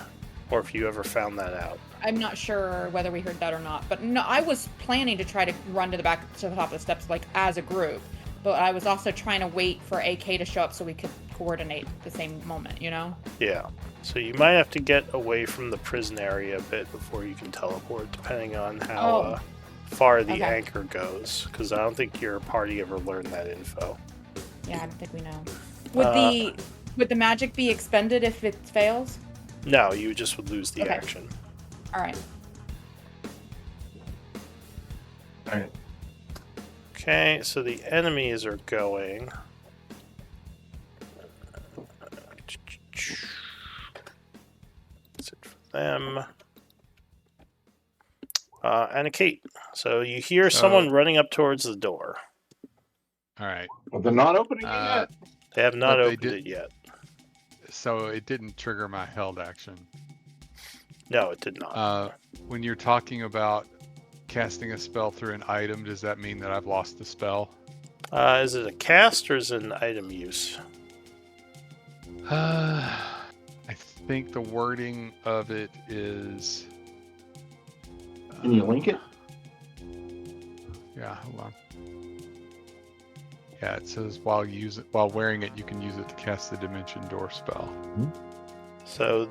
or if you ever found that out. I'm not sure whether we heard that or not, but no, I was planning to try to run to the top of the steps like as a group, but I was also trying to wait for AK to show up so we could coordinate the same moment, you know? Yeah. So you might have to get away from the prison area a bit before you can teleport, depending on how far the Okay. anchor goes. Because I don't think your party ever learned that info. Yeah, I don't think we know. Would the magic be expended if it fails? No, you just would lose the Okay. action. All right. Alright. Okay, so the enemies are going. That's it for them. And a Kate. So you hear someone running up towards the door. All right. Well, they're not opening it yet. They have not But they opened it did- yet. So it didn't trigger my held action. No, it did not. When you're talking about casting a spell through an item, does that mean that I've lost the spell? Is it a cast or is it an item use? I think the wording of it is. Can you link it? Yeah, hold on. Yeah, it says while wearing it, you can use it to cast the Dimension Door spell. So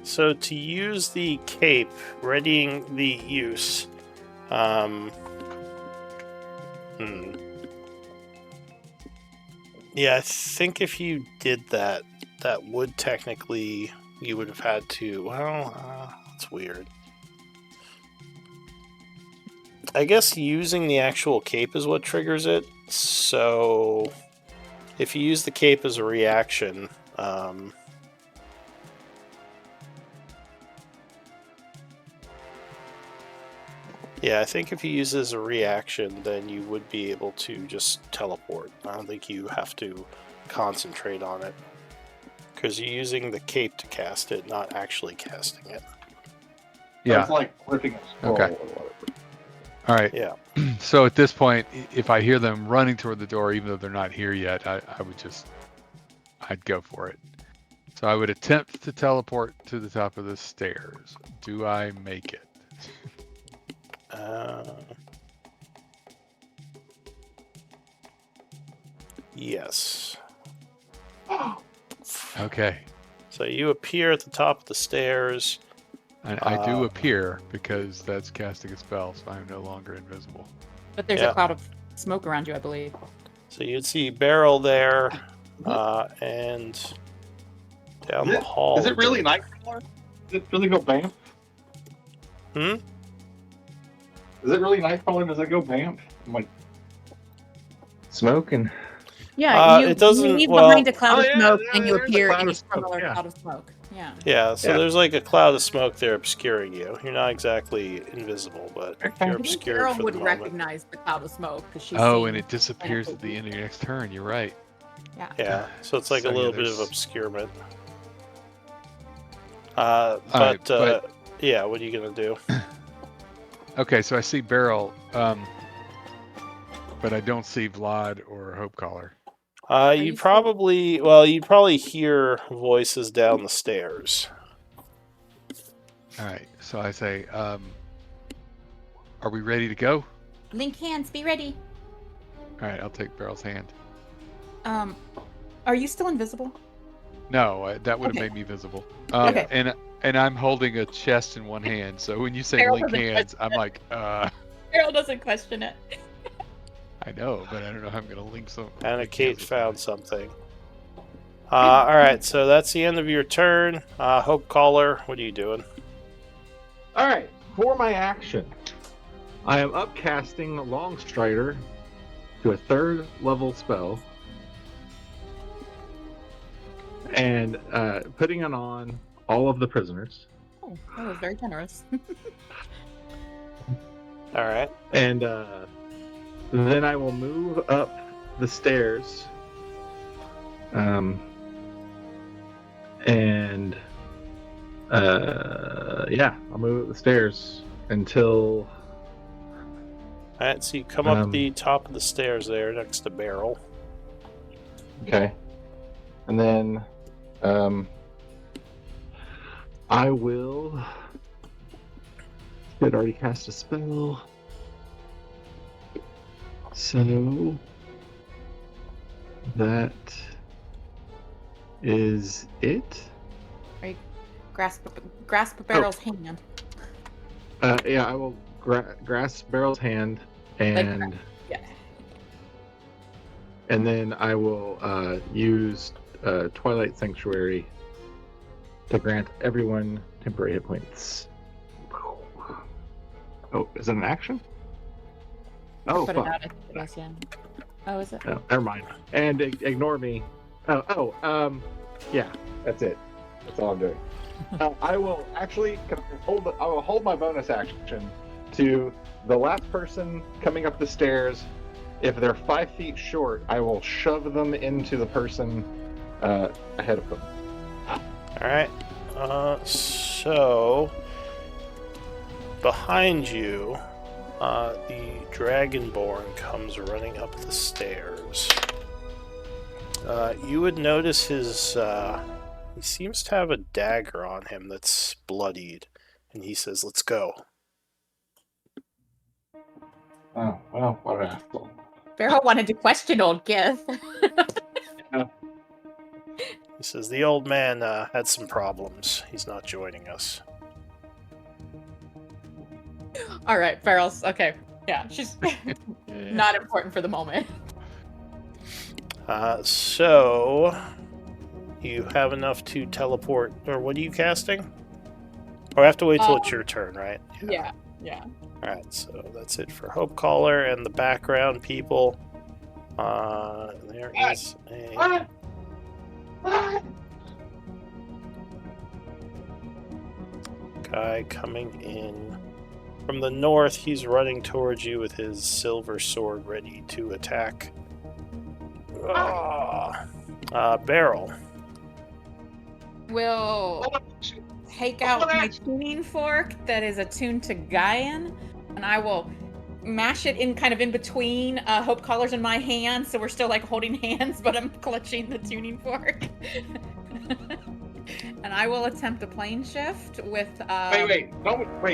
so to use the cape, readying the use. Yeah, I think if you did that, that would technically, you would have had to. Well, that's weird. I guess using the actual cape is what triggers it. So if you use the cape as a reaction, yeah, I think if you use it as a reaction, then you would be able to just teleport. I don't think you have to concentrate on it. Because you're using the cape to cast it, not actually casting it. So it's like flipping a scroll Okay. or whatever. All right. Yeah. So at this point, if I hear them running toward the door, even though they're not here yet, I'd go for it. So I would attempt to teleport to the top of the stairs. Do I make it? Yes. Okay. So you appear at the top of the stairs. And I do appear because that's casting a spell, so I'm no longer invisible. But there's a cloud of smoke around you, I believe. So you'd see Beryl there, and down the hall. Is it really Nightcrawler? Does it really go BAMF? Is it really Nightcrawler? Does it go BAMF? I'm like, smoking. Yeah, it doesn't. You leave well, behind a cloud of smoke, yeah, and you there's a appear cloud and you of struggle smoke, a yeah. cloud of smoke. Yeah. Yeah, so there's like a cloud of smoke there obscuring you. You're not exactly invisible, but you're I think obscured Carol for would the moment. recognize the cloud of smoke because she's And it disappears at the end of your next turn. You're right. Yeah. Yeah, so it's like So, a yeah, little bit of there's- obscurement. right, but- Yeah, what are you gonna do? Okay, so I see Beryl, but I don't see Vlad or Hopecaller. You'd probably hear voices down the stairs. All right, so I say, are we ready to go? Link hands, be ready. All right, I'll take Beryl's hand. Are you still invisible? No, that would have Okay. made me visible. Okay. And I'm holding a chest in one hand, so when you say Beryl link doesn't hands, I'm like, Carol doesn't question it. I know, but I don't know how I'm gonna link some. Anna link Kate hands with found something. something. All right, so that's the end of your turn. Hope Caller, what are you doing? All right, for my action, I am upcasting Longstrider to a 3rd level spell and putting it on all of the prisoners. Oh, that was very generous. All right. And then I will move up the stairs. I'll move up the stairs until. All right, so you come up the top of the stairs there next to Beryl. Okay. And then I will. I'd already cast a spell. So that is it. Right. Grasp Beryl's hand. Yeah, I will grasp Beryl's hand and Yeah. and then I will use Twilight Sanctuary to grant everyone temporary hit points. Oh, is it an action? Oh, Put fuck. it out, I think it is, yeah. Oh, is it? Oh, never mind. And ignore me. Yeah, that's it. That's all I'm doing. I will actually I will hold my bonus action to the last person coming up the stairs. If they're 5 feet short, I will shove them into the person ahead of them. All right. So behind you, the Dragonborn comes running up the stairs. You would notice his. He seems to have a dagger on him that's bloodied, and he says, "Let's go." Oh, well, what an asshole. Beryl wanted to question old Gith. He says the old man had some problems. He's not joining us. All right, Farrell's okay. Yeah, she's not important for the moment. So you have enough to teleport, or what are you casting? Or I have to wait till it's your turn, right? Yeah. Alright, so that's it for Hope Caller and the background people. There is a guy coming in from the north. He's running towards you with his silver sword ready to attack. Barrel. Will take out my tuning fork that is attuned to Gaian, and I will mash it in kind of in between Hope Caller's in my hand, so we're still like holding hands, but I'm clutching the tuning fork. And I will attempt a plane shift with. Wait!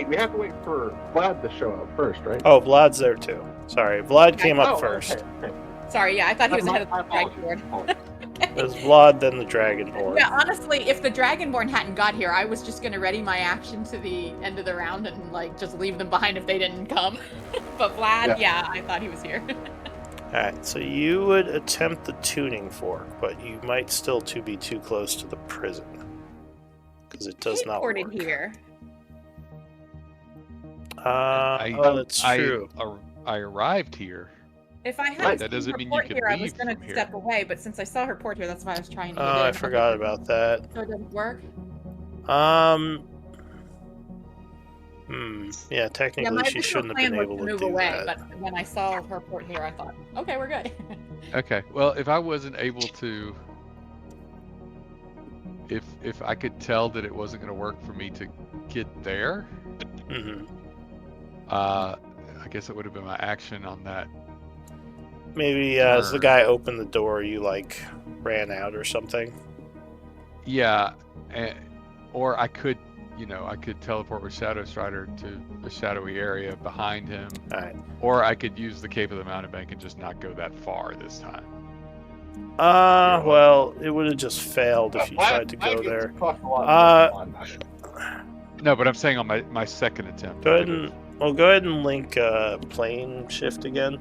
We have to wait for Vlad to show up first, right? Oh, Vlad's there too. Sorry, Vlad came up first. Okay. Sorry, yeah, I thought he was ahead of the Dragonborn. It was Vlad, then the Dragonborn. Yeah, honestly, if the Dragonborn hadn't got here, I was just gonna ready my action to the end of the round and like just leave them behind if they didn't come. But Vlad, yeah, I thought he was here. Alright, so you would attempt the tuning fork, but you might still be too close to the prison. Because it does not work. Here. That's true. I arrived here. If I had that doesn't mean you port could here, I leave was going from to here. step away, but since I saw her port here, that's why I was trying to get Oh, in. I forgot about that. So it doesn't work? Yeah, technically she shouldn't have been able to do that. But when I saw her port here, I thought, okay, we're good. Okay, well, if I wasn't able to... If I could tell that it wasn't going to work for me to get there, I guess it would have been my action on that. Maybe as the guy opened the door, you like ran out or something. Yeah, or I could, I could teleport with Shadow Strider to a shadowy area behind him. Alright. Or I could use the Cape of the Mountain Bank and just not go that far this time. Well, it would have just failed if you tried to go there. No, but I'm saying on my second attempt. Go ahead and link plane shift again.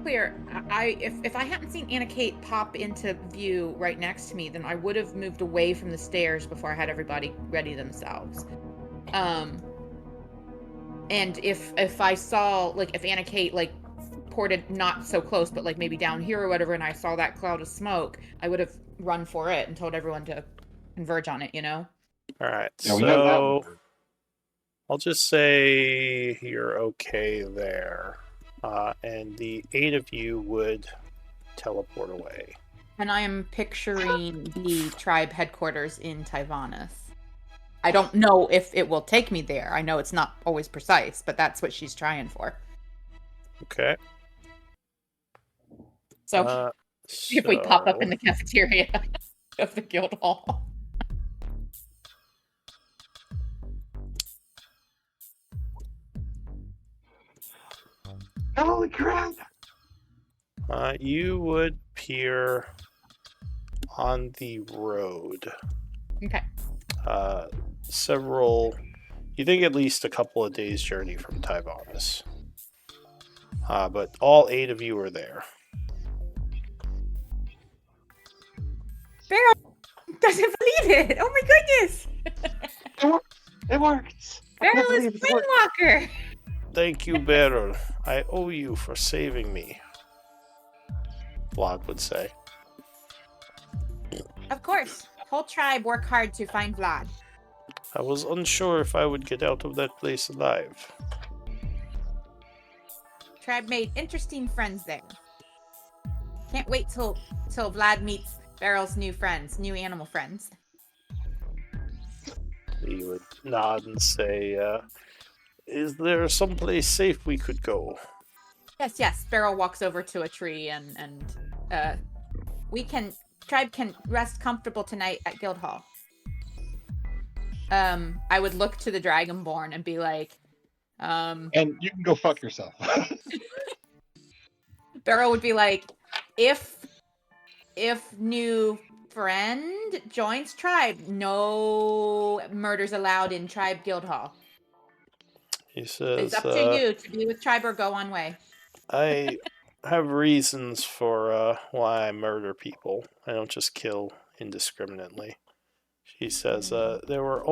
Clear. If I hadn't seen Anna Kate pop into view right next to me, then I would have moved away from the stairs before I had everybody ready themselves. And if I saw, like, if Anna Kate, like, ported not so close, but, like, maybe down here or whatever, and I saw that cloud of smoke, I would have run for it and told everyone to converge on it, Alright, Yeah, so I'll just say you're okay there. And the 8 of you would teleport away. And I am picturing the tribe headquarters in Tyvanus. I don't know if it will take me there. I know it's not always precise, but that's what she's trying for. Okay. So, if we pop up in the cafeteria of the guild hall. Holy crap! You would appear on the road. Okay. You think at least a couple of days' journey from Tyvanus. But all 8 of you are there. Barrel doesn't believe it. Oh my goodness. It worked. Barrel is Planeswalker. Thank you, Beryl. I owe you for saving me. Vlad would say. Of course. Whole tribe work hard to find Vlad. I was unsure if I would get out of that place alive. Tribe made interesting friends there. Can't wait till Vlad meets Barrel's new friends, new animal friends. He would nod and say, is there someplace safe we could go? Yes. Barrel walks over to a tree and tribe can rest comfortable tonight at Guildhall. I would look to the Dragonborn and be like, And you can go fuck yourself. Barrel would be like, if new friend joins tribe. No murders allowed in tribe guild hall. He It's says, up to you to be with tribe or go on way. I have reasons for why I murder people. I don't just kill indiscriminately. She says, there were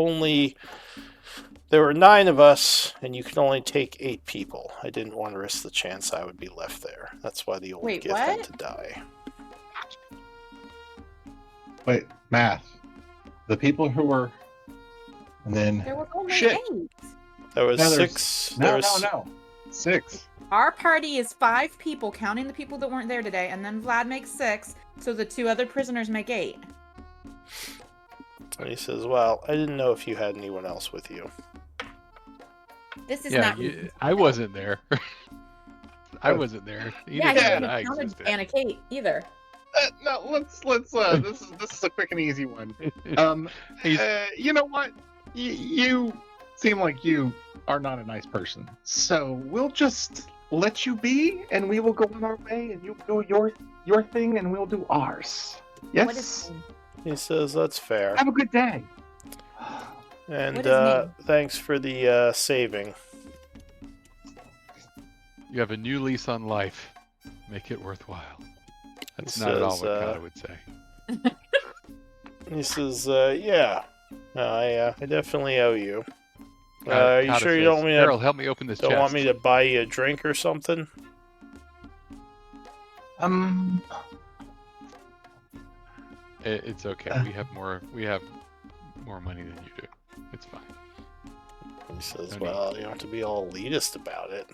9 of us, and you can only take 8 people. I didn't want to risk the chance I would be left there. That's why the old Wait, gift had what? to die. Wait, math. The people who were, and then There was only Shit. 8. There was No, there's- 6. no. 6. Our party is 5 people, counting the people that weren't there today, and then Vlad makes 6, so the 2 other prisoners make 8. And he says, well, I didn't know if you had anyone else with you. This is Yeah, not. I wasn't there. I wasn't there. He Yeah, didn't he know didn't that I count existed. Anna Kate either. No, let's. This is a quick and easy one. You know what? You seem like you are not a nice person, so we'll just let you be, and we will go on our way, and you do your thing, and we'll do ours. Yes. What is his name? He says, that's fair. Have a good day. And What is his name? thanks for the saving. You have a new lease on life. Make it worthwhile. That's He not at all says, what God would say. He says, yeah, I definitely owe you. Are you Kata sure you says, don't want me Errol, to, help me open this don't chest. want me to buy you a drink or something? It's okay. We have more money than you do. It's fine. He says, No well, you don't have to be all elitist about it.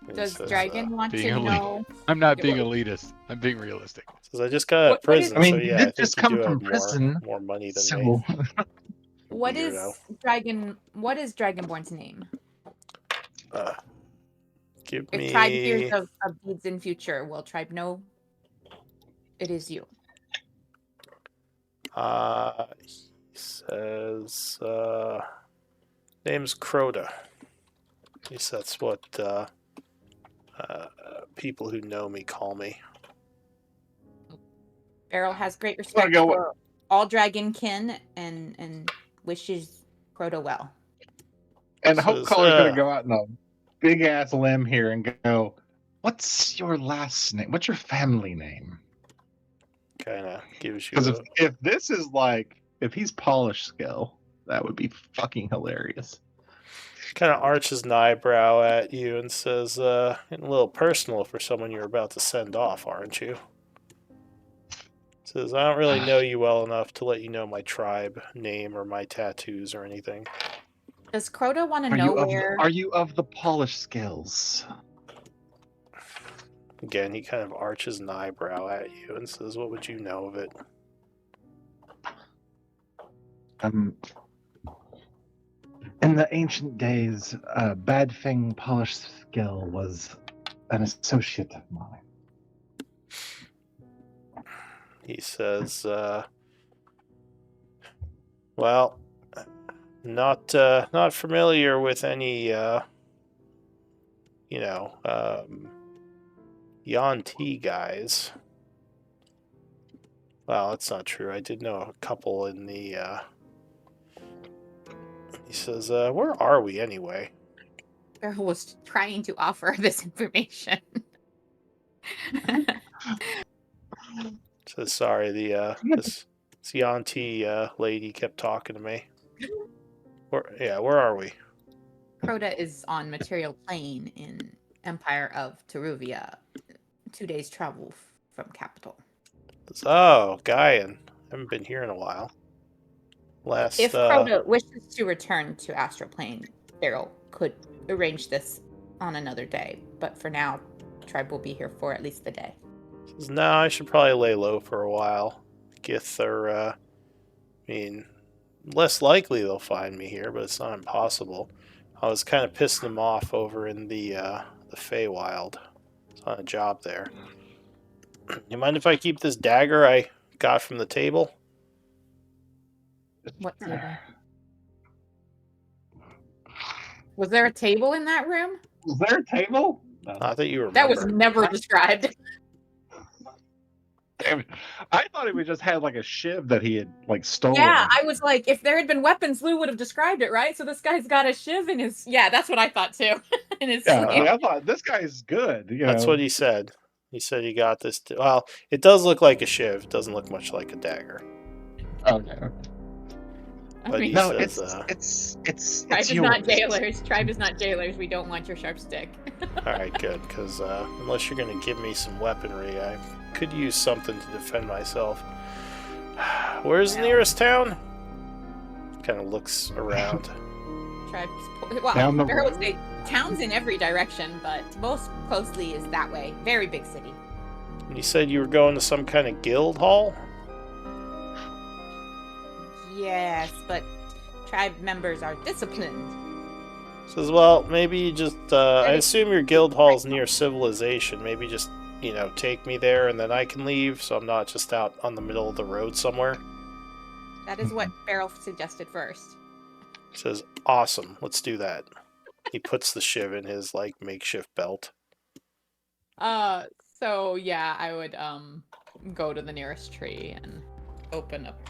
And he Does says, Dragon want to being elite. know? I'm not Yeah, being what- elitist. I'm being realistic. says, I just got out of What is- prison, I mean, so you yeah, did I think just you come do from have prison, more money than So, me. What Weirdo. is Dragon? What is Dragonborn's name? Give If tribe hears me... of deeds in future, will tribe know it is you? He says, name's Crota. At least that's what people who know me call me. Errol has great respect go- for all dragon kin and wishes Crota well. and Says, Hope Caller's gonna go out on a big ass limb here and go, "What's your last name? What's your family name?" Kind of gives you Because a, if this is like, if he's polished skill, that would be fucking hilarious. kind of arches an eyebrow at you and says, getting a little personal for someone you're about to send off, aren't you? Says, I don't really know you well enough to let you know my tribe name or my tattoos or anything. Does Crota want to know where? Are you of the polished skills? Again, he kind of arches an eyebrow at you and says, what would you know of it? In the ancient days, Badfing polished skill was an associate of mine. He says, well, not familiar with any, Yanti guys. Well, that's not true. I did know a couple in the, He says, where are we anyway? Errol was trying to offer this information. Says, sorry, this Yanti lady kept talking to me. Where are we? Crota is on material plane in Empire of Teruvia, 2 days travel from capital. Says, oh, Gaian. Haven't been here in a while. If Crota wishes to return to Astral Plane, Errol could arrange this on another day. But for now, tribe will be here for at least the day. Says, no, I should probably lay low for a while. Gith are, less likely they'll find me here, but it's not impossible. I was kind of pissing them off over in the Feywild. It's on a job there. You mind if I keep this dagger I got from the table? What table? Was there a table in that room? Was there a table? Not that you remember. That was never described. Damn it. I thought he just had like a shiv that he had like stolen. Yeah, I was like, if there had been weapons, Lou would have described it, right? So this guy's got a shiv in his. Yeah, that's what I thought too. In his Yeah, sleeve. I thought this guy's good. That's what he said. He said he got this. Well, it does look like a shiv. It doesn't look much like a dagger. Okay. But he No, says, it's Tribe is yours. not jailers. Tribe is not jailers. We don't want your sharp stick. all right, good, because unless you're going to give me some weaponry, I could use something to defend myself. Where's the nearest town? Kind of looks around. Tribe's well, Down the Bear would road. say towns in every direction, but most closely is that way. Very big city. And you said you were going to some kind of guild hall? Yes, but tribe members are disciplined. Says, well, maybe you just, I assume your guild hall's near civilization. Maybe just, take me there and then I can leave so I'm not just out on the middle of the road somewhere. That is what Beryl suggested first. Says, awesome, let's do that. He puts the shiv in his, makeshift belt. So yeah, I would go to the nearest tree and open up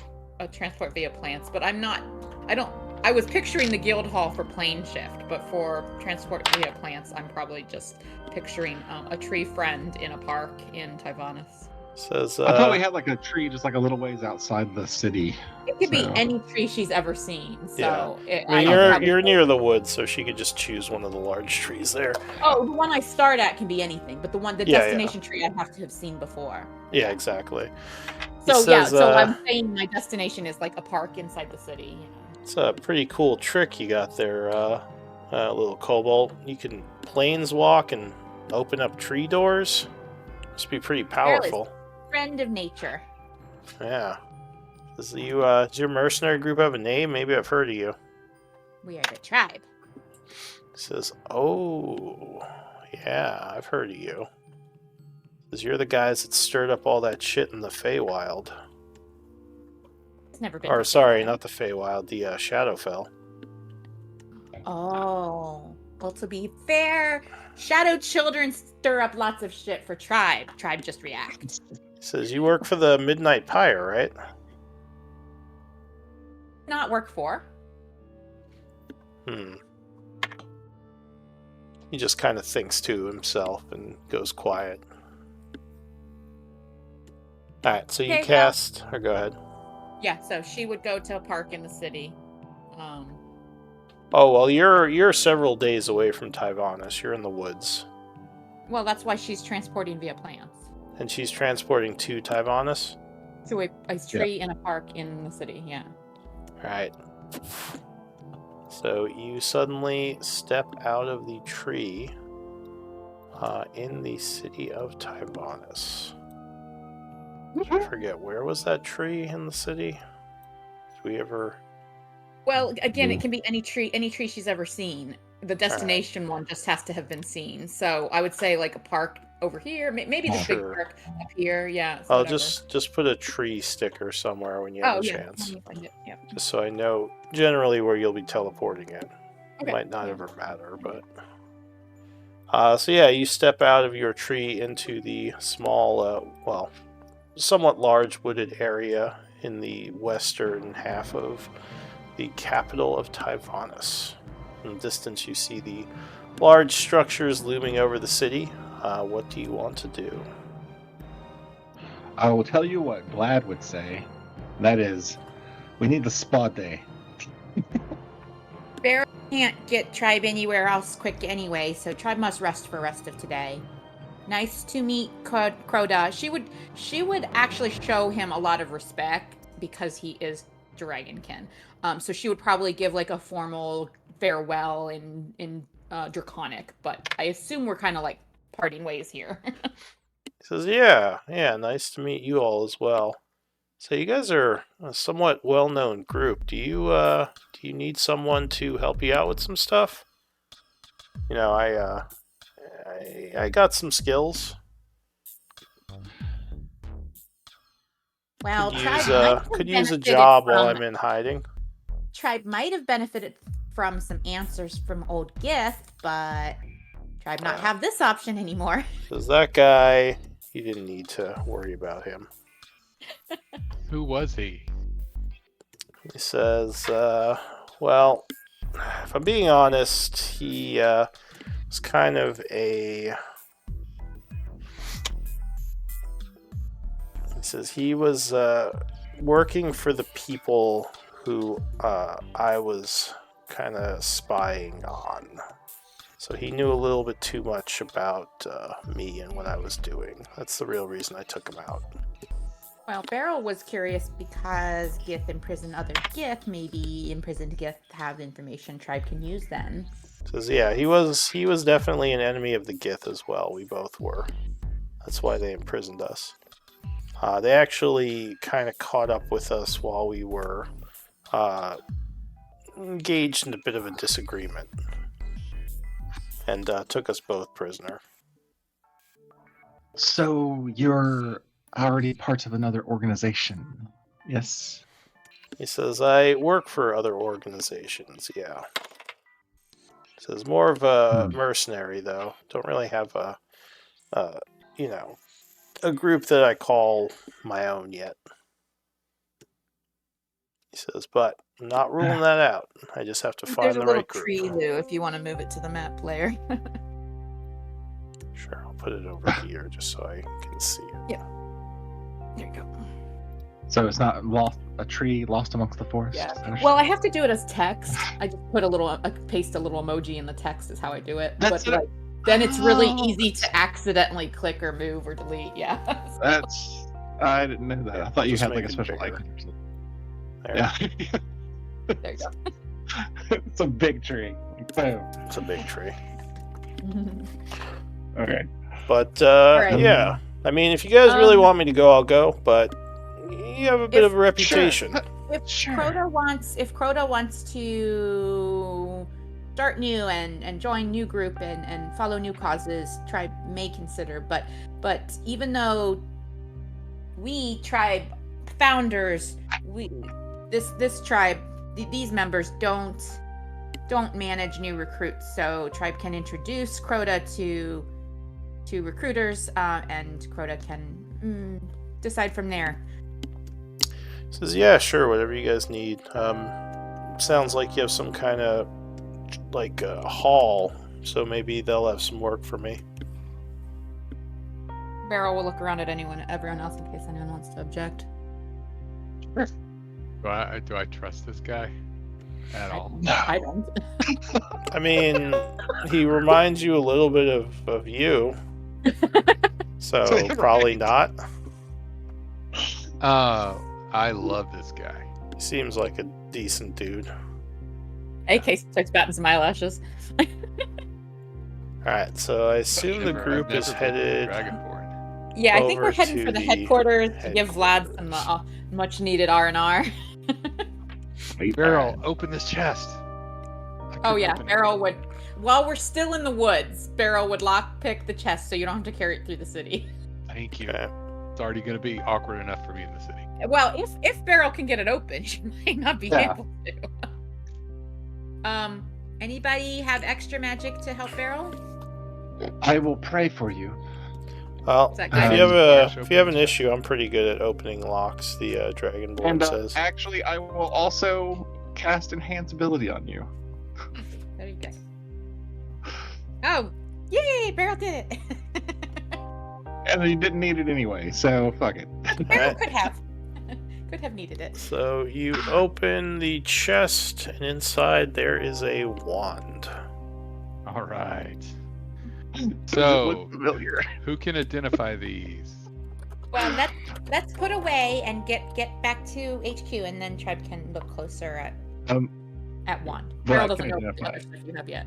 a transport via plants, but I was picturing the guild hall for plane shift, but for transport via plants, I'm probably just picturing a tree friend in a park in Tyvanus. Says, I thought we had like a tree just like a little ways outside the city. It could be any tree she's ever seen. So you're near the woods, so she could just choose one of the large trees there. Oh, the one I start at can be anything, but the destination tree I have to have seen before. Yeah, exactly. So says, so I'm saying my destination is like a park inside the city. It's a pretty cool trick you got there, little kobold. You can planeswalk and open up tree doors. Must be pretty powerful. Friend of nature. Yeah. Does your mercenary group have a name? Maybe I've heard of you. We are the tribe. Says, oh, yeah, I've heard of you. Says you're the guys that stirred up all that shit in the Feywild. It's never been. Or sorry, not the Feywild, the Shadowfell. Oh, well, to be fair, Shadow Children stir up lots of shit for Tribe. Tribe just reacts. Says you work for the Midnight Pyre, right? Not work for. He just kind of thinks to himself and goes quiet. Alright, so you cast... Or go ahead. Yeah, so she would go to a park in the city. Oh, well, you're several days away from Tyvanus. You're in the woods. Well, that's why she's transporting via plants. And she's transporting to Tyvanus? To a tree in a park in the city, yeah. Alright. So you suddenly step out of the tree in the city of Tyvanus. I forget, where was that tree in the city? Did we ever... Well, again, it can be any tree she's ever seen. The destination one just has to have been seen. So I would say like a park over here, maybe the big park up here. Yeah. I'll just put a tree sticker somewhere when you have a chance. Yeah. Just so I know generally where you'll be teleporting in. Okay. It might not ever matter, but... so yeah, you step out of your tree into the small, somewhat large wooded area in the western half of the capital of Tyvanus. In the distance, you see the large structures looming over the city. What do you want to do? I will tell you what Glad would say. That is, we need the spa day. Bear can't get Tribe anywhere else quick anyway, so Tribe must rest for rest of today. Nice to meet Croda. She would actually show him a lot of respect because he is Dragonkin. So she would probably give like a formal farewell in Draconic, but I assume we're kind of like parting ways here. He says, yeah, nice to meet you all as well. So you guys are a somewhat well-known group. Do you need someone to help you out with some stuff? You know, I got some skills. Well, could use a job while I'm in hiding. Tribe might have benefited from some answers from old Gift, but Tribe not have this option anymore. Because that guy, you didn't need to worry about him. Who was he? He says, well, if I'm being honest, he was kind of a... He says he was working for the people who I was kind of spying on. So he knew a little bit too much about me and what I was doing. That's the real reason I took him out. Well, Beryl was curious because Gith imprisoned other Gith. Maybe imprisoned Gith have information Tribe can use then. Says, yeah, he was definitely an enemy of the Gith as well. We both were. That's why they imprisoned us. They actually kind of caught up with us while we were engaged in a bit of a disagreement. And took us both prisoner. So you're already part of another organization, yes? He says, I work for other organizations, yeah. He says, more of a mercenary, though. Don't really have a group that I call my own yet. He says, but I'm not ruling that out. I just have to find the right group. There's a little tree, Lou, if you want to move it to the map player. Sure, I'll put it over here just so I can see it. Yeah. There you go. So it's not a tree lost amongst the forest? Yeah. Well, I have to do it as text. I just put paste a little emoji in the text is how I do it. Then it's really easy to accidentally click or move or delete. Yeah. I didn't know that. I thought you had like a special bigger. icon or something. There. Yeah. There you go. It's a big tree. Boom. It's a big tree. Okay. But, right. yeah. I mean, if you guys really want me to go, I'll go, but you have a bit of a reputation. If Crota wants to start new and join new group and follow new causes, Tribe may consider. But even though we Tribe founders, this Tribe, these members don't manage new recruits, so Tribe can introduce Crota to recruiters, and Crota can decide from there. Says, yeah, sure, whatever you guys need. Sounds like you have some kind of like hall, so maybe they'll have some work for me. Beryl will look around at everyone else in case anyone wants to object. Do I trust this guy at all? No. I don't. I mean, he reminds you a little bit of you, so probably not. I love this guy. He seems like a decent dude. AK starts batting some eyelashes. Alright, so I assume the group is headed... Dragonborn. Yeah, I think we're over heading to for the the headquarters to give Vlad some much needed R&R. Beryl, open this chest. Oh yeah, Beryl would. While we're still in the woods, Beryl would lockpick the chest so you don't have to carry it through the city. Thank you. Okay. It's already going to be awkward enough for me in the city. Well, if Beryl can get it open, she might not be able to. Anybody have extra magic to help Beryl? I will pray for you. Well, Is that if you have an issue, I'm pretty good at opening locks, the Dragonborn And says. actually, I will also cast Enhance Ability on you. There you go. Oh, yay! Beryl did it. And you didn't need it anyway, so fuck it. Beryl could have needed it. So you open the chest, and inside there is a wand. All right. Does it So, look familiar? who can identify these? Well, let's put away and get back to HQ, and then Tribe can look closer at wand. Well, Beryl I doesn't can know what identify. other stuff you have yet.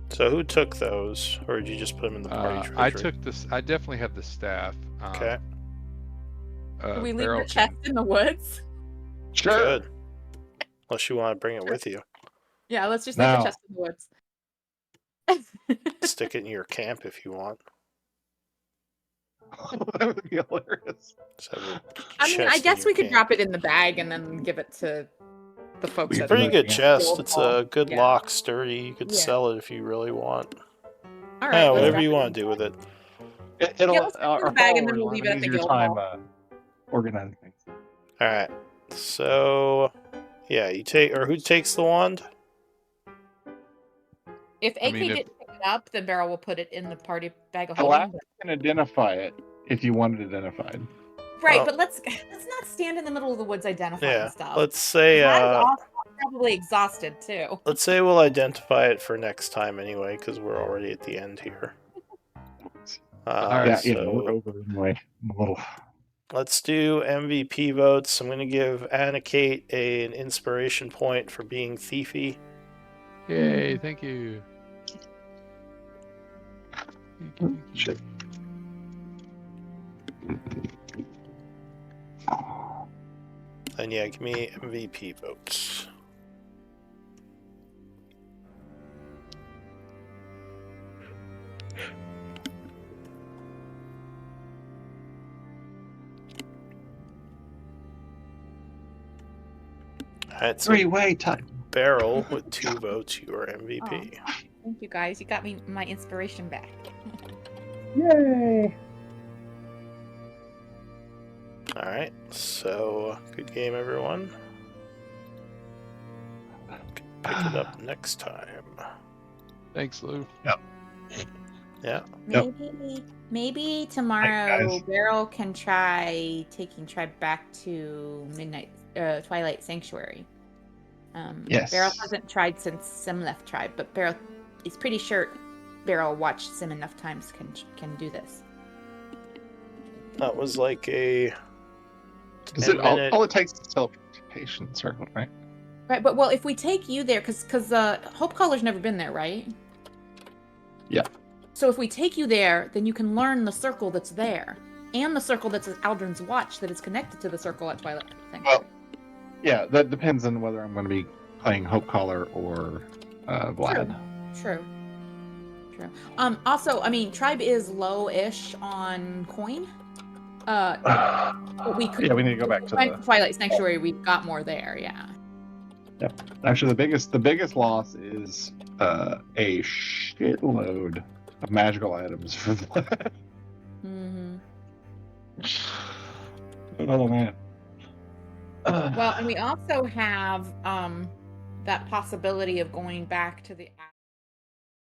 So who took those, or did you just put them in the party treasury? I took this. I definitely have the staff. Okay. Can we leave Beryl the chest can- in the woods? Sure. Good. Unless you want to bring it with you. Yeah, let's just leave the No. chest in the woods. Stick it in your camp if you want. That would be hilarious. Just have a I mean, I chest in guess your we could camp. drop it in the bag and then give it to the folks. We that Pretty Yeah. good Yeah. chest. It's a good Yeah. lock, sturdy. You could Yeah. sell it if you really want. All right, Yeah, let's whatever drop you it want in. to do with it. It'll Yeah, let's put it in the bag and then we'll will leave have it an at the easier guild time hall. organizing. All right. So, yeah, you take, or who takes the wand? If AK mean, if- gets picked up, then Beryl will put it in the party bag of The holding. last can identify it if you want it identified. Right, Well- but let's not stand in the middle of the woods identifying Yeah. stuff. Let's say. Ty's also probably exhausted too. Let's say we'll identify it for next time anyway, because we're already at the end here. Alright, Yeah, so we're over anyway. A little. let's do MVP votes. I'm going to give Anna Kate an inspiration point for being thiefy. Yay, thank you. Shit. And yeah, give me MVP votes. Alright, so Three-way time. Beryl with 2 votes, you are MVP. Thank you guys. You got me my inspiration back. Yay! Alright, so good game, everyone. Pick it up next time. Thanks, Lou. Yeah. Maybe tomorrow guys. Beryl can try taking Tribe back to Twilight Sanctuary. Yes. Beryl hasn't tried since Sim left Tribe, but Beryl is pretty sure Beryl watched Sim enough times can do this. That was like a Is it 10-minute... all it takes is teleportation circle, right? Right, but if we take you there, because Hope Caller's never been there, right? Yeah. So if we take you there, then you can learn the circle that's there, and the circle that's Aldrin's Watch that is connected to the circle at Twilight Sanctuary. Well, yeah, that depends on whether I'm going to be playing Hope Caller or Vlad. True. Also, I mean, Tribe is low-ish on coin. But we could. Yeah, we need to go back to the Twilight Sanctuary. We've got more there. Yeah. Actually, the biggest loss is a shitload of magical items for Vlad. Mm-hmm. Oh man. Well, and we also have that possibility of going back to the